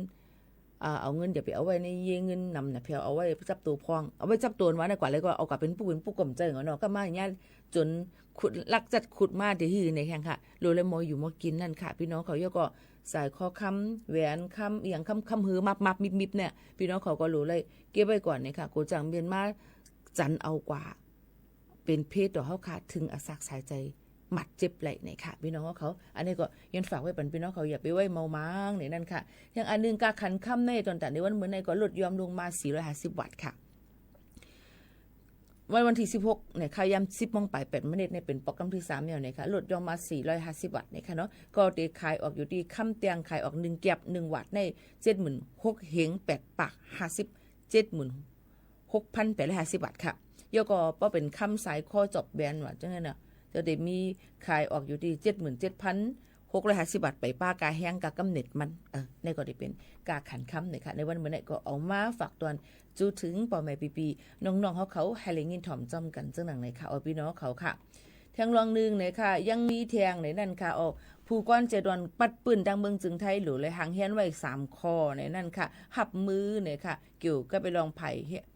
เดี๋ยวไปเอาไว้ในเยเงินนำนะเพียวเอาไว้จับตัวพองเอาไว้จับตัวไว้ในกว่าเลยก็เอากลับเป็นผู้กลมใจเนาะก็มาอย่างเงี้ยจนขุดลักจัดขุดมาเดี๋ยวในแข่งค่ะโรเลยมออยู่มอกินนั่นค่ะพี่น้องเขาเยอะก็สายคอคำแหวนคำอย่างคำหือมับมิบเนี่ยพี่น้องเขาก็รู้เลยเก็บไว้ก่อนเนี่ยค่ะโกจังเมียนมาจันเอากว่าเป็นเพศต่อเขาค่ะถึงอาศักสายใจหมัดเจ็บไหลเนี่ยค่ะพี่น้องเขาอันนี้ก็ยันฝากไว้เป็นพี่น้องเขาอย่าไปไว้เมามังเนี่ยนั่นค่ะอย่างอันนึงกาขันค่ำในตอนแต่ในวันเหมือนในก็ลดยอมลงมา450 วัตต์ค่ะวันที่16เนี่ยค่ะยาม10 โมงไป8 นาทีเนี่ยเป็นโปรแกรมที่3เนี่ยค่ะลดยอมมา450 วัตต์เนี่ยค่ะเนาะก็ได้ขายออกอยู่ที่ค่ำเตียงขายออก1 แก็บ1 วัตต์ใน76,000 เฮง8 ปาก50 76,850 วัตต์ค่ะยก็ป้อเป็นค่ำสายข้อจบแบนว่าจังไงเนาะจะได้มีขายออกอยู่ที่77,650 บาทไปป้ากาแห้งกากำเนิดมันในก็ได้เป็นกาขันค่ำเนี่ยค่ะในวันเมื่อไหร่ก็เอามาฝากตอนจูถึงป่อแม่ปีน้องๆเขาให้เล็งยินถ่อมจอมกันจังหนังไหนค่ะเอาพี่น้องเขาค่ะแทงรองนึงเนี่ยค่ะยังมีแทงในนั่นค่ะเอาผู้ก้อนเจดอนปัดปืนดังเมืองจึงไทยหรือเลยหางเฮียนไว้3 ข้อในนั่นค่ะหับมือเนี่ยค่ะเกี่ยวกับไปลองไผ่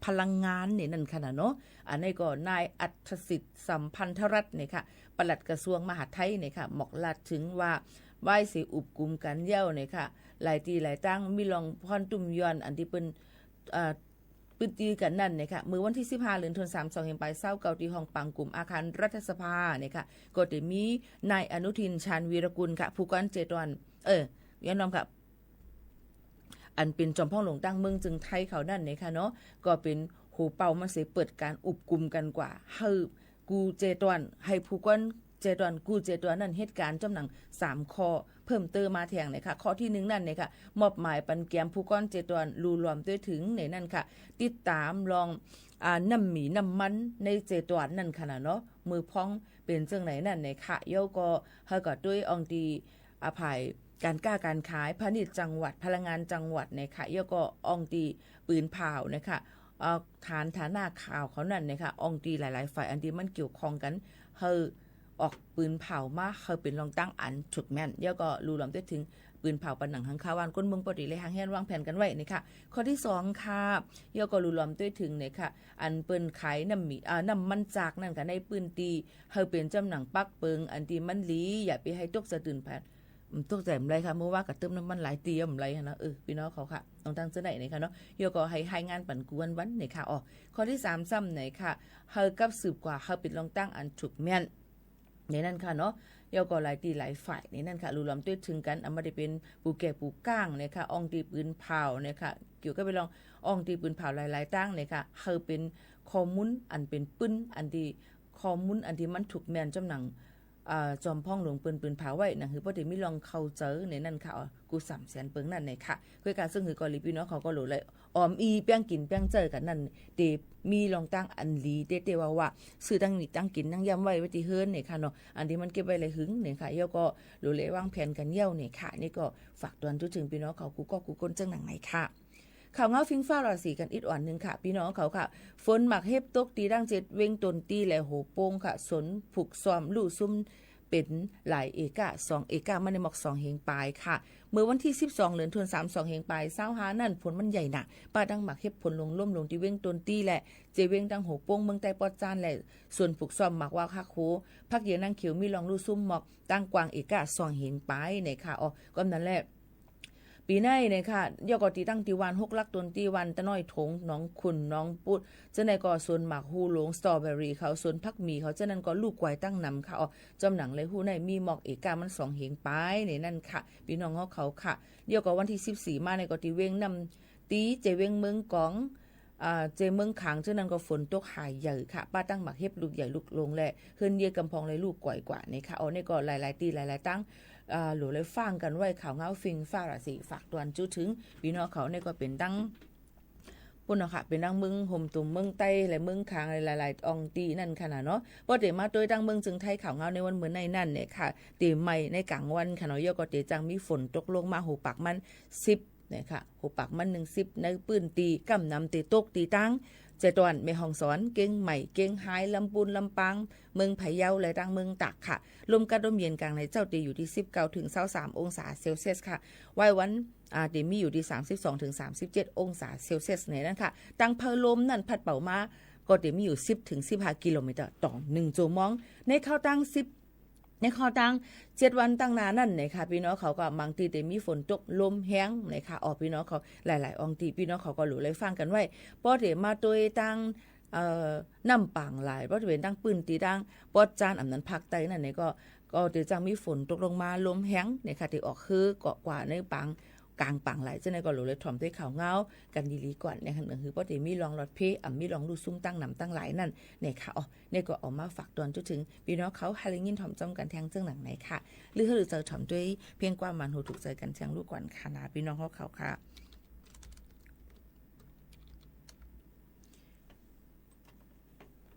พลังงานเนี่ยนั่นค่ะเนาะอันนี้ก็นายอัธสิทธิ์สัมพันธรัตน์เนี่ยค่ะปลัดกระทรวงมหาดไทยเนี่ยค่ะหมอกลัดถึงว่าไหว้สิอุบกุมกันเย้าเนี่ยค่ะหลายตีหลายตั้งมีลองพรตุ่มยอนอันที่เป็นปืนตีกันนั่นเนี่ยค่ะมือวันที่15 เดือนธันวาคม 2 เห็นไปเศร้าเกาที่ห้องปังกลุ่มอาคารรัฐสภาเนี่ยค่ะก็ได้มีนายอนุทินชาญวีรกุลค่ะผู้การเจดอนย้อนนำค่ะอันเป็นจอมพ่อหลวงตั้งเมืองจึงไทยเขานั่นเนี่ยค่ะเนาะก็เป็นหูเป่ามาเสเปิดการอุบกุมกันกว่าให้กูเจดอนให้ผู้การเจดอนกูเจดอนนั่นเหตุการณ์จำหนัง3 ข้อเพิ่มเติมมาแทงเนี่ยค่ะข้อที่1นั่นเนี่ยค่ะมอบหมายปันแกมผู้ก้อนเจดอนรูรวมด้วยถึงในนั่นค่ะติดตามลองน้ำหมีน้ำมันในเจดอนนั่นค่ะเนาะมือพ้องเป็นจังไหนนั่นเนี่ยค่ะเย้าก็เฮาก็ด้วยองดีอภัยการกล้าการขายพาณิชย์จังหวัดพลังงานจังหวัดเนี่ยค่ะเย้าก็องดีปืนเผานะคะฐานหน้าข่าวเขานั่นนะคะองดีหลายๆฝ่ายอันที่มันเกี่ยวข้องกันเฮาออกปืนเผามาเขาเป็นรองตั้งอันฉุกแม่นเดี๋ยวก็รู้ลำได้ถึงปืนเผาปนหนังหังคาวานก้นเมืองปกติเลยหางแฮนวางแผนกันไว้นี่ค่ะข้อที่2ค่ะเดี๋ยวก็รู้ลำได้ถึงเนี่ยค่ะอันเปิ้นขายน้ำมันจากนั่นค่ะในปืนตีเขาเป็นจำหนังปักเปิงอันที่มันลีอย่าไปให้ตกสะตื่นแผนตกใจอะไรค่ะเมื่อว่ากับเติมน้ำมันหลายตีอะไรนะพี่น้องเขาค่ะต้องตั้งเสนอไหนค่ะเนาะเดี๋ยวก็ให้งานปั่นกวนวันนี่ค่ะข้อที่3ซ้ำไหนค่ะเฮากับสืบกว่าเฮาเป็นรองตั้งอันฉุกแม่นในนั่นค่ะเนาะเยาก็หลายตีหลายฝ่ายในนั่นค่ะรู้ลำตื้อถึงกันไม่ได้เป็นปูแก่ปูก้างเนี่ยค่ะองตีปืนเผาเนี่ยค่ะเกี่ยวกับไปลององตีปืนเผาหลายๆตั้งเนี่ยค่ะเขาเป็นข้อมูลอันเป็นปืนอันที่ข้อมูลอันที่มันถูกแมนจำหนังจอมพ่องหลวงปืนเผาไว้นะคือพอดีไม่ลองเข้าเจอในนั่นค่ะกู300,000เปิงนั่นเนี่ยค่ะคุยกันซึ่งคือกอลีพี่น้องเขาก็รู้เลยออมอีเปียงกินเปียงเจอกันนั่นเดมีลองตั้งอันลีเดว่าซื้อตั้งนี่ตั้งกินตั้งย้ำไว้ไว้ที่เฮิร์นเนี่ยค่ะเนาะอันที่มันเก็บไว้เลยหึงเนี่ยค่ะเย้าก็รู้เลยวางแผนกันเย้าเนี่ยค่ะนี่ก็ฝากตอนถึงพี่น้องเขากูก้นจังหนังไหนค่ะข่าวเงาฟิงฟ้าราศีกันอีกอ่อนหนึ่งค่ะพี่น้องเขาค่ะฝนหมักเฮ็บตกตีดัง7 เว้งตนตีและโหโป้งค่ะสนผูกซ้อมลู่ซุ่มเป็นหลายเอกะ2 เอกะมันในหมอก2 เฮงปลายค่ะเมื่อวันที่12 เดือนธันวาคม 2 เฮงปลาย25นั่นผลมันใหญ่หนักป้าดังหมักเฮ็บผลลงล่มลงที่เว้งตนตีแหละเจเว้งดังโหโป้งเมืองใต้ปอดจานแหละส่วนผูกซ้อมหมักว่าคักโคพักเย็นนางเขียวมีลองลู่ซุ่มหมอกตั้งกวางเอกะ2 เฮงปลายในค่ะก็นั่นแหละปีในเนี่ยค่ะยกตีตั้งตีวัน6 ลักตนตีวันตะน้อยถงน้องขุนน้องปุดเจ้าในก็ส่วนหมากฮูหลงสตรอเบอรี่เขาส่วนพักมีเขาเจ้านั้นก็ลูกไกวตั้งนำค่ะจำหนังเลยฮู้ในมีหมอกเอกามัน2 เฮงปลายในนั่นค่ะพี่น้องเขาค่ะเดี๋ยวก็วันที่14มาในก็ตีเว้งนำตีเจเว้งเมืองกองเจเมืองขางเจ้านั้นก็ฝนตกหายใหญ่ค่ะป้าตั้งหมักเฮ็บลูกใหญ่ลูกลงแหละเฮือนเยกำพองเลยลูกก่อยกว่านี่ค่ะนี่ก็หลายๆตีหลายๆตั้งหลูเลยฟังกันไว้ข่าวเงาฟิงฟ้าราศีฝากตวนจุถึงพี่น้องเขาเนี่ยก็เป็นตั้งปุ่นเนาะค่ะเป็นตั้งเมืองห่มตุ่มเมืองใต้และเมืองคางหลายๆองตีนั่นขนาดเนาะพอเตมาโดยตั้งเมืองจึงไทยข่าวเงาในวันเหมือนในนั่นเนี่ยค่ะตีใหม่ในกลางวันค่ะเนาะยก็เตจังมีฝนตกลงมาหูปากมัน10 เนี่ยค่ะหูปากมัน10ในปืนตีกำนำตีตกตีตั้งเจตวันแม่ฮ่องสอนเก่งใหม่เก่งหายลำปูนลำปางเมืองไผ่เยาและดังเมืองตากค่ะลมกระดมเย็นกลางในเจ้าตีอยู่ที่19ถึง23องศาเซลเซียสค่ะวัยวันเดมีอยู่ที่32ถึง37องศาเซลเซียสเนี่ยนั่นค่ะตั้งเพลมนั่นพัดเป่ามาก็เดมีอยู่10ถึง15กิโลเมตรต่อ1ชั่วโมงในเข้าตั้งในข้อตั้ง7วันตั้งนานนั่นนะคะพี่น้องเขาก็บางทีได้มีฝนตกลมแห้งนะคะออกพี่น้องเขาหลายๆองค์ที่พี่น้องเขาก็รู้เลยฟังกันไว้พอเดี๋ยวมาโดยตั้งน้ำปางหลายเพราะจะเป็นตั้งปืนตีตั้งปอดจานอำนั้นภาคใต้นั่นเนี่ยก็เดี๋ยวจะมีฝนตกลงมาลมแห้งนะคะที่ออกคือเกาะกว่าในปางกลางปังหลายเจ้าในก็รู้เลยถ่อมด้วยข่าวเงากันดีๆก่อนเนี่ยคือเพราะที่มีรองรถเพมีรองดูซุ้มตั้งนำตั้งหลายนั่นเนี่ยค่ะเนี่ยก็ออกมาฝากตอนจนถึงพี่น้องเขาฮาริงินถ่อมจ้องกันแทงเจ้าหนังไหนค่ะหรือเจอถ่อมด้วยเพียงกว่ามันหูถูกใจกันแทงลูกก่อนค่ะนะพี่น้องเขาค่ะ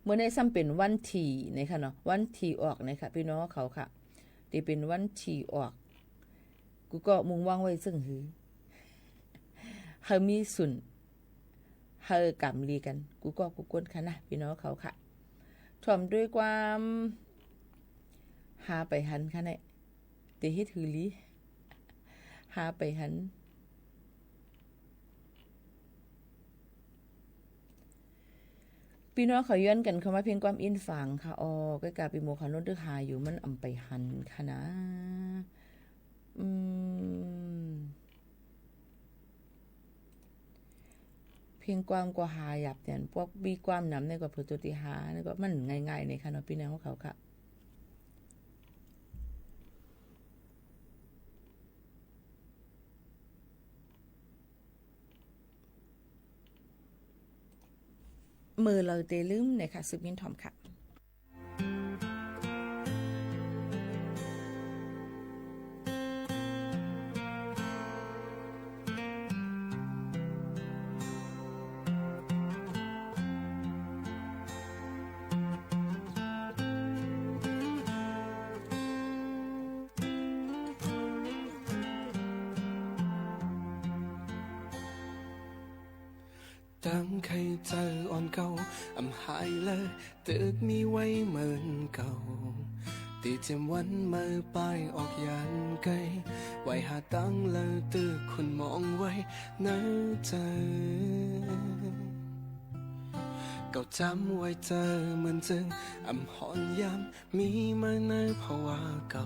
เมื่อในซ้ำเป็นวันที่นะคะเนาะวันที่ออกนะคะพี่น้องเขาค่ะที่เป็นวันที่ออกกูก็มุ่งว่างไว้ซึ่งหือเฮามีสุนเฮากำลีกันกูก็กูกวนค่ะนะพี่น้องเขาค่ะถ่อมด้วยความหาไปหันค่ะเนี่ยเตะให้ถือลีหาไปหันพี่น้องเขาย้อนกันเข้ามาเพียงความอินฝังค่ะก็กลายเป็นโมคานนต์หาอยู่มันอำไปหันค่ะนะเพียงความกว่าหาหยับเนี่ยพวกบีความน้ำในกับผลตัวที่หาเนี่ยก็มันง่ายๆในค่ะเนาะพี่น้องของเขาค่ะมือเราเตลืมเนี่ยค่ะสืบมินทอมค่ะตั้งใครเจออ่อนเก่าหายเลยตึกมีไว้เหมือนเก่าตีเจมวันมือไปออกยานไกลไว้หาตั้งเลยตึกคนมองไว้เนื้อเจอเก่าจำไว้เจอเหมือนจึงหอนยามมีมาในภาวะเก่า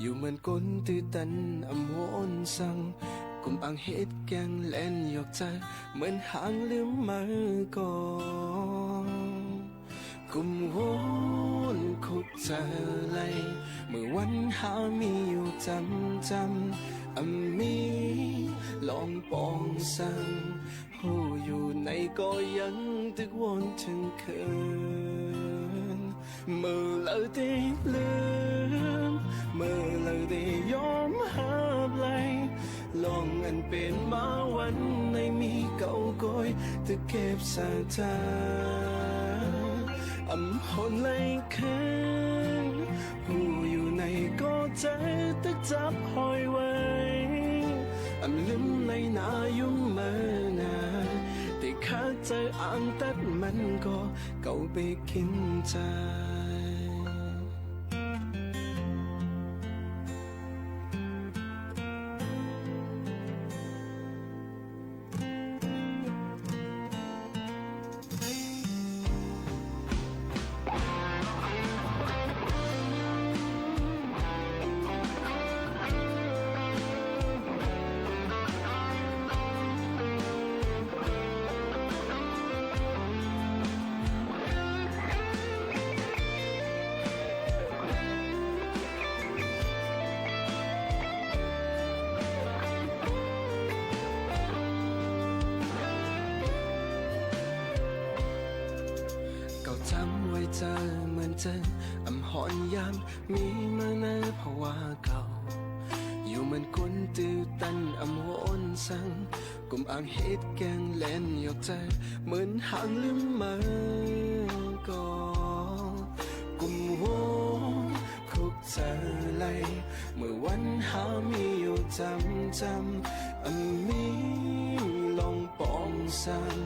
อยู่เหมือนก้นตื้อตันวนสั่งกุมอังเฮ็ดแกงเล่นหยอกใจเหมือนหางลืมมือก่อนกุมวนคุกเจอเลยเมื่อวันหามีอยู่จำมีลองปองสั่งหูอยู่ในก็ยังตึกวนถึงคืนเมื่อเราได้ลืมเมื่อเราได้ยอมหาเลยลองอันเป็นมาวันในมีเก่าก้อยตะเก็บสาจาหอนเลยคืนหูอยู่ในก็ใจตึกจับหอยไว้ลืมในนายุ่งเมื่อนาแต่ข้าใจอ่านตัดมันก็เก่าไปกินใจจำไว้เจอเหมือนเจอหอนยามมีมาในภาวะเก่าอยู่เหมือนคนตื้อตันวนสั่งกุมอ่างเฮ็ดแกงเล่นหยอกใจเหมือนหางลืมมือก่อนกุมวนคุกเจอเลยเมื่อวันหามีอยู่จำ มีลองปองสัน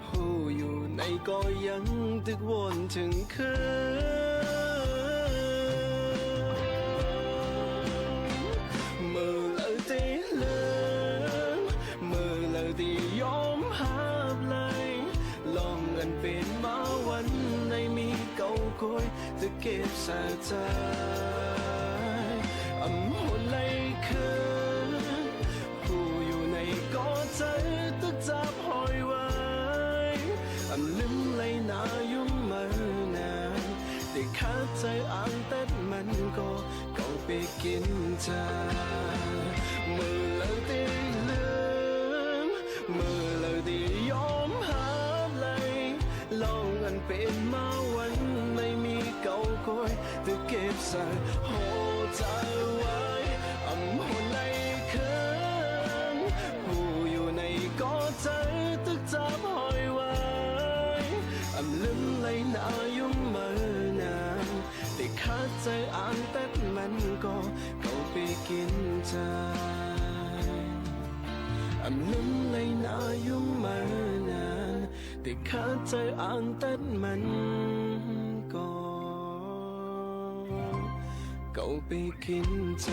หูอยู่ในก็ยังตึกวนถึงคืนมือเลยตีเลือนมือเลยตียอมหาเลยลองเงินเป็นมาวันในมีเก่าก้อยตึกเก็บใส่ใจหุ่นเลยคืนผู้อยู่ในก็ใจตึกจับหอยไว้ลืมเลยนายุ่งมานานแต่ขาดใจอ่างแต่มันก็เก่าไปกินใจมือเลยตีลืมมือเลยตียอมหาเลยลองอันเป็นมาวันไม่มีเก่าก้อยแต่เก็บใส่หัวใจไว้หุ่นในคืนผู้อยู่ในก็ใจตึกจับหอยไว้ลืมเลยนายุ่งมานานแต่ขาดใจอ่างแต่มันก็เก่าไปกินใจลืมเลยนายุ่งมานานแต่ขาดใจอ่างแต่มันก็เก่าไปกินใจ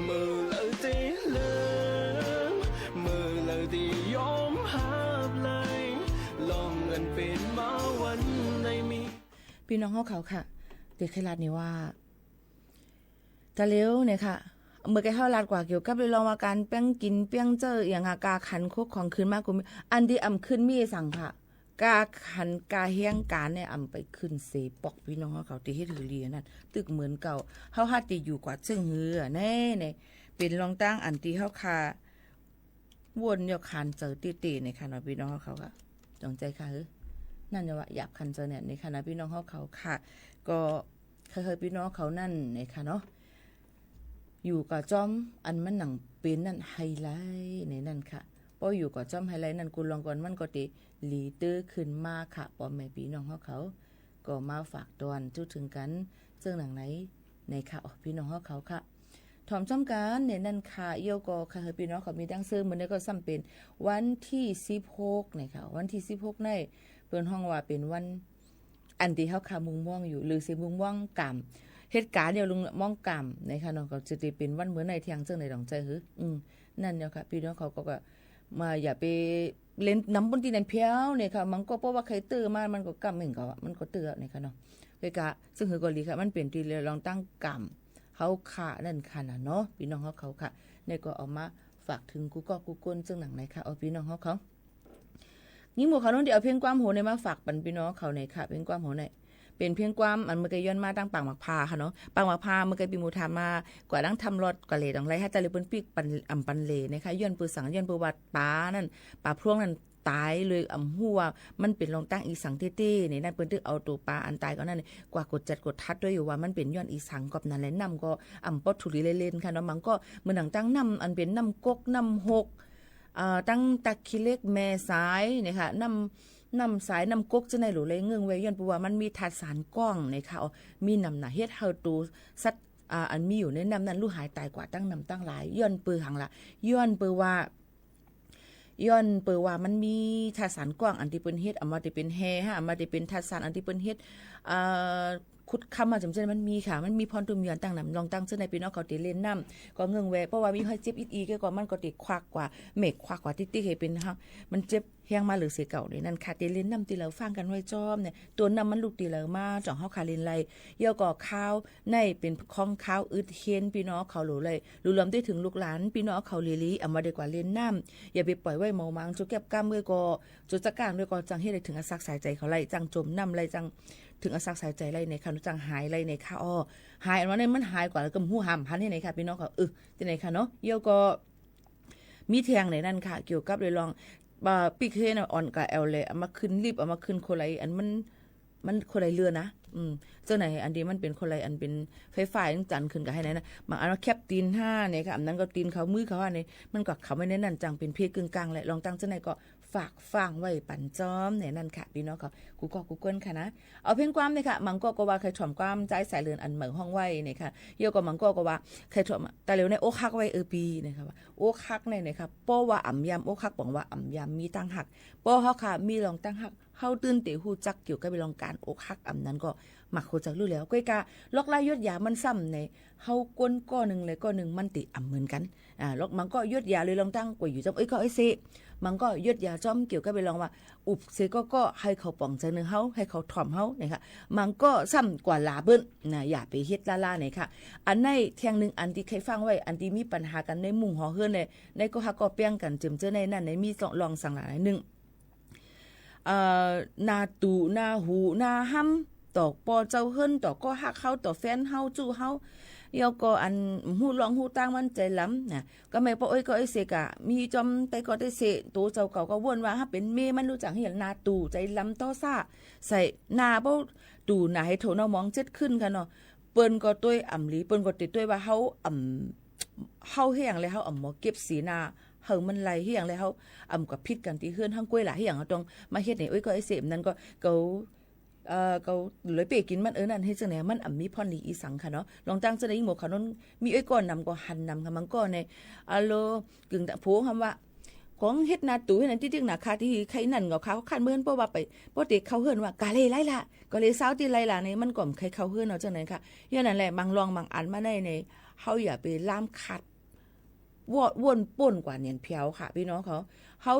มือเลยตีลืมมือเลยตียอมหาเลยลองเงินเป็นมาวันในมีพี่น้องเขาค่ะเด็กขลาดนี่ว่าตะเลี้ยวเนี่ยค่ะเมื่อกี้เข้าลาดกว่าเกี่ยวกับเรื่องลองว่าการเปี้ยงกินเปี้ยงเจออย่างกาขันคุกของคืนมากกว่าอันที่ขึ้นมีสั่งค่ะกาขันกาเฮียงการเนี่ยไปขึ้นเสปอกพี่น้องเขาตีให้ถือเรียนนั่นตึกเหมือนเก่าเขาฮัดตีอยู่กว่าเชิงเหือแน่เป็นรองตั้งอันที่เขาคาวนยกคันเจอตีในขณะพี่น้องเขาค่ะจงใจค่ะนั่นจะว่าอยากคันเจอเนี่ยในขณะพี่น้องเขาค่ะก็เคยพี่น้องเขานั่นในค่ะเนาะอยู่กับจอมอันมันหนังเป็นนั่นไฮไลท์ในนั่นค่ะพออยู่กับจอมไฮไลท์นั่นกูลองก่อนมันก็ตีหลีตื้อขึ้นมาค่ะปอมแม่พี่น้องเขาก็มาฝากตอนจุดถึงกันเรื่องหนังไหนในค่ะพี่น้องเขาค่ะถอมจำกันเนี่ยนั่นค่ะเยี่ยวก็ค่ะพี่น้องเขามีดังซื้อมันได้ก็ซ้ำเป็นวันที่16เนี่ยค่ะวันที่16ในเปิ้นห้องว่าเป็นวันอันที่เฮาค่ะมุงม่วงอยู่หรือสิมุงม่วงกรรมเหตุการณ์เดียวลุงม่วงกรรมนะคะเนาะก็จะเป็นวันเหมือนในเที่ยงเจังในดองใจนั่นเนาะค่ะพี่น้องเขาก็มาอย่าไปเล่นน้ำบนที่นั่นเพียวเนี่ยค่ะมันก็เพราะว่าใครตื้อมามันก็กรรมเหมือนกันมันก็ตื้อเนี่ยค่ะเนาะคือกะซึ่งคือก็ดีค่ะมันเป็นที่ลองตั้งกรรมเขาค่ะนั่นค่ะนะเนาะพี่น้องเขาค่ะเนี่ยก็เอามาฝากถึงกูก็กูก้นซึ่งหนังไหนค่ะเอาพี่น้องเขายิ่งหมู่เขาน้องเดี๋ยวเอาเพียงความโหในมาฝากปันพี่น้องเขาในค่ะเพียงความโหในเป็นเพียงความอันเมื่อกี้ย้อนมาตั้งปางหมักพาค่ะเนาะปางหมักพาเมื่อกี้ปีมูทามากว่าดังทำรถกว่าเลดองไรให้แต่เลยเปิ้นปีกปันปันเลนะคะย้อนปือสังย้อนปือวัดป้านั่นป่าพร่วงนั่นตายเลยหัวมันเป็นลองตั้งอีสังเต้ๆนี่นั่นเปิ้นตึกเอาตัวปลาอันตายก็นั่นกว่ากดจัดกดทัดด้วยอยู่ว่ามันเป็นย้อนอีสังกับนั่นแหละนำก็ปอดถุลีเล่นๆค่ะเนาะมันก็เหมือนหนังตั้งนำอันเป็นนำกกนำหกตั้งตะคิเล็กแม่สายนี่ค่ะนำสายนำกกจะในหรือเลยเงืองเวย้อนเพราะว่ามันมีธาตุสารก้องในค่ะมีนำหนาเฮ็ดเฮาตูสัตอันมีอยู่ในนำนั้นลูกหายตายกว่าตั้งนำตั้งหลายย้อนปือหังละย้อนปือว่ามันมีธาตุสารกว้างอันที่เปิ้นเฮ็ดเอามาที่เป็นแฮฮะเอามาที่เป็นธาตุสารอันที่เปิ้นเฮ็ดขุดคำมาจำเจนมันมีค่ะมันมีพรตุมยอนตั้งนำลองตั้งเส้นในพี่น้องเขาติเล่นน้ำก็เงืองแวเพราะว่ามีให้เจ็บอีกก็มันก็ติควักกว่าเมฆควักกว่าติ๊กๆให้เป็นฮะมันเจ็บแห้งมาหรือเสียเก่านี่นั่นค่ะติเล่นน้ำติเหลาฟังกันไว้จอมเนี่ยตัวน้ำมันลูกติเหลามาจ่องเฮาคาเล่นไรเยี่ยวก่อข้าวในเป็นของข้าวอึดเฮ็นพี่น้องเขาหลูเลยรู้รวมได้ถึงลูกหลานพี่น้องเขาลีเอามาดีกว่าเล่นน้ำอย่าไปปล่อยไว้เมามังจุกแก็บกล้ามไว้ก็จุดจักการไว้ก็จังเฮ็ดได้ถึงอักษรสายใจเขาไล่จังจมน้ำไล่จัง ถึงอาศักใส่ใจไรในค่ะนุจังหายไรในค่ะอ้อหายอันว่าในมันหายกว่าแล้วก็หู้หามพันให้ในค่ะพี่น้องก็ที่ไหนค่ะเนาะเยี่ยวก็มีแทงในนั่นค่ะเกี่ยวกับเลยลองปีกเฮนอ่อนกับแอลเลยเอามาขึ้นรีบเอามาขึ้นโคไลอันมันโคไลเรือนะเจ้าไหนอันนี้มันเป็นโคไลอันเป็นไฟฟ้าจันขึ้นกับให้ไหนนะบางอันว่าแคปตีน5เนี่ยค่ะอันนั้นก็ตีนเขามือเขาอันนี้มันก็เขาไม่แน่นั่นจังเป็นเพศกึ่งกลางแหละลองตั้งเจ้าไหนก็ฝากฟังไว้ปั่นจอมเนี่ยนั่นค่ะพี่น้องเขากูก็กูเกิลค่ะนะเอาเพียงความเนี่ยค่ะมังก็ว่าใครถ่อมความใจสายเรือนอันเหมือนห้องไว้เนี่ยค่ะเยี่ยวก็มังก็ว่าใครถ่อมแต่เร็วในโอ๊คักไว้ปีเนี่ยค่ะว่าโอ๊คักเนี่ยค่ะป้อว่าอ่ำยำโอ๊คักบอกว่าอ่ำยำมีตั้งหักป้อเขาค่ะมีลองตั้งหักเฮาตื่นเตะฮู้จักเกี่ยวกับไปลองการโอ๊คักอ่ำนั้นก็มักฮู้จักรู้แล้วก้อยกาลอกลายยศยามันซ้ำในเฮาก้นก้อนึงเลยก้อนึงมันติอ่ำเหมือนกันลอกมันก็ยศยาเลยลองตั้งกว่าอยู่จังก็เซมันก็ยศยาจ้อมเกี่ยวกับไปลองว่าอุบเซก็ให้เขาป่องใจนึงเฮาให้เขาถ่อมเฮานะคะมันก็ซ้ำกว่าลาเบิ้นอย่าไปเฮ็ดล่าๆเนี่ยค่ะอันในแทงนึงอันที่ใครฟังไว้อันที่มีปัญหากันในหมู่หอเฮือนในก็ฮักก็เปียงกันจิมเจอในนั้นในมีลองสั่งหลายนึงนาตูนาหูนาห้ำต่อปอเจ้าเฮิรนต่อก็ฮักเฮาต่อแฟนเฮาจู่เฮาเยาก็อันหูลองหูตั้งมันใจล้ำนะก็ไม่ปอก็เสกะมีจอมแต่ก็ได้เสตัวเจ้าเก่าก็วนว่าถ้าเป็นเมมันรู้จักเห็นนาตูใจล้ำต่อซ่าใส่นาบ่ตูนาให้โถนมองเจ็ดขึ้นกันเนาะเปิ้นก็ต้วยอ่ำหลีเปิ้นก็ติดต้วยว่าเฮาเฮาแห้งเลยเฮาหมอเก็บสีนาเฮามันไหลเฮียงแล้วเฮากับพิษกันที่เฮือนทั้งกล้วยหลายเฮียงต้องมาเฮ็ดนี่ก็ไอ้เสพนั้นก็เกาเลยเปกินมันนั่นเฮ็ดจังได๋มันมีพรดีอีสังค่ะเนาะลองตั้งจังได๋หมกเขานั้นมีก้อนนำก็หันนำค่ะมันก็ในโลกึ่งตะโพคำว่าของเฮ็ดนาตูให้นั่นที่จึงนาคาที่ใครนั่นก็เขาคันเมือนเพราะว่าไปบ่ติเขาเฮือนว่ากาเลไล่ล่ะก็เลยสาวที่ไล่ล่ะนี่มันก็ใครเขาเฮือนเอาจังได๋ค่ะอย่างนั้นแหละบางลองบางอันมาในเฮาอย่าไปล่ามคัดวนป่นกว่าเนียนเพียวค่ะพี่น้องเขา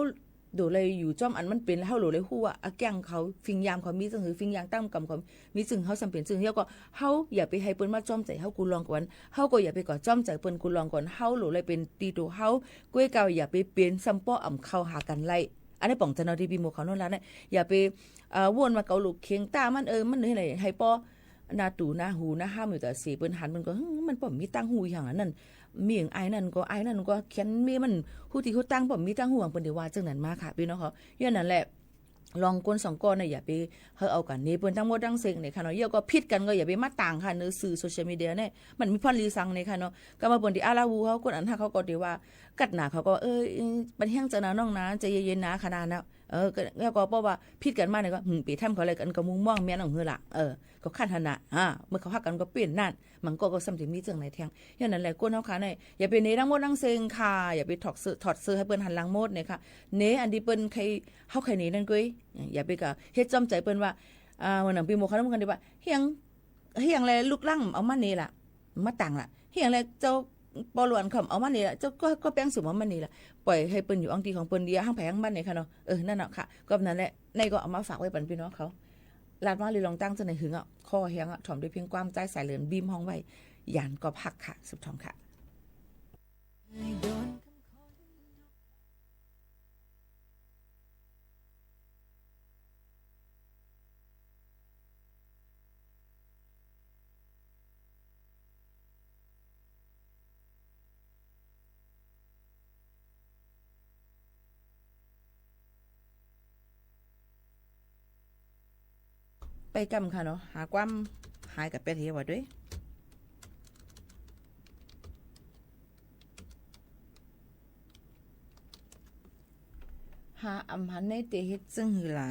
ดูเลยอยู่จ้อมอันมันเป็นแล้วเขาดูเลยฮู้ว่าอะแกงเขาฟิงยามเขามีจึงหือฟิงยางตั้มกำเขามีจึงเขาสำเป็นจึงเฮาก็เฮาอย่าไปให้เปิ้นมาจ้อมใจเฮากูลองก่อนเฮาก็อย่าไปก่อจ้อมใจเปิ้นกูลองก่อนเฮาหลูเลยเป็นตีตัวเฮาก้วยเก่าอย่าไปเปลี่ยนซ้ำป้ออ่ำเข้าหากันไล่อันนี้ป่องจันเอาที่พี่หมู่เขาโน่นแล้วเนี่ยอย่าไปวนมาเกาลูกเคียงตามันมันให้ไหนให้ป้อนาตูนาหูนาห้ามอยู่แต่สีเปิ้นหันมันก็มันป่อมมีตั้งหูอย่างนั้นมีอย่างไอ้นั่นก็เขียนมีมันผู้ที่เขาตั้งผมมีตั้งห่วงเปิ้นได้ว่าจังนั้นมาค่ะพี่น้องเขาอย่างนั้นแหละลองก้น2ก้อนน่ะอย่าไปเฮาเอากันนี่เปิ้นทั้งหมดทั้งสิ่งนี่ค่ะเนาะเยอะก็ผิดกันก็อย่าไปมาต่างค่ะในสื่อโซเชียลมีเดียเนี่ยมันมีพรลีสังนี่ค่ะเนาะก็มาเปิ้นที่อาลาวูเขาคนอันถ้าเขาก็ดีว่ากัดหน้าเขาก็บันแห้งจะนะน้องนะใจเย็นๆนะขนาดนั้นแล้วก็เพราะว่าผิดกันมาเนี่ยก็ไปทำเขาอะไรกันก็มุงม่องแม่นของเฮือล่ะก็คันหันน่ะเมื่อเขาฮักกันก็เปลี่ยนนั่นมันก็ซ้ำถึงมีจังไหนแทงอย่างนั้นแหละก้นเฮาค่ะเนี่ยอย่าไปเนทั้งหมดทั้งเซิงค่ะอย่าไปถอดเสื้อให้เปิ้นหันหลังหมดเนี่ยค่ะเนอันที่เปิ้นใครเฮาใครเนนั่นกุ้ยอย่าไปก็เฮ็ดจอมใจเปิ้นว่าวันนั้นพี่โมเขานำกันดีว่าเฮียงแลลูกลั่งเอามานี่ล่ะมาต่างล่ะเฮียงแลเจ้าปอลวนคำเอามานี่ล่ะเจ้าก็แป้งสุมมันนี่ล่ะปล่อยให้เปิ้นอยู่อังที่ของเปิ้นเดียห้างแผงบ้านนี่ค่ะเนาะนั่นเนาะค่ะก็นั่นแหละในก็เอามาฝากไว้ปันพี่น้องเขาลาดมาเลยลองตั้งจังได๋หึงคอแห้งถ่อมด้วยเพียงความใจสายเหลือนบีมห้องไว้ยานก็พักค่ะสุดท้องค่ะไปกำค่ะเนาะหาความหายกับเป็ดเหี่ยวด้วยหาอำหันในเตเฮ็ดซึ่งหือล่ะ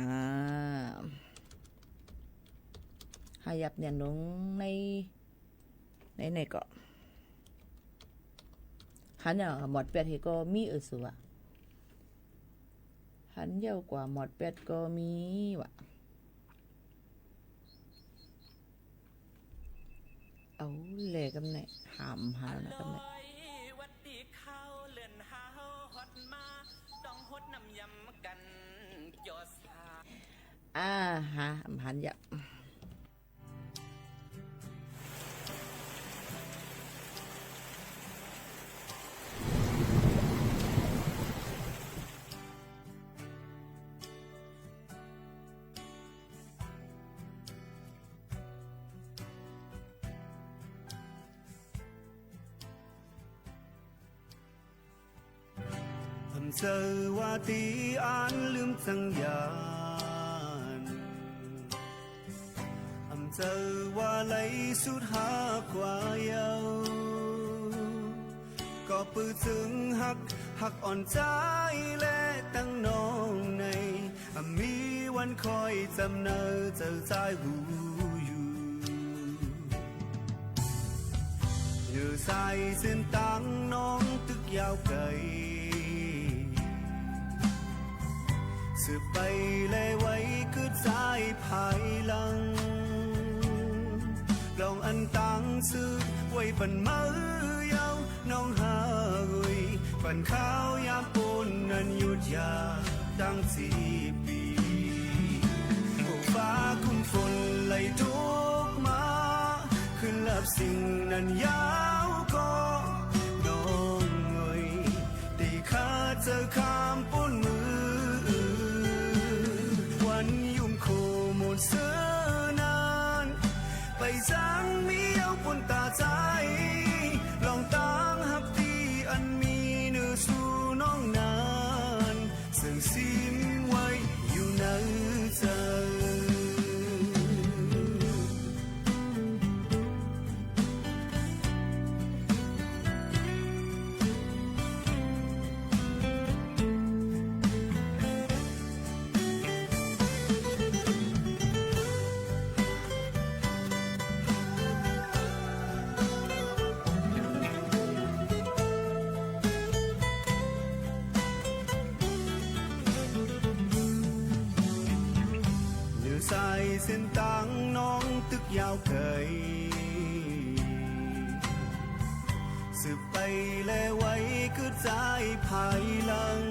หายับเนี่ยลงในก็หันเนี่ยหมดเป็ดเหี่ก็มีสัวหันเยอะกว่าหมดเป็ดก็มีว่ะเอาเลยกำเนิดหามหานะกำเนิดหาหันยับ ทำเจอว่าตีอ่านลืมจังยานเจอว่าไหลสุดหากว่าเยาก็ปื้อถึงหักอ่อนใจและตั้งน้องในมีวันคอยจำเนอเจอใจหูอยู่เยือใส่เส้นตั้งน้องตึกยาวไกลสืบไปเลยไว้คือใจภายหลังลองอันตังซื้อไว้ปันมือยาวน้องหาอุยปันข้าวยามปูนนันยุดยาตั้ง4 ปีโอ้ฟ้าคุ้มฝนไหลทุกมาขึ้นลับสิ่งนั้นยาวก็น้องเอ้ยตีข้าเจอข้ามปูนมือวันยุ่มโคหมดเสื้อนานไปจังมีเอาปนตาใจลองตั้งหักที่อันมีเนื้อสู่น้องนานซึ่งซิมไว้อยู่ในใจใส่เส้นตังน้องตึกยาวเกยสืบไปและไว้คือใจภายหลัง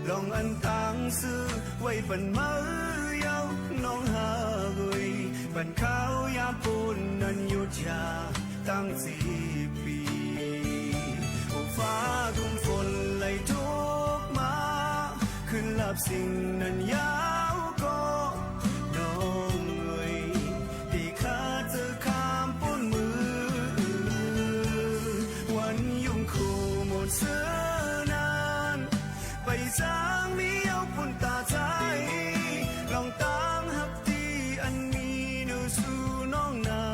ลองอันตังซื้อไว้ปันมือยาวน้องหากุยปันข้าวยามปูนนันยุดยาตั้ง4 ปีโอ้ฟ้าทุ่มฝนไหลทุกมาขึ้นลับสิ่งนั้นยาวก็น้องเอ้ยที่ข้าเจอข้ามปูนมือวันยุ่งคู่หมดเสื้อนานไปจางมีเอาปุ่นตาใจลองตามหักที่อันมีเนื้อสู่น้องนา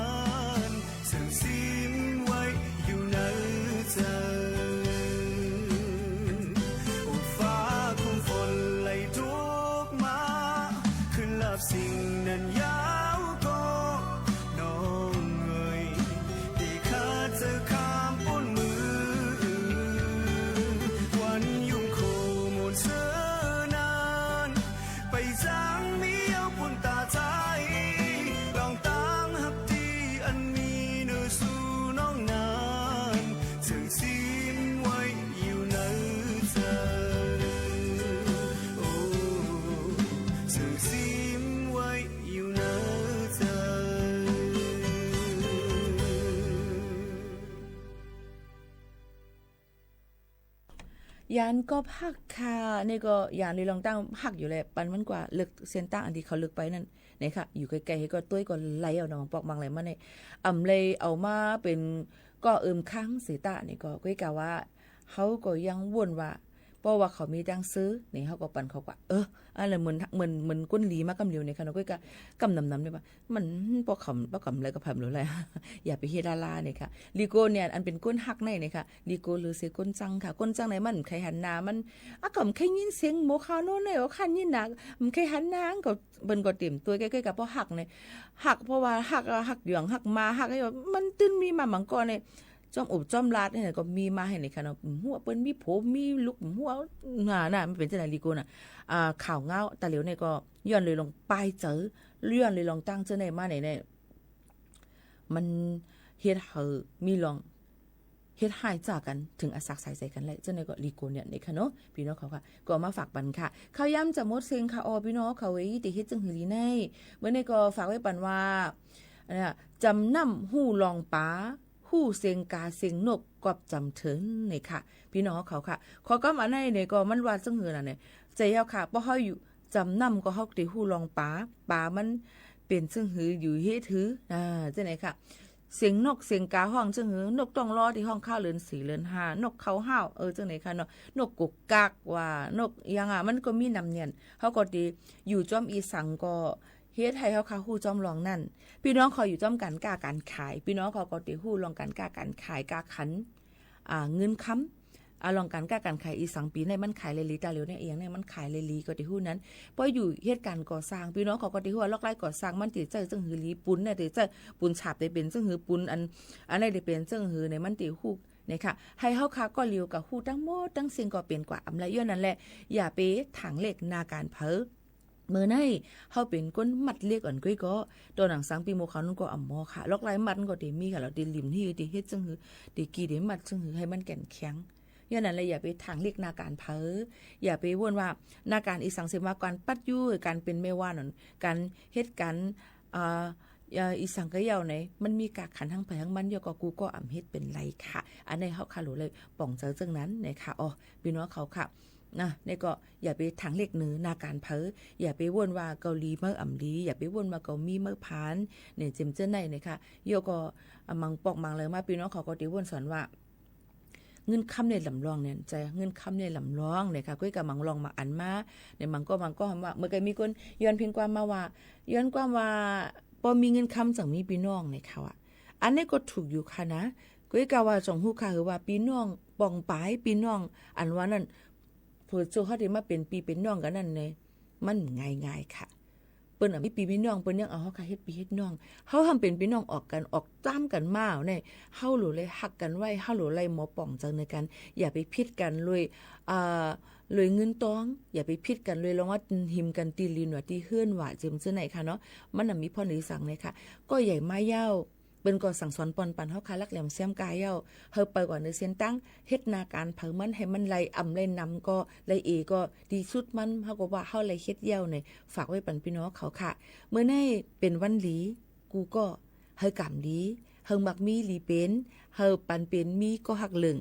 นซึ่งซิมไว้อยู่ในใจโอ้ฟ้าคุ้มฝนไหลทุกมาขึ้นลับสิ่งนั้นยาวก็น้องเอ้ยที่ข้าเจอข้ามปูนมือวันยุ่งโคหมดเสื้อนานไปจางมีเอาปุ่นตาใจลองตั้งหักที่อันมีเนื้อสู่น้องนานถึงซิมไว้อยู่ในใจโอ้ถึงซิมไว้อยู่ในใจ ยานก็พักค่ะนี่ก็ยานเลยลองตั้งพักอยู่เลยปันมันกว่าลึกเส้นตั้งอันที่เขาลึกไปนั่นเนี่ยค่ะอยู่ไกลๆก็ตุ้ยก็ไหลเอาน้องปอกมังไหลมาในเลยเอามาเป็นก็ค้างสีตานี่ก็ก้อยกะว่าเขาก็ยังวนว่าเพราะว่าเขามีดังซื้อนี่เขาก็ปันเขาว่าอะไรเหมือนก้นหลีมากำเหลียวในขณะก้อยกะกำนำได้ป่ะมันปอกคำอะไรก็พับหรืออะไร อย่าไปเฮดาลาเนี่ยค่ะลีโกเนี่ยอันเป็นก้นหักในเนี่ยค่ะลีโกหรือเสียก้นจังค่ะก้นจังไหนมันใครหันหน้ามันก็ใครยินเสียงโมคาโน่เนี่ยว่าคันยินหนักมันใครหันหน้าก็เบิ่นก็เต็มตัวใกล้ๆกับเพราะหักเนี่ยหักเพราะว่าหักหยวงหักมาหักไอ้มันตื้นมีมามังกรเนี่ยจอมอบจอมลาดเนี่ยก็มีมาให้ในค่ะเนาะหัวเปิ้นมีผมมีลุกหัวน่ะมันเป็นจังได๋ลีโกน่ะข่าวเงาตาเหลียวเนี่ยก็ย้อนเลยลงปลายเจอเลื่อนเลยลองตั้งเจอในมาไหนมันเฮ็ดให้มีลองเฮ็ดหายจากกันถึงอาศักใส่กันเลยเจ้าในก็ลีโกเนี่ยในค่ะเนาะพี่น้องเขาค่ะก็มาฝากปันค่ะข้าวย่ำจะหมดเซ็งค่ะพี่น้องเขาไว้ติเฮ็ดจังหือลีในเมื่อในก็ฝากไว้ปันว่าเนี่ยจำนำหู้ลองป้าหู้เซ็งกาเซ็งนกกอบจำเถินนี่ค่ะพี่น้องเขาค่ะขอก็มาในเนี่ยก็มันว่าจังหือน่ะเนี่ยใจเฮาค่ะบ่เฮาอยู่จำนำก็เฮาติหู้ลองป้ามันเป็นจังหืออยู่เฮ็ดถือจังไหนค่ะ เสียงนกเสียงกาห้องจังหือนกต้องรอที่ห้องข้าวเรือน4เรือน5นกเขาห้าวจังไหนคะเนาะนกกุกกักว่านกยังมันก็มีนำเนียนเฮาก็ดีอยู่จอมอีสังก็เฮ็ดให้เฮาค่ะฮู้จอมลองนั่นพี่น้องเขาอยู่จอมกันกล้าการขายพี่น้องเขาก็ได้ฮู้ลองกันกล้าการขายกล้าขันเงินค้ำลองกันกล้าการขายอีสังปีในมันขายเลยลีตาเหลียวเนี่ยเองเนี่ยมันขายเลยลีก็ได้ฮู้นั้นพออยู่เหตุการณ์ก่อสร้างพี่น้องเขาก็ได้ฮู้ว่าลอกไล่ก่อสร้างมันติเจอจังหือลีปุ้นเนี่ยติเจอปุ้นฉาบได้เป็นจังหือปุ้นอันไหนได้เป็นจังหือเนี่ยมันติฮู้นะคะให้เฮาค่ะก็เลียวกับฮู้ทั้งหมดทั้งสิ่งก็เป็นกว่าอำไรย้อนนั่นแหละอย่าไปถังเหล็กนาการเผอเมื่อไหร่เฮาเป็นคนมัดเรียกอ่อนก้อยก็ตัวหนังสังปีโมเขานั่นก็อ่ำมอค่ะลอกไล่มัดก็ได้มีค่ะแล้วได้ลิมที่ได้เฮ็ดจังหือได้กี่ได้มัดจังหือให้มันแก่นแข็งย้อนนั้นเลยอย่าไปทางเรียกนาการเผออย่าไปวนว่านาการอีสังเสมาการปัดยู่การเป็นแม่ว่านั่นการเฮ็ดกันอีสังก็ยาวไหนมันมีกากขันทั้งไปทั้งมันเดียวก็กูก็อ่ำเฮ็ดเป็นไรค่ะอันในเฮาค่ะรู้เลยป่องเจอจังนั้นนะคะอ๋อพี่น้องเขาค่ะนี่ก็อย่าไปทางเล็กเนื้อนาการเผออย่าไปวนว่าเกาหลีเมื่ออ่ำดีอย่าไปวนว่าเกามีเมื่อพานเนี่ยเจมเจ้าในนะคะโยก็มังปอกมังเลยมาพี่น้องเขาก็ติวนสอนว่าเงินคำในลำลองเนี่ยใจเงินคำในลำลองเนี่ยค่ะก้อยกับมังลองมาอันมาเนี่ยมังก็ว่าเมื่อกี้มีคนย้อนเพียงความมาว่าย้อนความว่าพอมีเงินคำจากมีพี่น้องเนี่ยค่ะว่าอันนี้ก็ถูกอยู่ค่ะนะก้อยกับว่าจงฮู้ค่ะคือว่าพี่น้องป่องปายพี่น้องอันว่านั่นเผื่อโจเขาได้มาเป็นปีเป็นน้องกันนั่นเนี่ยมันง่ายๆค่ะเปิ้นมีปีพี่น้องเปิ้นยังเอาเฮาค่ะเฮ็ดพี่เฮ็ดน้องเฮาทำเป็นพี่น้องออกกันออกจ้ำกันมาเนี่ยเฮาหลูเลยฮักกันไว้เฮาหลูเลยหมอป่องจังในกันอย่าไปผิดกันเลยเลยเงินตองอย่าไปผิดกันเลยลองว่าหิมกันตีลินว่าตีเฮือนว่าเจิมซื่อไหนค่ะเนาะมันน่ะมีพ่อหรือสั่งเลยค่ะก็ใหญ่มายาวเปิ้นก็สั่งสอนปอนปันเฮาค่ะลักแหลมแซมกายเย้าเฮาไปกว่าในเส้นตั้งเฮ็ดนาการเผามันให้มันไหลอ่ำไหลนำก็ไหลเอก็ดีสุดมันเฮาก็ว่าเฮาไหลเฮ็ดเย้าเนี่ยฝากไว้ปันพี่น้องเขาค่ะเมื่อนี้เป็นวันหลีกูก็เฮากำดีเฮามักมีหลีเป็นเฮาปันเป็นมีก็ฮักเหลึง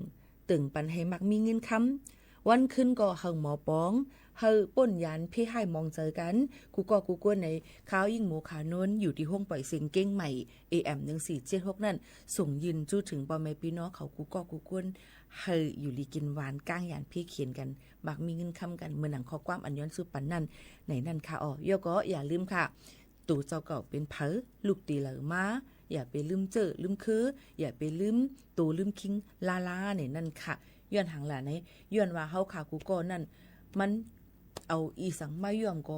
ตึงปันให้มักมีเงินค้ำวันขึ้นก็เฮาหมอปองเฮาป่นยานพี่ให้มองเจอกันกูก็กูกวนในข้าวยิ่งหมูขานนอยู่ที่ห้องปล่อยเสียงเก้งใหม่ AM 1476นั่นส่งยืนจู้ถึงบ่แม่พี่น้องเขากูก็กูกวนเฮาอยู่ลีกินหวานก้างยานพี่เขียนกันมักมีเงินค้ำกันเมื่อหนังข้อความอันย้อนสุปันนั่นในนั่นค่ะโยก็อย่าลืมค่ะตู่เจ้าเก่าเป็นเผอลูกตีเหลอมาอย่าไปลืมเจอลืมคืออย่าไปลืมตู่ลืมคิงลาเนี่ยนั่นค่ะย้อนหางหลานไหนย้อนว่าเฮาค่ะกูก็นั่นมันเอาอีสังมาย่อมก็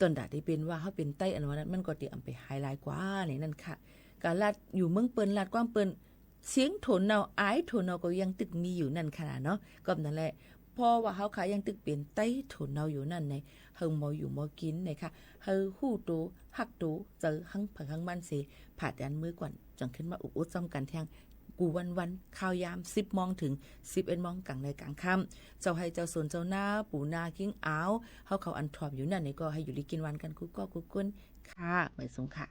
ตอนดาได้เป็นว่าเฮาเป็นใต้อันว่านั้นมันก็ติอำไปไฮไลท์กว่านี่นั่นค่ะการลาดอยู่เมืองเปิ้นลาดกว้างเปิ้นเสียงโถนเนาอายโถนเนาก็ยังตึกมีอยู่นั่นขนาดเนาะก็นั่นแหละเพราะว่าเฮาค่ะยังตึกเป็นใต้โถนเนาอยู่นั่นในเฮาบ่อยู่บ่กินนะคะเฮาฮู้โตฮักโตเจอหังผังมันสิผาดอันมือก่อนจังขึ้นมาอุดซ้ำกันแทงกูวันข้าวยาม10 โมงถึง11 โมงกลางในกลางค่ำเจ้าให้เจ้าสวนเจ้าหน้าปูนากิ้งอ้าวเฮาเขาอันทรอบอยู่นั่นนี่ก็ให้อยู่ลีกินวันกันกูก็กูกุ้นค่ะไปส่งค่ะ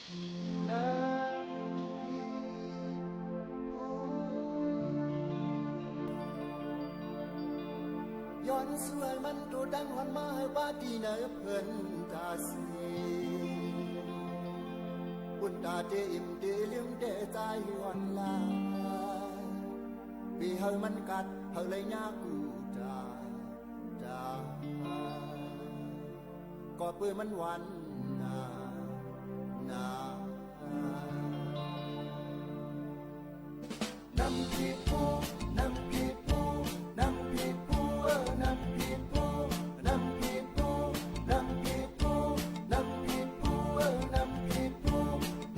ย้อนสวยมันโดดังหอนมาว่าดีเนอเพิ่นตาสีบุญตาเดอิมเดลิมเดใจหอนลาปีเฮามันกัดเฮาเลยยากูจาก็ปืนมันวันนาน้ำพีปูน้ำพีปูน้ำพีปูน้ำพีปูน้ำพีปูน้ำพีปูน้ำพีปูน้ำพีปู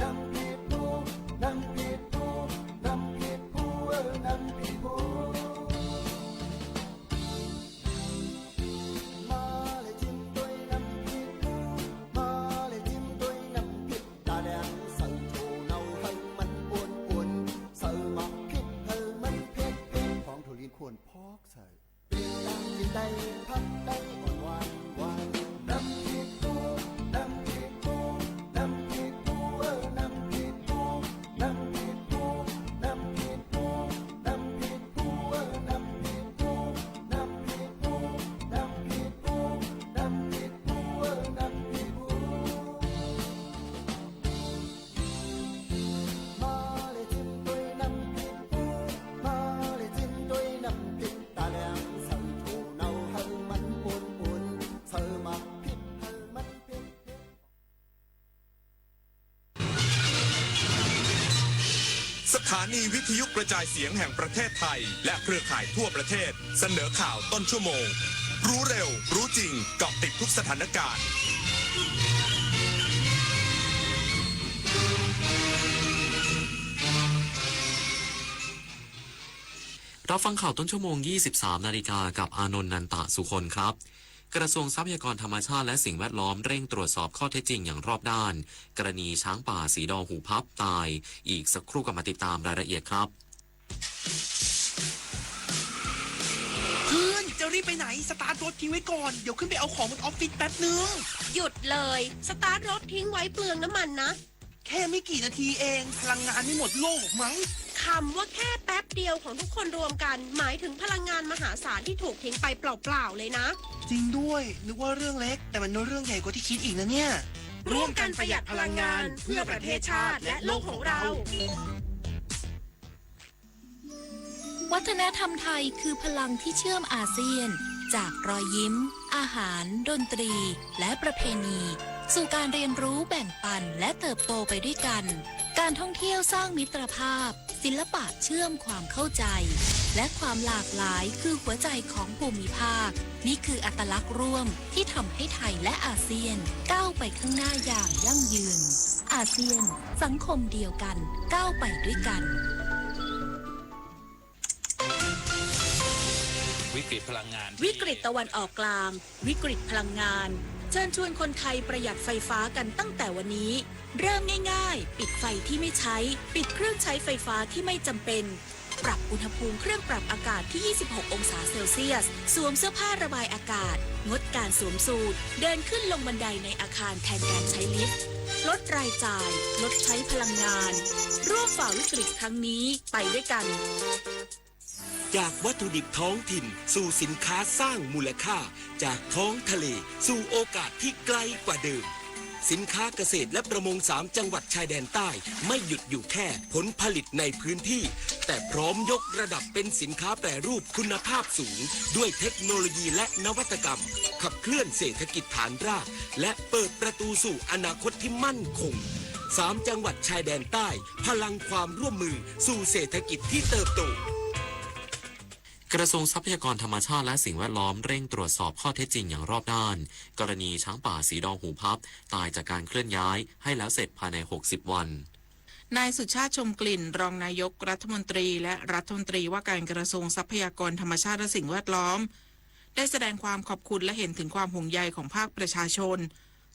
น้ำพีปูน้ำพีปูน้ำพีปูน้ำพีปูมาเลยจิ้มด้วยน้ำพีปูมาเลยจิ้มด้วยน้ำพริกตาแดงใส่โชว์เนาให้มันอ้วนใส่หมักพริกให้มันเผ็ดของถั่วลินควรพอกใส่เปลี่ยนตามกินได้พักได้หวานน้ำพริกปูน้ำพริกปูน้ำพริกปูน้ำพริกปูน้ำพริกปูน้ำพริกปูน้ำพริกปูน้ำพริกปูน้ำพริกปูน้ำพริกปูน้ำพริกปูน้ำพริกปูมาเลยจิ้มด้วยน้ำพริกปูมาเลยจิ้มด้วยน้ำพริกตาแดงใส่โชว์เนาให้มันป่นใส่หมักพริกให้มันเผ็ด สถานีวิทยุกระจายเสียงแห่งประเทศไทย และเครือข่ายทั่วประเทศ เสนอข่าวต้นชั่วโมง รู้เร็ว รู้จริงเกาะติดทุกสถานการณ์ รับฟังข่าวต้นชั่วโมง 23 นาฬิกากับอานนท์นันตะสุคนครับ กระทรวงทรัพยากรธรรมชาติและสิ่งแวดล้อมเร่งตรวจสอบข้อเท็จจริงอย่างรอบด้านกรณีช้างป่าสีดอหูพับตายอีกสักครู่ก็มาติดตามรายละเอียดครับ เพื่อนจะรีบไปไหนสตาร์ทรถทิ้งไว้ก่อนเดี๋ยวขึ้นไปเอาของบนออฟฟิศแป๊บนึงหยุดเลยสตาร์ทรถทิ้งไว้เปลืองน้ำมันนะแค่ไม่กี่นาทีเองพลังงานไม่หมดโลกมั้งคำว่าแค่แป๊บเดียวของทุกคนรวมกันหมายถึงพลังงานมหาศาลที่ถูกทิ้งไปเปล่าๆเลยนะจริงด้วยนึกว่าเรื่องเล็กแต่มันเรื่องใหญ่กว่าที่คิดอีกนะเนี่ยร่วมกันประหยัดพลังงานเพื่อประเทศชาติและโลกของเรา วัฒนธรรมไทยคือพลังที่เชื่อมอาเซียนจากรอยยิ้มอาหารดนตรีและประเพณีสู่การเรียนรู้แบ่งปันและเติบโตไปด้วยกันการท่องเที่ยวสร้างมิตรภาพศิลปะเชื่อมความเข้าใจและความหลากหลายคือหัวใจของภูมิภาคนี่คืออัตลักษณ์ร่วมที่ทำให้ไทยและอาเซียนก้าวไปข้างหน้าอย่างยั่งยืนอาเซียนสังคมเดียวกันก้าวไปด้วยกันวิกฤตพลังงานวิกฤตตะวันออกกลางวิกฤตพลังงานเชิญชวนคนไทยประหยัดไฟฟ้ากันตั้งแต่วันนี้เริ่มง่ายๆปิดไฟที่ไม่ใช้ปิดเครื่องใช้ไฟฟ้าที่ไม่จำเป็นปรับอุณหภูมิเครื่องปรับอากาศที่ 26 องศาเซลเซียสสวมเสื้อผ้าระบายอากาศงดการสวมสูทเดินขึ้นลงบันไดในอาคารแทนการใช้ลิฟต์ลดรายจ่ายลดใช้พลังงานร่วมฝ่าวิกฤตครั้งนี้ไปด้วยกันจากวัตถุดิบท้องถิ่นสู่สินค้าสร้างมูลค่าจากท้องทะเลสู่โอกาสที่ไกลกว่าเดิมสินค้าเกษตรและประมง3จังหวัดชายแดนใต้ไม่หยุดอยู่แค่ผลผลิตในพื้นที่แต่พร้อมยกระดับเป็นสินค้าแปรรูปคุณภาพสูงด้วยเทคโนโลยีและนวัตกรรมขับเคลื่อนเศรษฐกิจฐานรากและเปิดประตูสู่อนาคตที่มั่นคง3จังหวัดชายแดนใต้พลังความร่วมมือสู่เศรษฐกิจที่เติบโตกระทรวงทรัพยากรธรรมชาติและสิ่งแวดล้อมเร่งตรวจสอบข้อเท็จจริงอย่างรอบด้านกรณีช้างป่าสีดอหูพับตายจากการเคลื่อนย้ายให้แล้วเสร็จภายใน60วันนายสุชาติชมกลิ่นรองนายกรัฐมนตรีและรัฐมนตรีว่าการกระทรวงทรัพยากรธรรมชาติและสิ่งแวดล้อมได้แสดงความขอบคุณและเห็นถึงความห่วงใยของภาคประชาชน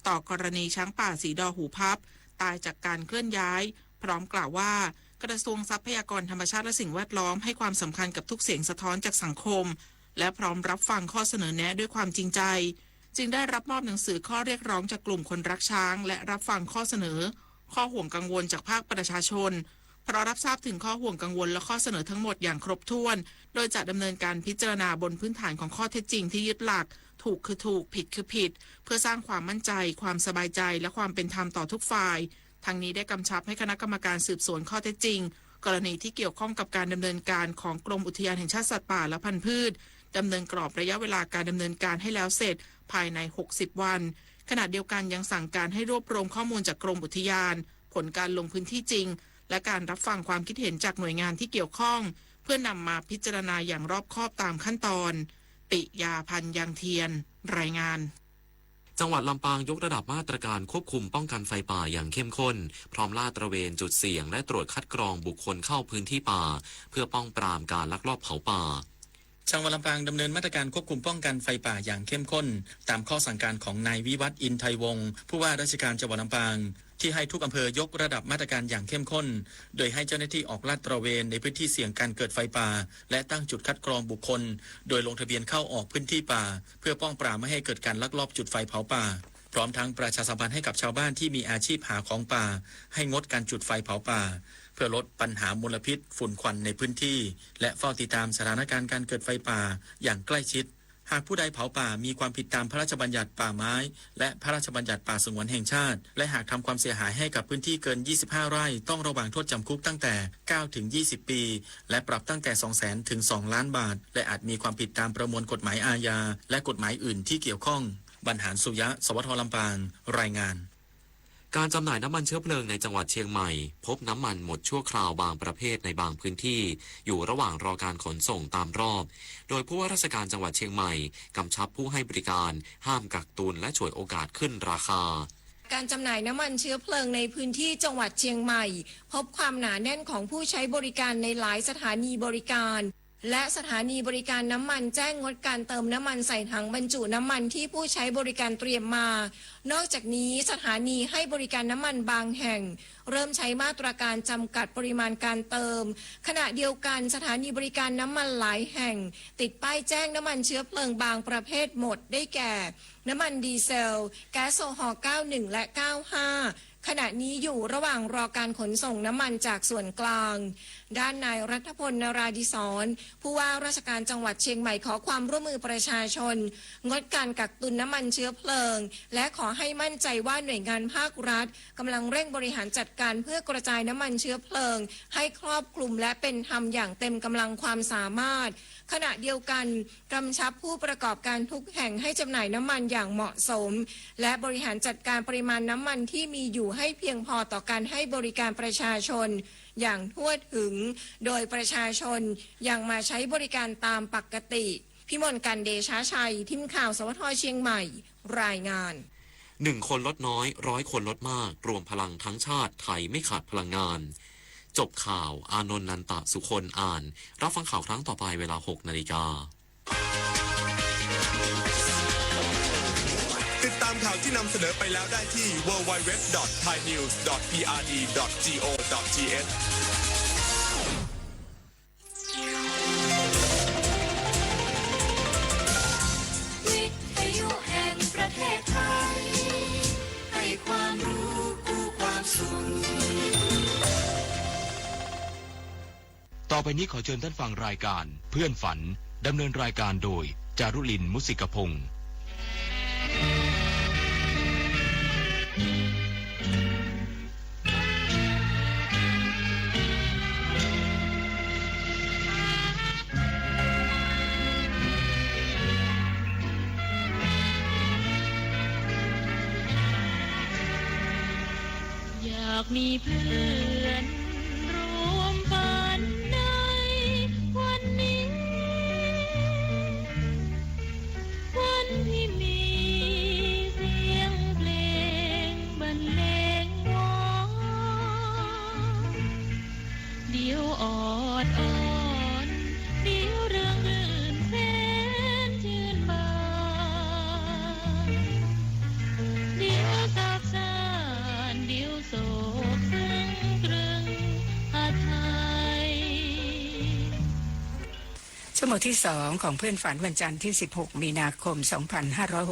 ต่อกรณีช้างป่าสีดอหูพับตายจากการเคลื่อนย้ายพร้อมกล่าวว่ากระทรวงทรัพยากรธรรมชาติและสิ่งแวดล้อมให้ความสำคัญกับทุกเสียงสะท้อนจากสังคมและพร้อมรับฟังข้อเสนอแนะด้วยความจริงใจจึงได้รับมอบหนังสือข้อเรียกร้องจากกลุ่มคนรักช้างและรับฟังข้อเสนอ ข้อห่วงกังวลจากภาคประชาชนเพราะรับทราบถึงข้อห่วงกังวลและข้อเสนอทั้งหมดอย่างครบถ้วนโดยจะดำเนินการพิจารณาบนพื้นฐานของข้อเท็จจริงที่ยึดหลักถูกคือถูกผิดคือผิดเพื่อสร้างความมั่นใจความสบายใจและความเป็นธรรมต่อทุกฝ่ายทางนี้ได้กำชับให้คณะกรรมการสืบสวนข้อเท็จจริงกรณีที่เกี่ยวข้องกับการดำเนินการของกรมอุทยานแห่งชาติสัตว์ป่าและพันธุ์พืชดำเนินกรอบระยะเวลาการดำเนินการให้แล้วเสร็จภายใน60วันขณะเดียวกันยังสั่งการให้รวบรวมข้อมูลจากกรมอุทยานผลการลงพื้นที่จริงและการรับฟังความคิดเห็นจากหน่วยงานที่เกี่ยวข้องเพื่อนำมาพิจารณาอย่างรอบคอบตามขั้นตอนปิยาพันธ์ยังเทียนรายงานจังหวัดลำปางยกระดับมาตรการควบคุมป้องกันไฟป่าอย่างเข้มข้นพร้อมลาดตระเวนจุดเสี่ยงและตรวจคัดกรองบุคคลเข้าพื้นที่ป่าเพื่อป้องปรามการลักลอบเผาป่าจังหวัดลำปางดำเนินมาตรการควบคุมป้องกันไฟป่าอย่างเข้มข้นตามข้อสั่งการของนายวิวัฒน์อินไทยวงศ์ผู้ว่าราชการจังหวัดลำปางที่ให้ทุกอำเภอยกระดับมาตรการอย่างเข้มข้นโดยให้เจ้าหน้าที่ออกลาดตระเวนในพื้นที่เสี่ยงการเกิดไฟป่าและตั้งจุดคัดกรองบุคคลโดยลงทะเบียนเข้าออกพื้นที่ป่าเพื่อป้องปรามไม่ให้เกิดการลักลอบจุดไฟเผาป่าพร้อมทั้งประชาสัมพันธ์ให้กับชาวบ้านที่มีอาชีพหาของป่าให้งดการจุดไฟเผาป่าเพื่อลดปัญหามลพิษฝุ่นควันในพื้นที่และเฝ้าติดตามสถานการณ์การเกิดไฟป่าอย่างใกล้ชิดหากผู้ใดเผาป่ามีความผิดตามพระราชบัญญัติป่าไม้และพระราชบัญญัติป่าสงวนแห่งชาติและหากทำความเสียหายให้กับพื้นที่เกิน25ไร่ต้องระวางโทษจำคุกตั้งแต่9ถึง20ปีและปรับตั้งแต่ 200,000 ถึง 2 ล้านบาทและอาจมีความผิดตามประมวลกฎหมายอาญาและกฎหมายอื่นที่เกี่ยวข้องบรรหารสุยะสวทลำปางรายงานการจำหน่ายน้ำมันเชื้อเพลิงในจังหวัดเชียงใหม่พบน้ำมันหมดชั่วคราวบางประเภทในบางพื้นที่อยู่ระหว่างรอการขนส่งตามรอบโดยผู้ว่าราชการจังหวัดเชียงใหม่กำชับผู้ให้บริการห้ามกักตุนและฉวยโอกาสขึ้นราคาการจำหน่ายน้ำมันเชื้อเพลิงในพื้นที่จังหวัดเชียงใหม่พบความหนาแน่นของผู้ใช้บริการในหลายสถานีบริการและสถานีบริการน้ำมันแจ้งงดการเติมน้ำมันใส่ถังบรรจุน้ำมันที่ผู้ใช้บริการเตรียมมานอกจากนี้สถานีให้บริการน้ำมันบางแห่งเริ่มใช้มาตรการจำกัดปริมาณการเติมขณะเดียวกันสถานีบริการน้ำมันหลายแห่งติดป้ายแจ้งน้ำมันเชื้อเพลิงบางประเภทหมดได้แก่น้ำมันดีเซลแก๊สโซฮอล์91และ95ขณะนี้อยู่ระหว่างรอการขนส่งน้ำมันจากส่วนกลางด้านนายรัฐพล นราธิศรผู้ว่าราชการจังหวัดเชียงใหม่ขอความร่วมมือประชาชนงดการกักตุนน้ำมันเชื้อเพลิงและขอให้มั่นใจว่าหน่วยงานภาครัฐกำลังเร่งบริหารจัดการเพื่อกระจายน้ำมันเชื้อเพลิงให้ครอบคลุมและเป็นธรรมอย่างเต็มกำลังความสามารถขณะเดียวกันกำชับผู้ประกอบการทุกแห่งให้จำหน่ายน้ำมันอย่างเหมาะสมและบริหารจัดการปริมาณน้ำมันที่มีอยู่ให้เพียงพอต่อการให้บริการประชาชนอย่างทั่วถึงโดยประชาชนยังมาใช้บริการตามปกติพิมลกันเดชาชัยทีมข่าวสวทเชียงใหม่รายงาน1 คนลดน้อย100 คนลดมากรวมพลังทั้งชาติไทยไม่ขาดพลังงานจบข่าวอานนท์นันตะสุคนอ่านรับฟังข่าวครั้งต่อไปเวลา 6 นาฬิกาติดตามข่าวที่นำเสนอไปแล้วได้ที่ www.thainews.prd.go.thวิทยุแห่งประเทศไทยให้ความรู้คู่ความสุขต่อไปนี้ขอเชิญท่านฟังรายการเพื่อนฝันดำเนินรายการโดยจารุลินมุสิกพงศ์อยากมีเพื่อนรวมฝันในวันนี้วันที่มีเสียงเพลงบรรเลงว้าวเดี๋ยวออดอ่อนเดี๋ยวเรื่องรื่นแสนชื่นบานเดี๋ยวสับสานเดี๋ยวโศกซึ้งตรึงอาทัยชั่วโมงที่2ของเพื่อนฝันวันจันทร์ที่16มีนาคม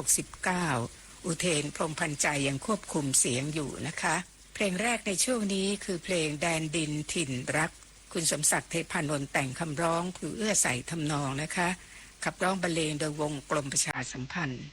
2569อุเทนพรหมพันธ์ใจยังควบคุมเสียงอยู่นะคะ เพลงแรกในช่วงนี้คือเพลงแดนดินถิ่นรักคุณสมศักดิ์เทพานนท์แต่งคำร้องครูเอื้อใส่ทำนองนะคะขับร้องบรรเลงโดยวงกรมประชาสัมพันธ์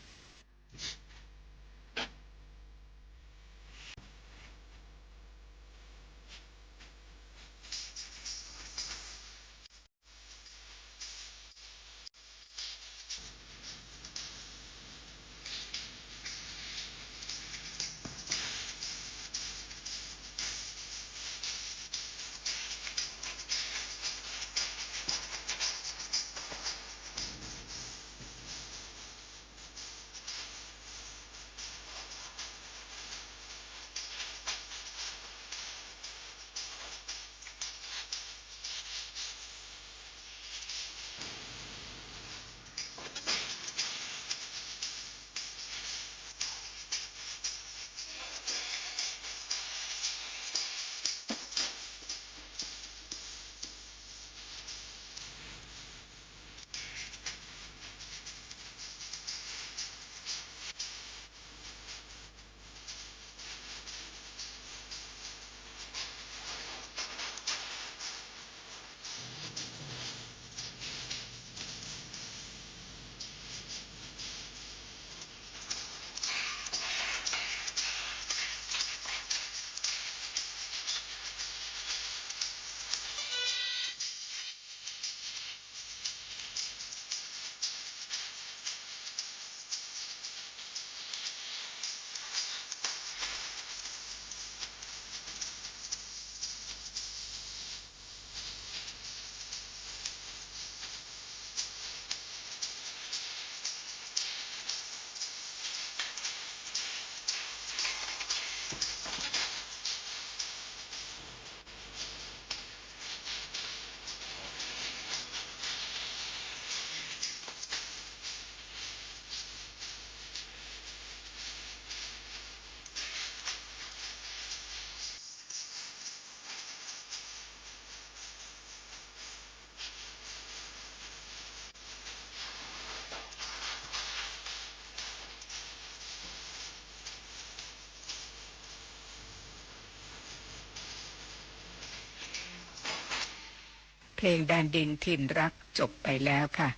เพลงแดนดินถิ่นรักจบไปแล้วค่ะ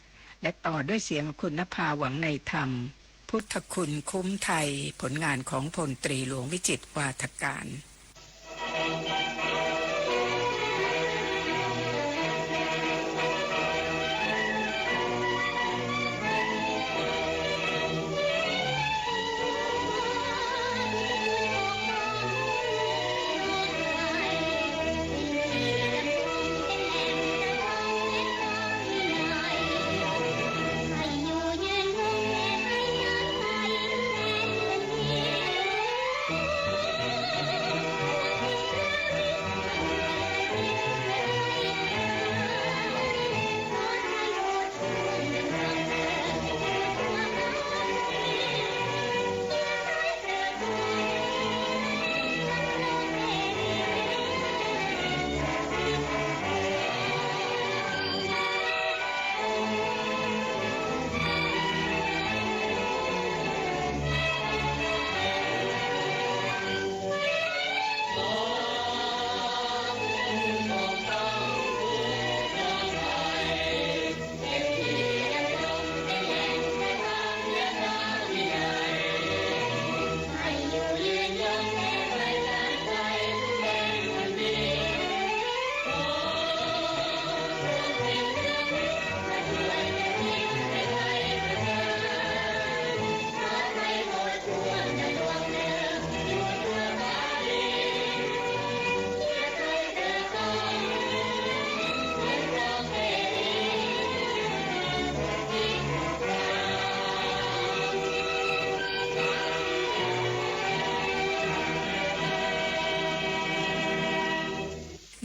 และต่อด้วยเสียงคุณนภาหวังในธรรมพุทธคุณคุ้มไทยผลงานของพลตรีหลวงวิจิตรวาทการ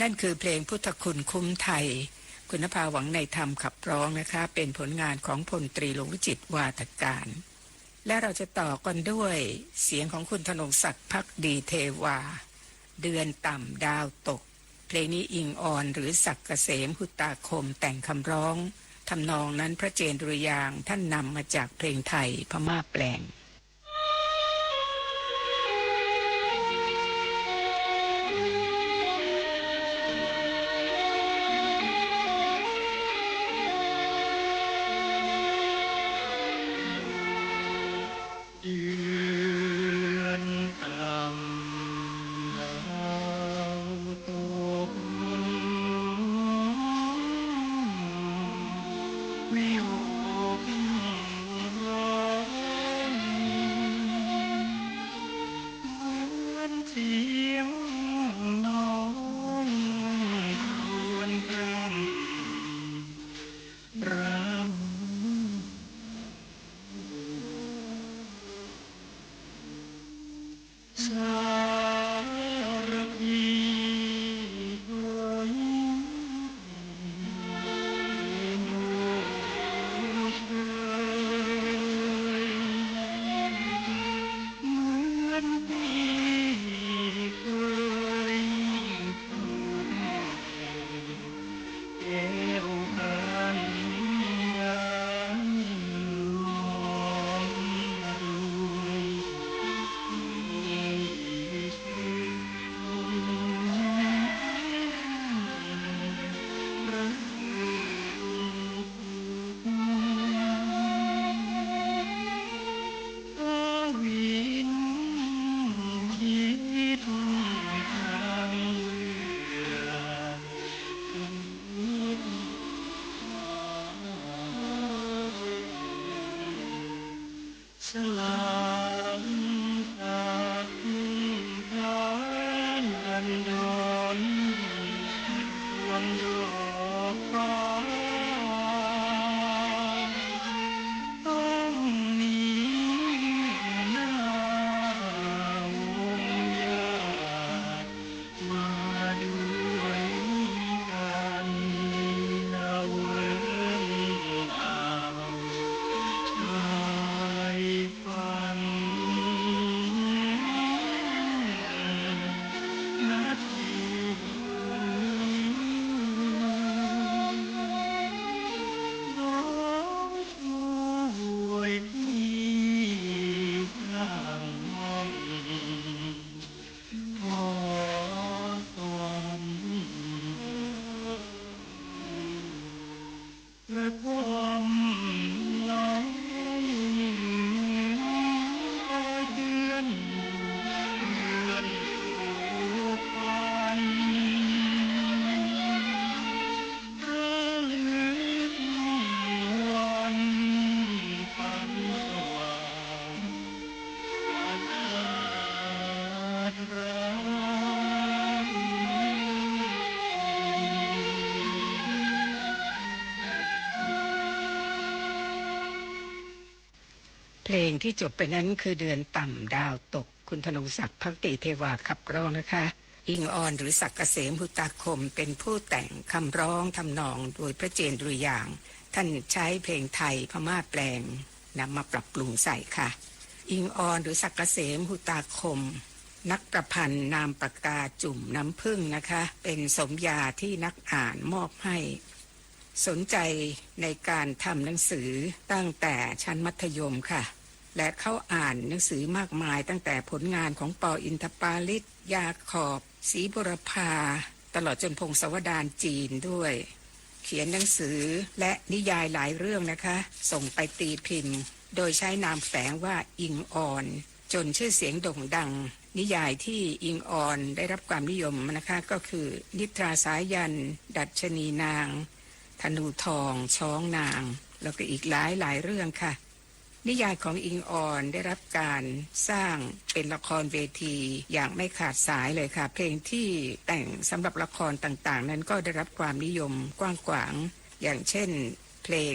นั่นคือเพลงพุทธคุณคุ้มไทยคุณนภาหวังในธรรมขับร้องนะคะเป็นผลงานของพลตรีหลวงวิจิตรวาทการและเราจะต่อกันด้วยเสียงของคุณธนงศักดิ์ภักดีเทวาเดือนต่ำดาวตกเพลงนี้อิงออนหรือศักดิ์เกษมหุตาคมแต่งคำร้องทำนองนั้นพระเจนดุริยางค์ท่านนำมาจากเพลงไทยพม่าแปลง เพลงที่จบไปนั้นคือเดือนต่ำดาวตกคุณธนงศักดิ์ภักติเทวาขับร้องนะคะอิงออนหรือศักดิ์เกษมหุตาคมเป็นผู้แต่งคำร้องทำนองโดยพระเจนดุริยางค์ท่านใช้เพลงไทยพม่าแปลงนำมาปรับปรุงใส่ค่ะอิงออนหรือศักดิ์เกษมหุตาคมนักประพันธ์นามปากกาจุ่มน้ำผึ้งนะคะเป็นสมญาที่นักอ่านมอบให้สนใจในการทำหนังสือตั้งแต่ชั้นมัธยมค่ะและเข้าอ่านหนังสือมากมายตั้งแต่ผลงานของปออินทปาลิศยาขอบศรีบุรพาตลอดจนพงศาวดารจีนด้วยเขียนหนังสือและนิยายหลายเรื่องนะคะส่งไปตีพิมพ์โดยใช้นามแฝงว่าอิงออนจนชื่อเสียงโด่งดังนิยายที่อิงออนได้รับความนิยมนะคะก็คือนิทราสายันดัชนีนางธนูทองช้องนางแล้วก็อีกหลายเรื่องค่ะนิยายของอิงออนได้รับการสร้างเป็นละครเวทีอย่างไม่ขาดสายเลยค่ะเพลงที่แต่งสำหรับละครต่างๆนั้นก็ได้รับความนิยมกว้างขวางอย่างเช่นเพลง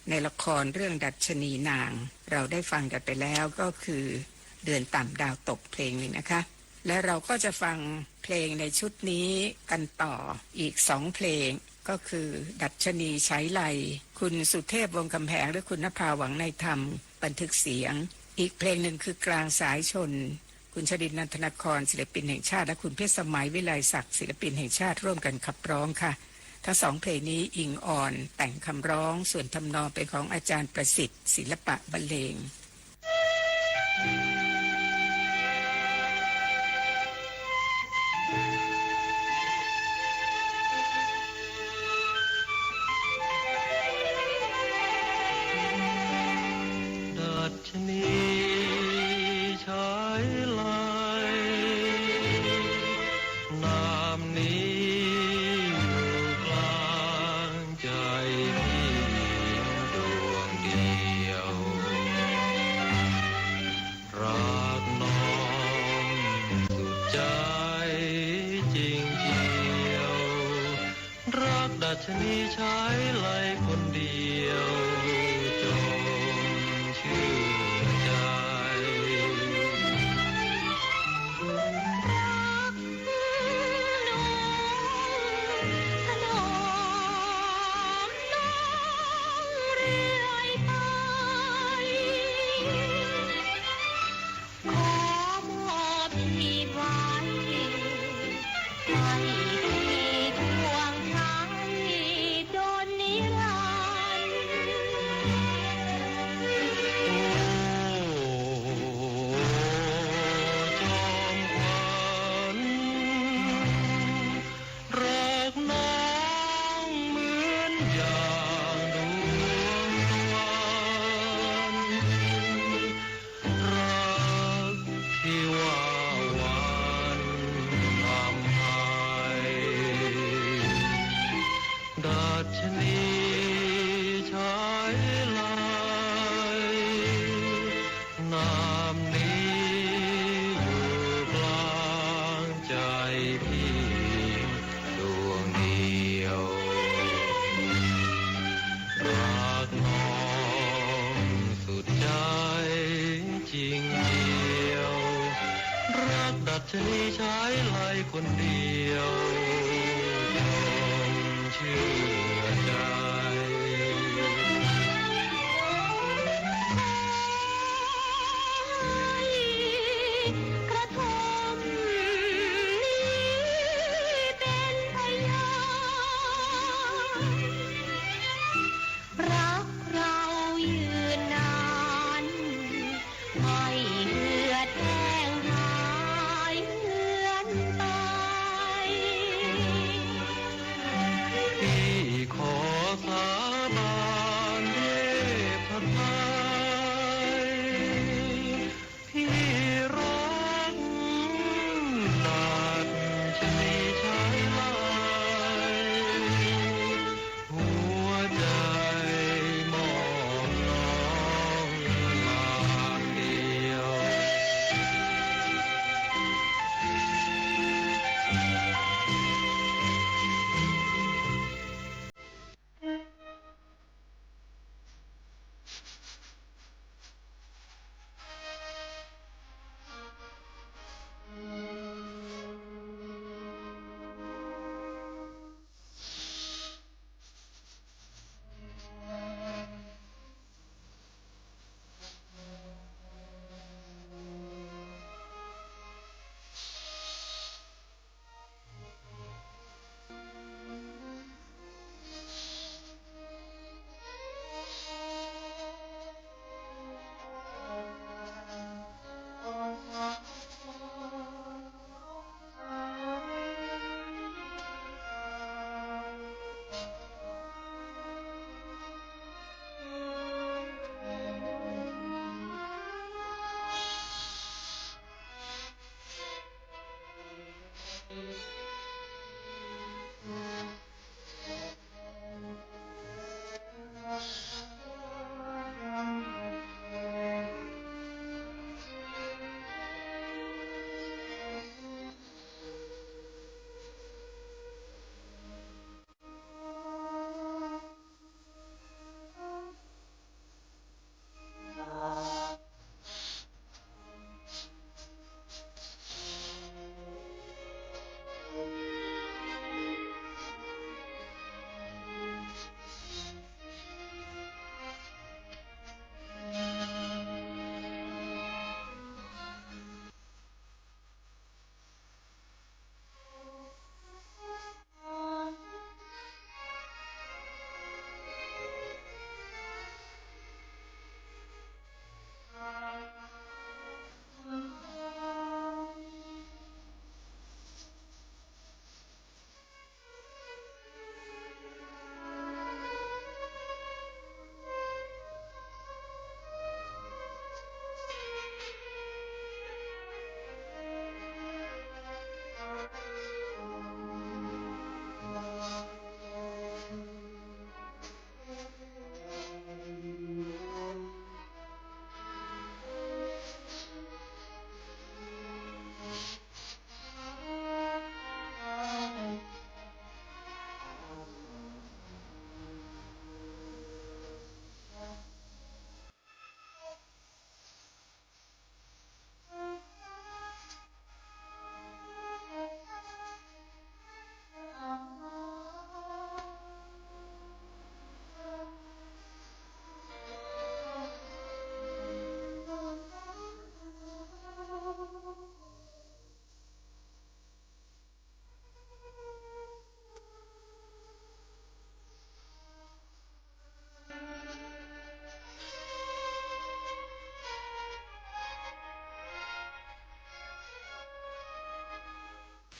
ในละครเรื่องดัชนีนางเราได้ฟังกันไปแล้วก็คือเดือนต่ำดาวตกเพลงนี้นะคะและเราก็จะฟังเพลงในชุดนี้กันต่ออีก2เพลงก็คือดัชนีใช้ไลคุณสุเทพวงศ์คำแพงและคุณนภาหวังในธรรมบันทึกเสียงอีกเพลงหนึ่งคือกลางสายชนคุณชดินทร์ นันทนครศิลปินแห่งชาติและคุณเพชรสมัยวิไลศักดิ์ศิลปินแห่งชาติร่วมกันขับร้องค่ะทั้ง2เพลงนี้อิงออนแต่งคำร้องส่วนทำนองเป็นของอาจารย์ประสิทธิ์ศิลปะบรรเลงดัชนีใช้ไลคนเดียวจงเชื่อใจดัชนีใช้ไลคนเดียวจงเชื่อใจพ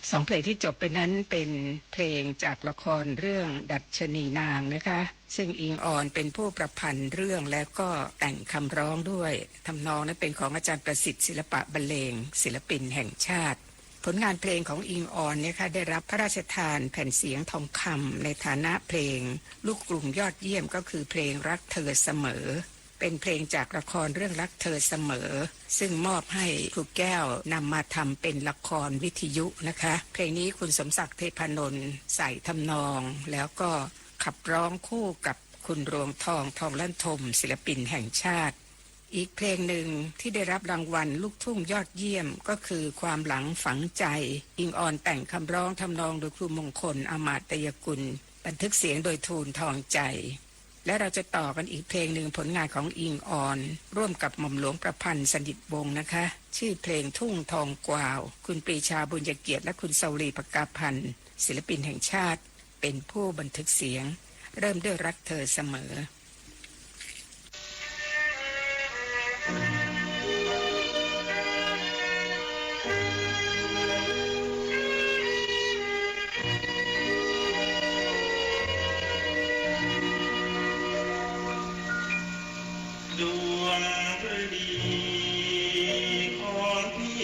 สองเพลงที่จบไปนั้นเป็นเพลงจากละครเรื่องดัชนีนางนะคะซึ่งอิงออนเป็นผู้ประพันธ์เรื่องแล้วก็แต่งคำร้องด้วยทำนองนั้นเป็นของอาจารย์ประสิทธิ์ศิลปะบรรเลงศิลปินแห่งชาติผลงานเพลงของอิงออนเนี่ยค่ะได้รับพระราชทานแผ่นเสียงทองคำในฐานะเพลงลูกกรุงยอดเยี่ยมก็คือเพลงรักเธอเสมอเป็นเพลงจากละครเรื่องรักเธอเสมอซึ่งมอบให้ครูแก้วนำมาทำเป็นละครวิทยุนะคะเพลงนี้คุณสมศักดิ์เทพนนท์ใส่ทำนองแล้วก็ขับร้องคู่กับคุณรวงทองทองลั่นทมศิลปินแห่งชาติอีกเพลงหนึ่งที่ได้รับรางวัลลูกทุ่งยอดเยี่ยมก็คือความหลังฝังใจอิงออนแต่งคำร้องทำนองโดยครูมงคลอมาตยกุลบันทึกเสียงโดยทูลทองใจและเราจะต่อกันอีกเพลงหนึ่งผลงานของอิงออนร่วมกับหม่อมหลวงประพันธ์สนิทวงศ์นะคะชื่อเพลงทุ่งทองกวาวคุณปรีชาบุญเกียรติและคุณเสาลีปกาพันธ์ศิลปินแห่งชาติเป็นผู้บันทึกเสียงเริ่มด้วยรักเธอเสมอดวงฤดีของพี่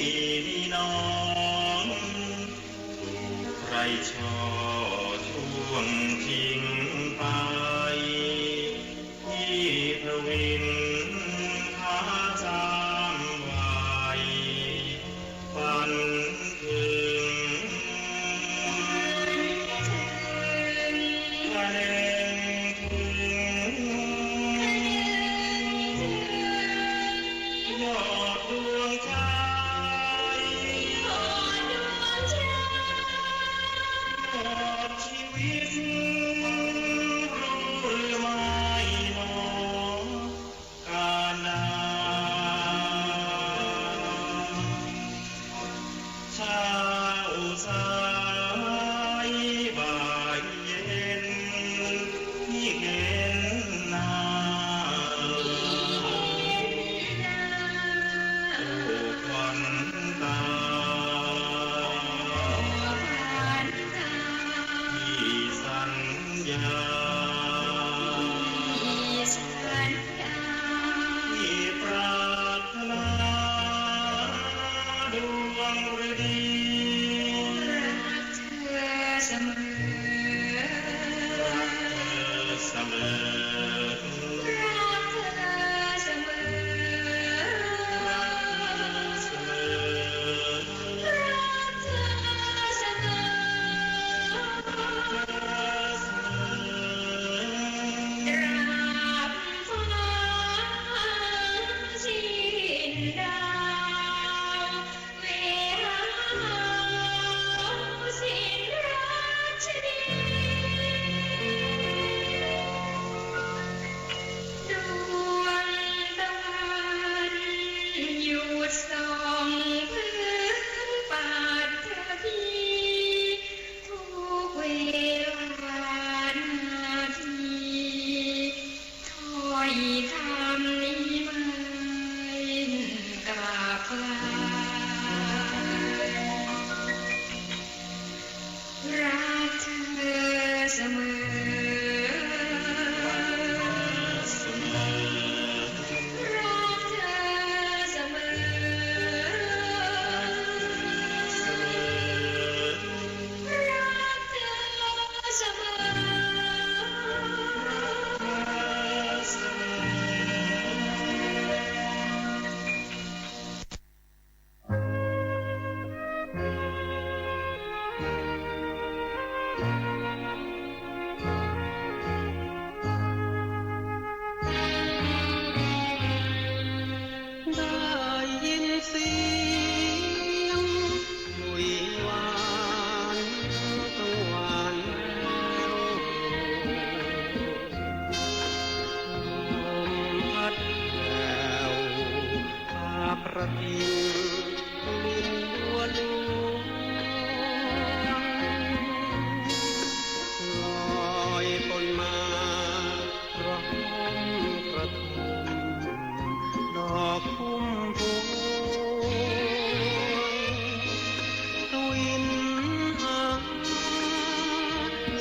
นี่น้องถูกใครช่อช่วงทิ้งไปที่พระวินหาจำไว้ฝันถึงคะแนนถึงยอดดวงใจยอดชีวิตรู้หรือไม่หนอกานาเช้าสายบ่ายเย็นที่เห็นหน้าควันตาที่สัญญาที่ปรารถนาดวงฤดีรักเธอเสมอรักเธอเสมอรักเธอเสมอรักเธอเสมอรักเธอเสมอตราบฟ้าสิ้นดาวเวหาสิ้นราชนี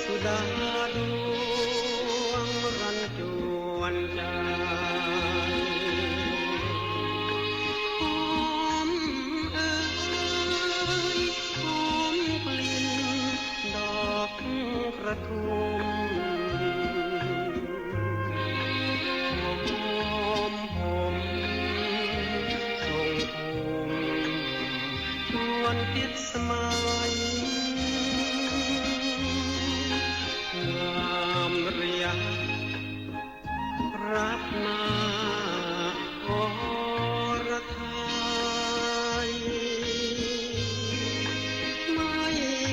สุดาดวงรันจวนใจหอมเอ่ยหอมกลิ่นดอกกระทุ่มหอมผมทรงภูมิชวนคิดสมัยงามเรียรับมาอรไทยไม่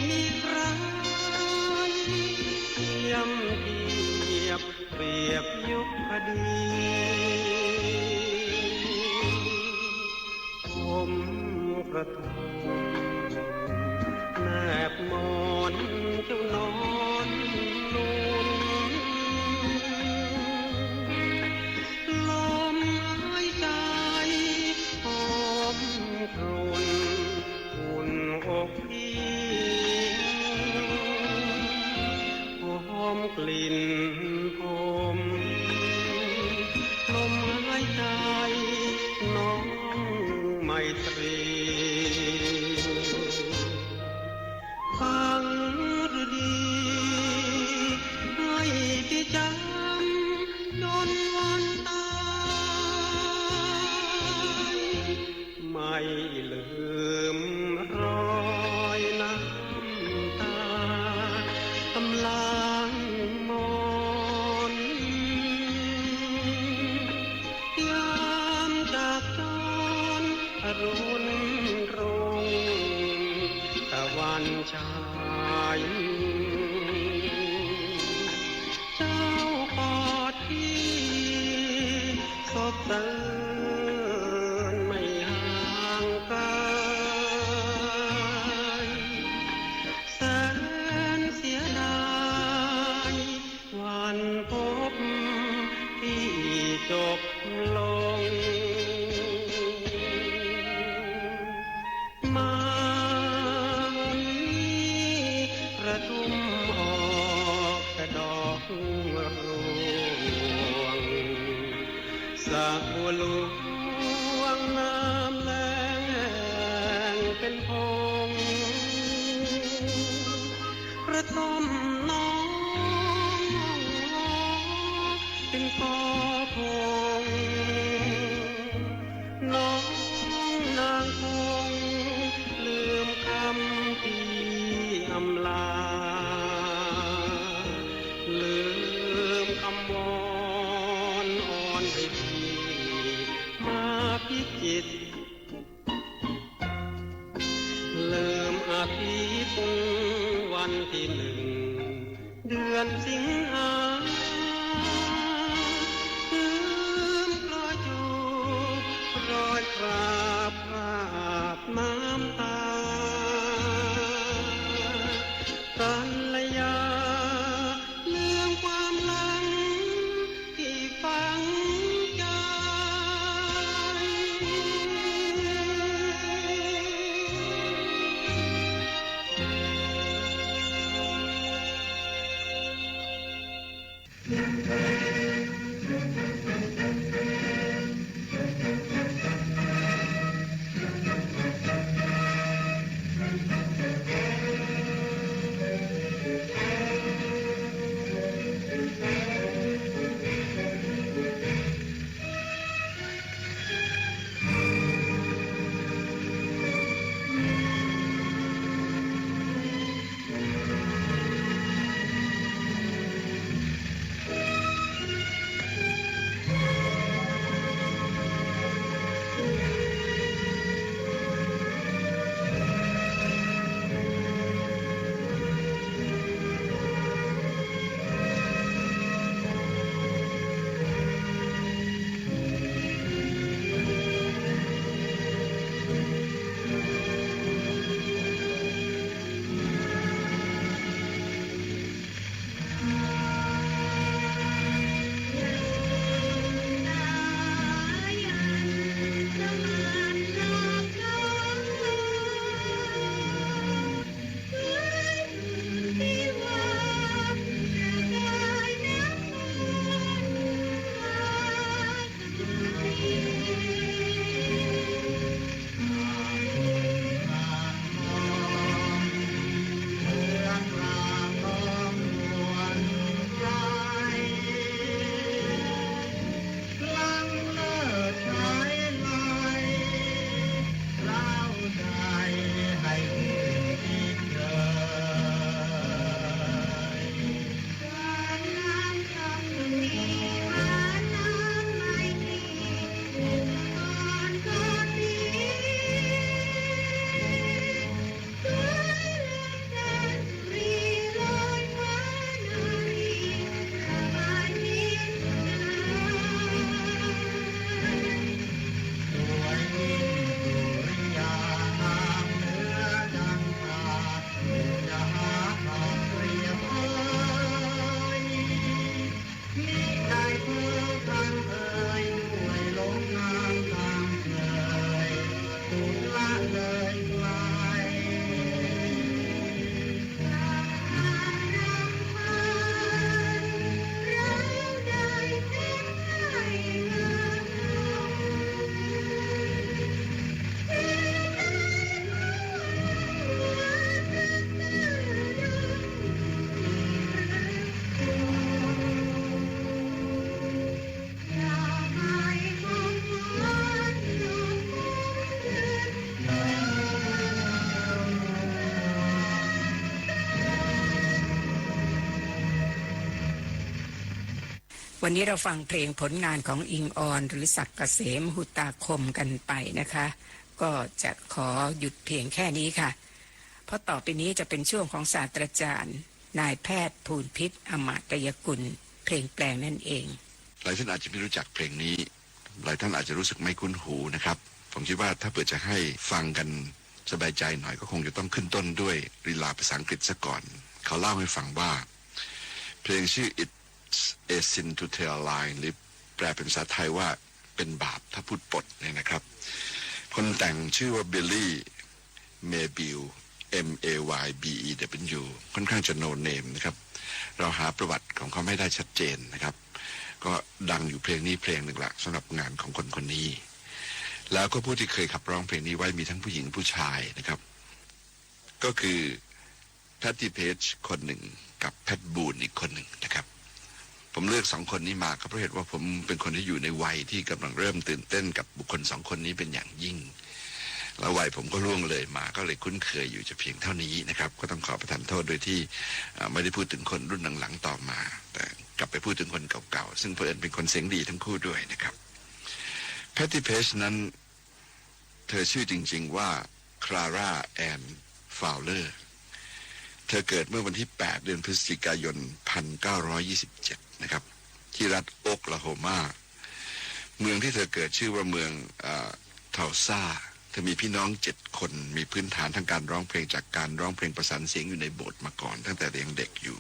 มีใครเทียมเทียบเปรียบยุคคดีผมกระทุ่มแนบหมอนเจ้านอนนุ่นลมหายใจหอมกรุ่นอุ่นอกพี่หอมกลิ่นผมลมหายใจน้องไมตรีฟังหรือดีให้พี่จำจนวันตายไม่ลืมรอยน้ำตากำลังมนยามจากจรอรุณรงตะวันชายเจ้ากอดที่ศพเตือนไม่ห่างไกลแสนเสียดายวันพบที่จบลงมาวันนี้กระทุ่มออกแต่ดอกรวงสาบัวหลวงน้ำแรงเป็นพงกระท่อมน้องเป็นกอพงน้องนางคงลืมคำที่อำลาลืมคำวอนอ่อนให้พี่มาพิจิตรลืมอาทิตย์วันที่หนึ่งเดือนสิงหาลืมกระจูบรอยคราบคราบน้ำตากัลยาลืมความหลังที่ฝังใจ เ วันนี้เราฟังเพลงผลงานของอิงออนหรือศักดิ์เกษมหุตาคมกันไปนะคะ ก็จะขอหยุดเพียงแค่นี้ค่ะเพราะต่อไปนี้จะเป็นช่วงของศาสตราจารย์นายแพทย์ภูลพิษอมาตยกุลเพลงแปลงนั่นเองหลายท่านอาจจะไม่รู้จักเพลงนี้หลายท่านอาจจะรู้สึกไม่คุ้นหูนะครับผมคิดว่าถ้าเปิดจะให้ฟังกันสบายใจหน่อยก็คงจะต้องขึ้นต้นด้วยลีลาภาษาอังกฤษซะก่อนเขาเล่าให้ฟังว่าเพลงชื่อ It's a Sin to Tell a Lie หรือแปลเป็นภาษาไทยว่าเป็นบาปถ้าพูดปดเนี่ยนะครับคนแต่งชื่อว่าบิลลี่เมบิล M-A-Y-B-E-W ค่อนข้างจะโนเนมนะครับเราหาประวัติของเขาไม่ได้ชัดเจนนะครับก็ดังอยู่เพลงนี้เพลงหนึ่งละสำหรับงานของคนคนนี้แล้วก็ผู้ที่เคยขับร้องเพลงนี้ไว้มีทั้งผู้หญิงผู้ชายนะครับก็คือแพตตี้เพจคนหนึ่งกับแพทบูนอีกคนหนึ่งนะครับผมเลือกสองคนนี้มาก็เพราะเหตุว่าผมเป็นคนที่อยู่ในวัยที่กำลังเริ่มตื่นเต้นกับบุคคลสองคนนี้เป็นอย่างยิ่งแล้ววัยผมก็ล่วงเลยมาก็เลยคุ้นเคยอยู่จะเพียงเท่านี้นะครับก็ต้องขอประทานโทษโดยที่ไม่ได้พูดถึงคนรุ่นหลังๆต่อมาแต่กลับไปพูดถึงคนเก่าๆซึ่งเพื่อนเป็นคนเสียงดีทั้งคู่ด้วยนะครับแพตตี้เพจนั้นเธอชื่อจริงๆว่าคลาร่าแอนฟาวเลอร์เธอเกิดเมื่อวันที่8เดือนพฤศจิกายน1927นะครับที่รัฐโอกลาโฮมาเมืองที่เธอเกิดชื่อว่าเมืองเทาซาเธอมีพี่น้อง7คนมีพื้นฐานทางการร้องเพลงจากการร้องเพลงประสานเสียงอยู่ในโบสถ์มาก่อนตั้งแต่ยังเด็กอยู่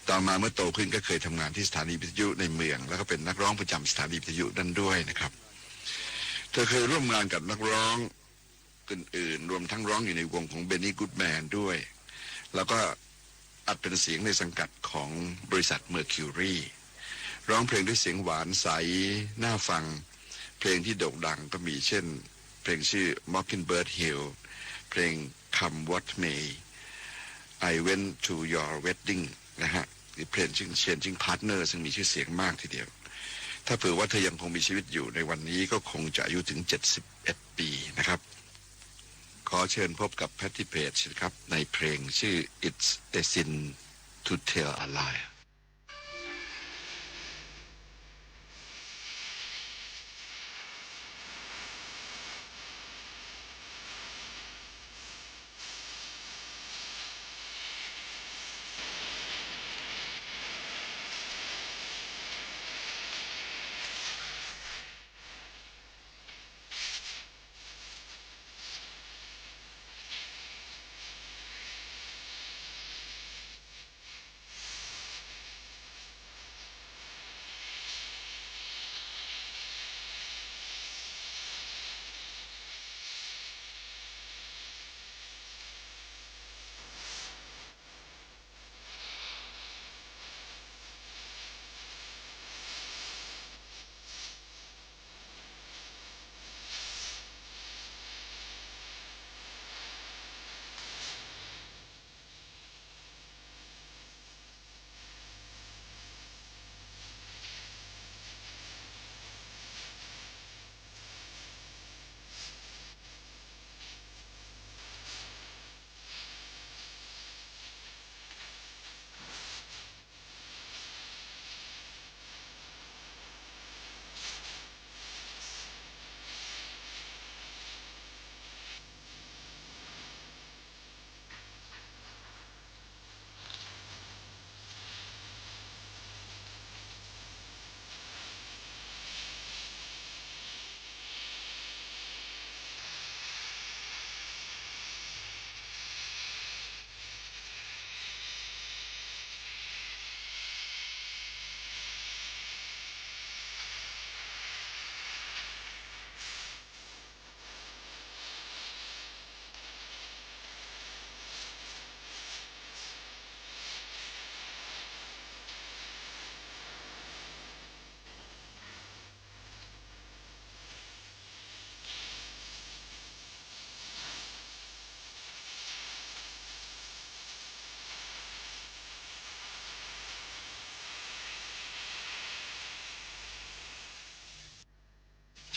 ต่อมาเมื่อโตขึ้นก็เคยทำงานที่สถานีวิทยุในเมืองแล้วก็เป็นนักร้องประจำสถานีวิทยุนั่นด้วยนะครับเธอเคยร่วมงานกับนักร้องอื่นๆรวมทั้งร้องอยู่ในวงของเบนนี่กู๊ดแมนด้วยแล้วก็อัดเป็นเสียงในสังกัดของบริษัทเมอร์คิวรีร้องเพลงด้วยเสียงหวานใสน่าฟังเพลงที่โด่งดังก็มีเช่นเพลงชื่อ Mockingbird Hill เพลง Come What May I Went to Your Wedding นะฮะหรือเพลงชื่อ Changing Partner ซึ่งมีชื่อเสียงมากทีเดียวถ้าเผื่อว่าเธอยังคงมีชีวิตอยู่ในวันนี้ก็คงจะอายุถึง71ปีนะครับขอเชิญพบกับแพตตี้เพจครับในเพลงชื่อ It's a Sin to Tell a Lie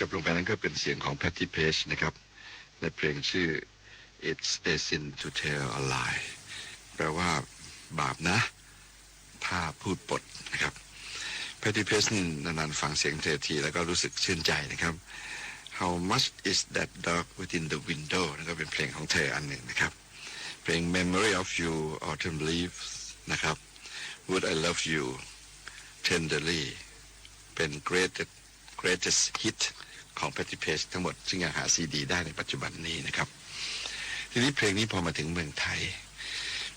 จบลงไปนั้นก็เป็นเสียงของ Patti Page นะครับในเพลงชื่อ It's a Sin to Tell a Lie แปลว่าบาปนะถ้าพูดปดนะครับ Patti Page นี่นานๆฟังเสียงเธอทีแล้วก็รู้สึกชื่นใจนะครับ How much is that dog within the window นั่นก็เป็นเพลงของเธออันหนึ่งนะครับเพลง Memory of You Autumn Leaves นะครับ Would I Love You Tenderly เป็น greatest hit ของ Patti Page ทั้งหมดซึ่งยังหาซีดีได้ในปัจจุบันนี้นะครับทีนี้เพลงนี้พอมาถึงเมืองไทย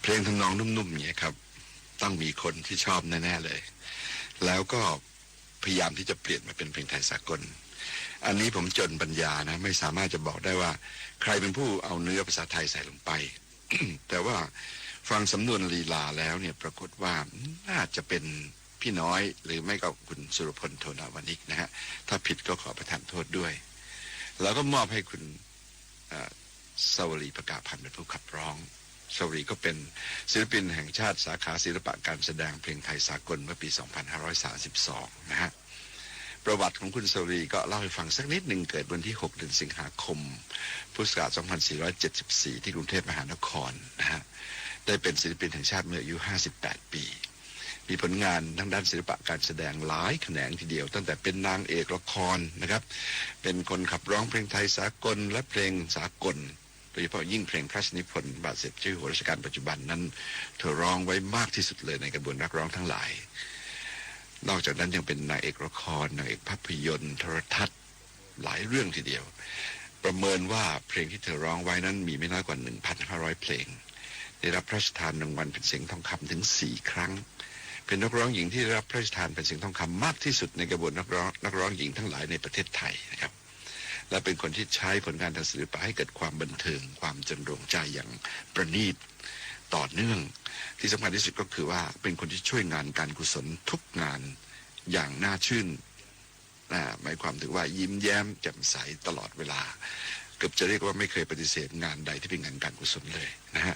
เพลงทำนองนุ่มๆเนี่ยครับต้องมีคนที่ชอบแน่ๆเลยแล้วก็พยายามที่จะเปลี่ยนมาเป็นเพลงไทยสากลอันนี้ผมจนปัญญานะไม่สามารถจะบอกได้ว่าใครเป็นผู้เอาเนื้อภาษาไทยใส่ลงไป แต่ว่าฟังสำนวนลีลาแล้วเนี่ยปรากฏว่าน่าจะเป็นพี่น้อยหรือไม่ก็คุณสุรพลโทนาวนิกนะฮะถ้าผิดก็ขอประทานโทษด้วยแล้วก็มอบให้คุณสวรีประกาศพันธ์เป็นผู้ขับร้องสวรีก็เป็นศิลปินแห่งชาติสาขาศิลปะการแสดงเพลงไทยสากลเมื่อปี 2532 นะฮะประวัติของคุณสวรีก็เล่าให้ฟังสักนิดหนึ่งเกิดวันที่ 6 เดือนสิงหาคม พุทธศักราช 2474 ที่กรุงเทพมหานครนะฮะได้เป็นศิลปินแห่งชาติเมื่ออายุ 58 ปีมีผลงานทางด้านศิลปะการแสดงหลายแขนงทีเดียวตั้งแต่เป็นนางเอกละครนะครับเป็นคนขับร้องเพลงไทยสากลและเพลงสากลโดยเฉพาะยิ่งเพลงพระราชนิพนธ์บาทเสด็จชื่อหัวรัชกาลปัจจุบันนั้นเธอร้องไว้มากที่สุดเลยในกระบวนนักร้องทั้งหลายนอกจากนั้นยังเป็นนางเอกละครนางเอกภาพยนตร์โทรทัศน์หลายเรื่องทีเดียวประเมินว่าเพลงที่เธอร้องไว้นั้นมีไม่น้อยกว่า 1,500 เพลงได้รับพระราชทานรางวัลเป็นเสียงทองคำถึง4 ครั้งเป็นนักร้องหญิงที่ได้รับพระราชทานเป็นเสียงทองคำมากที่สุดในกระบวนนักร้องหญิงทั้งหลายในประเทศไทยนะครับและเป็นคนที่ใช้ผลงานทางศิลปะให้เกิดความบันเทิงความจนโรงใจอย่างประณีตต่อเนื่องที่สำคัญที่สุดก็คือว่าเป็นคนที่ช่วยงานการกุศลทุกงานอย่างน่าชื่นหมายความถึงว่ายิ้มแย้มแจ่มใสตลอดเวลาเกือบจะเรียกว่าไม่เคยปฏิเสธงานใดที่เป็นงานการกุศลเลยนะฮะ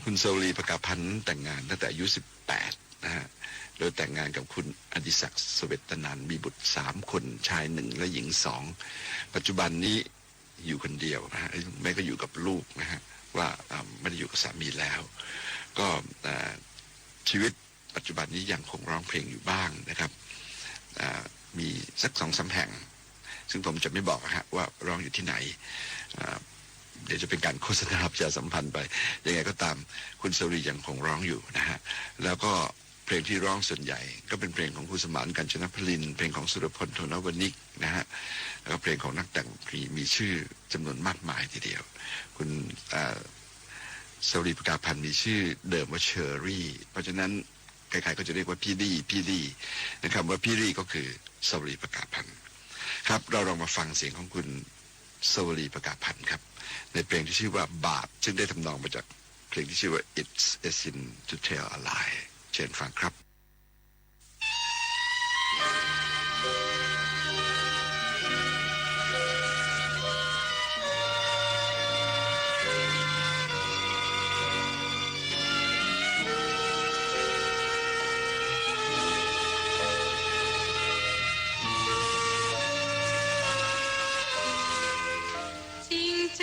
คุณสวรีประกาศพันธ์แต่งงานตั้งแต่อายุ 18 นะฮะโดยแต่งงานกับคุณอดิศักดิ์เสวตนันท์มีบุตร3 คนชาย1และหญิง2ปัจจุบันนี้อยู่คนเดียวนะฮะแม่ก็อยู่กับลูกนะฮะว่าไม่ได้อยู่กับสามีแล้วก็ชีวิตปัจจุบันนี้ยังคงร้องเพลงอยู่บ้างนะครับมีสัก 2-3 แห่งซึ่งผมจะไม่บอกฮะว่าร้องอยู่ที่ไหนเดี๋ยวจะเป็นการโฆษณาประชาสัมพันธ์ไปยังไงก็ตามคุณสวรียังคงร้องอยู่นะฮะแล้วก็เพลงที่ร้องส่วนใหญ่ก็เป็นเพลงของคุณสมานกาญจนพลินเพลงของสุรพลโทนวนิกนะฮะแล้วก็เพลงของนักแต่งเพลงมีชื่อจำนวนมากมายทีเดียวคุณสวรีประกาศพันธ์มีชื่อเดิมว่าเชอรี่เพราะฉะนั้นใครๆก็จะเรียกว่าพี่ดีนะครับว่าพี่ดีก็คือสวรีประกาศพันธ์ครับเราลองมาฟังเสียงของคุณสวรีประกาศพันธ์ครับในเพลงที่ชื่อว่าบาปซึ่งได้ทำนองมาจากเพลงที่ชื่อว่า It's a Sin to Tell a Lie เชิญฟังครับ เ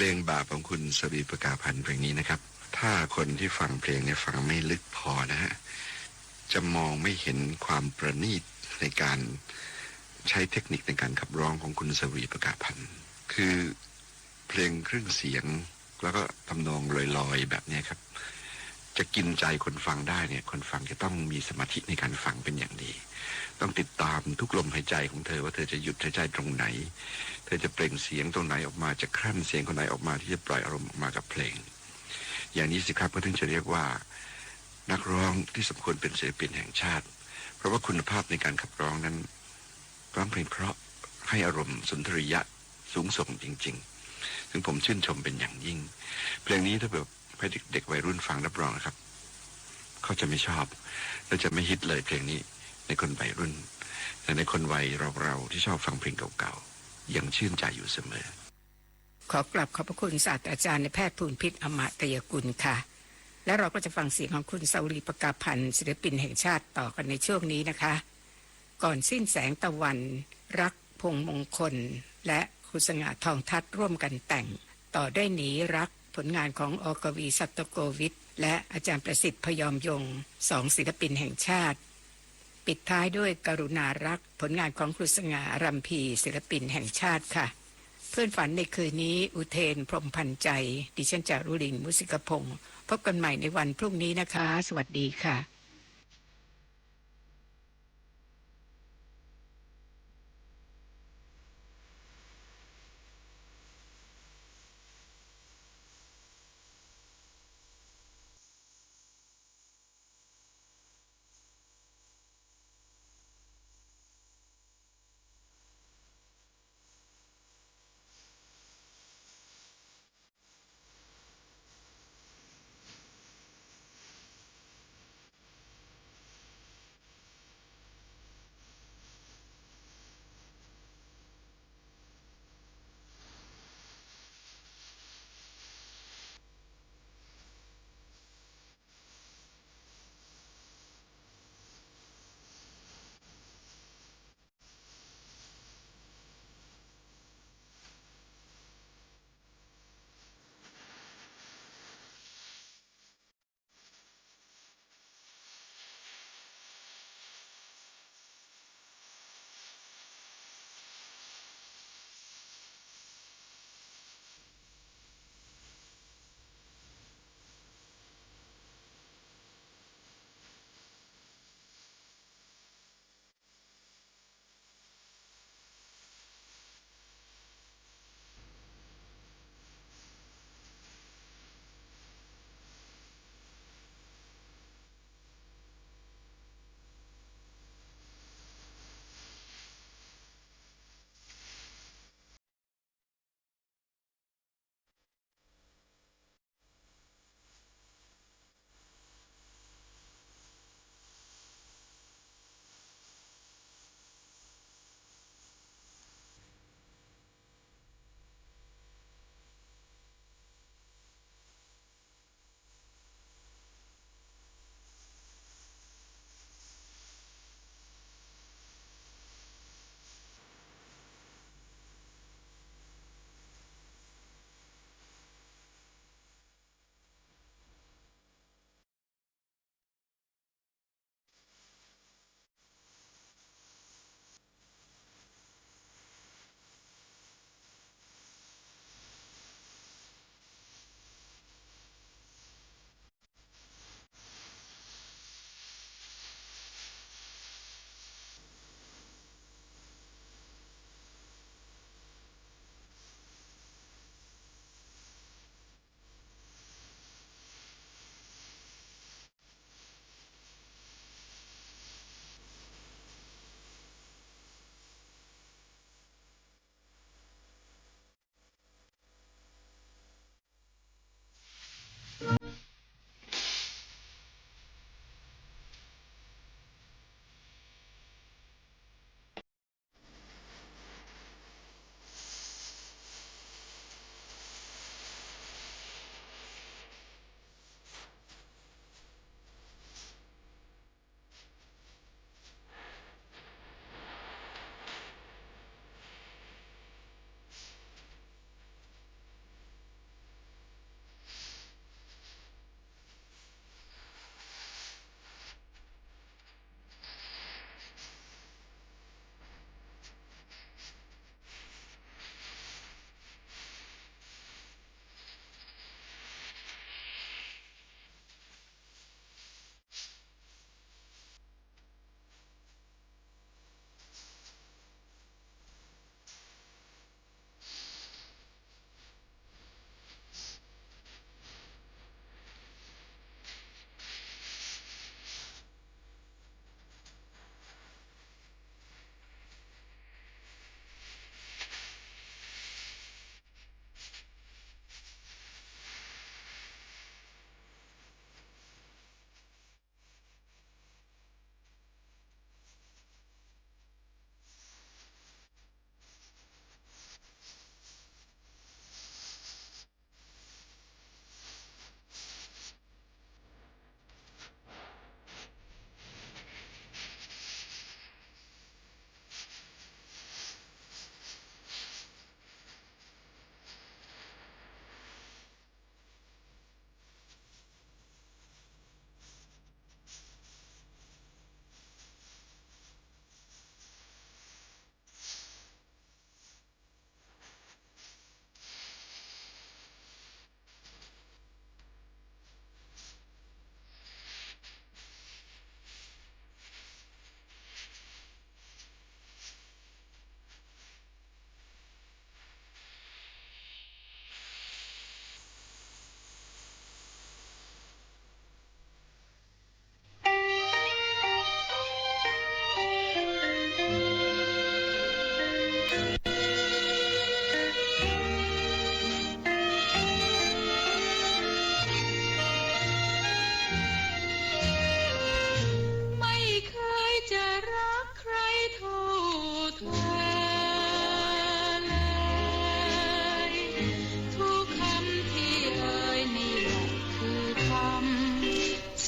ลงบาปของคุณสวีประกาพันธ์เพลงนี้นะครับถ้าคนที่ฟังเพลงเนี่ยฟังไม่ลึกพอนะฮะจะมองไม่เห็นความประณีตในการใช้เทคนิคในการขับร้องของคุณสวีประกาพันธ์คือเพลงเครื่องเสียงแล้วก็ทำนองลอยๆแบบนี้ครับจะกินใจคนฟังได้เนี่ยคนฟังจะต้องมีสมาธิในการฟังเป็นอย่างดีต้องติดตามทุกลมหายใจของเธอว่าเธอจะหยุดหายใจตรงไหนเธอจะเปล่งเสียงตรงไหนออกมาจะครั่นเสียงคนไหนออกมาที่จะปล่อยอารมณ์ออกมากับเพลงอย่างนี้สิครับก็ถึงจะเรียกว่านักร้องที่สมควรเป็นศิลปินแห่งชาติเพราะว่าคุณภาพในการขับร้องนั้นร้องเพลงเพราะให้อารมณ์สุนทรียะสูงส่งจริงๆซึ่งผมชื่นชมเป็นอย่างยิ่งเพลงนี้ถ้าแบบให้เด็กวัยรุ่นฟังรับรองนะครับเขาจะไม่ชอบและจะไม่ฮิตเลยเพลงนี้ในคนวัยรุ่นแต่ในคนวัยเราที่ชอบฟังเพลงเก่าๆยังชื่นใจอยู่เสมอขอกราบขอบพระคุณศาสตราจารย์ในแพทย์ภูมิพิษอมตยกุลค่ะและเราก็จะฟังเสียงของคุณสาวรีประกาพันธ์ศิลปินแห่งชาติต่อกันในช่วงนี้นะคะก่อนสิ้นแสงตะวันรักพงมงคลและคุณสง่าทองทัศน์ร่วมกันแต่งต่อได้หนีรักผลงานของอกวีสัตโกวิทและอาจารย์ประสิทธิ์พยอมยงสองศิลปินแห่งชาติปิดท้ายด้วยกรุณารักผลงานของครูสง่ารำพีศิลปินแห่งชาติค่ะเพื่อนฝันในคืนนี้อุเทนพรหมพันธ์ใจดิฉันจารุลินมุสิกพงศ์พบกันใหม่ในวันพรุ่งนี้นะคะสวัสดีค่ะ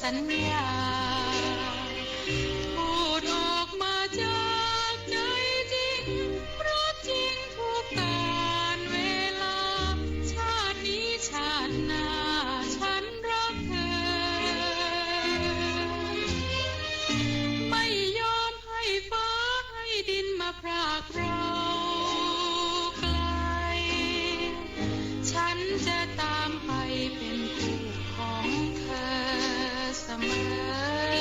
สัญญาพูดออกมาจากใจจริงรักจริงทุกการเวลาชาตินี้ชาติหน้าฉันรักเธอไม่ยอมให้ฟ้าให้ดินมาพรากเราไกลฉันจะตามไปเป็นคู่ของเธอเสมอ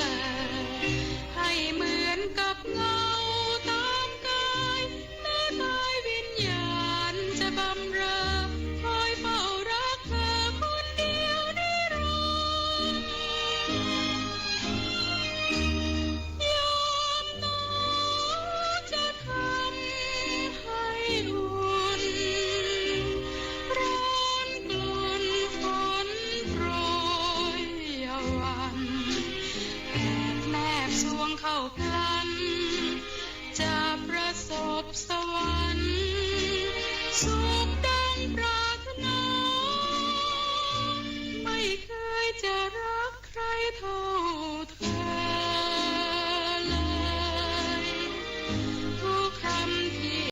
ให้เหมือนกับเงาตามกายแม้กายวิญญาณจะบำเรอคอยเฝ้ารักเธอคนเดียวนิรันดร์ยามหนาวจะทำให้อุ่นร้อนกลุ่นฝนโปรยเยาวันแอบแนบสวงเข้าพลันจะประสบสวรรค์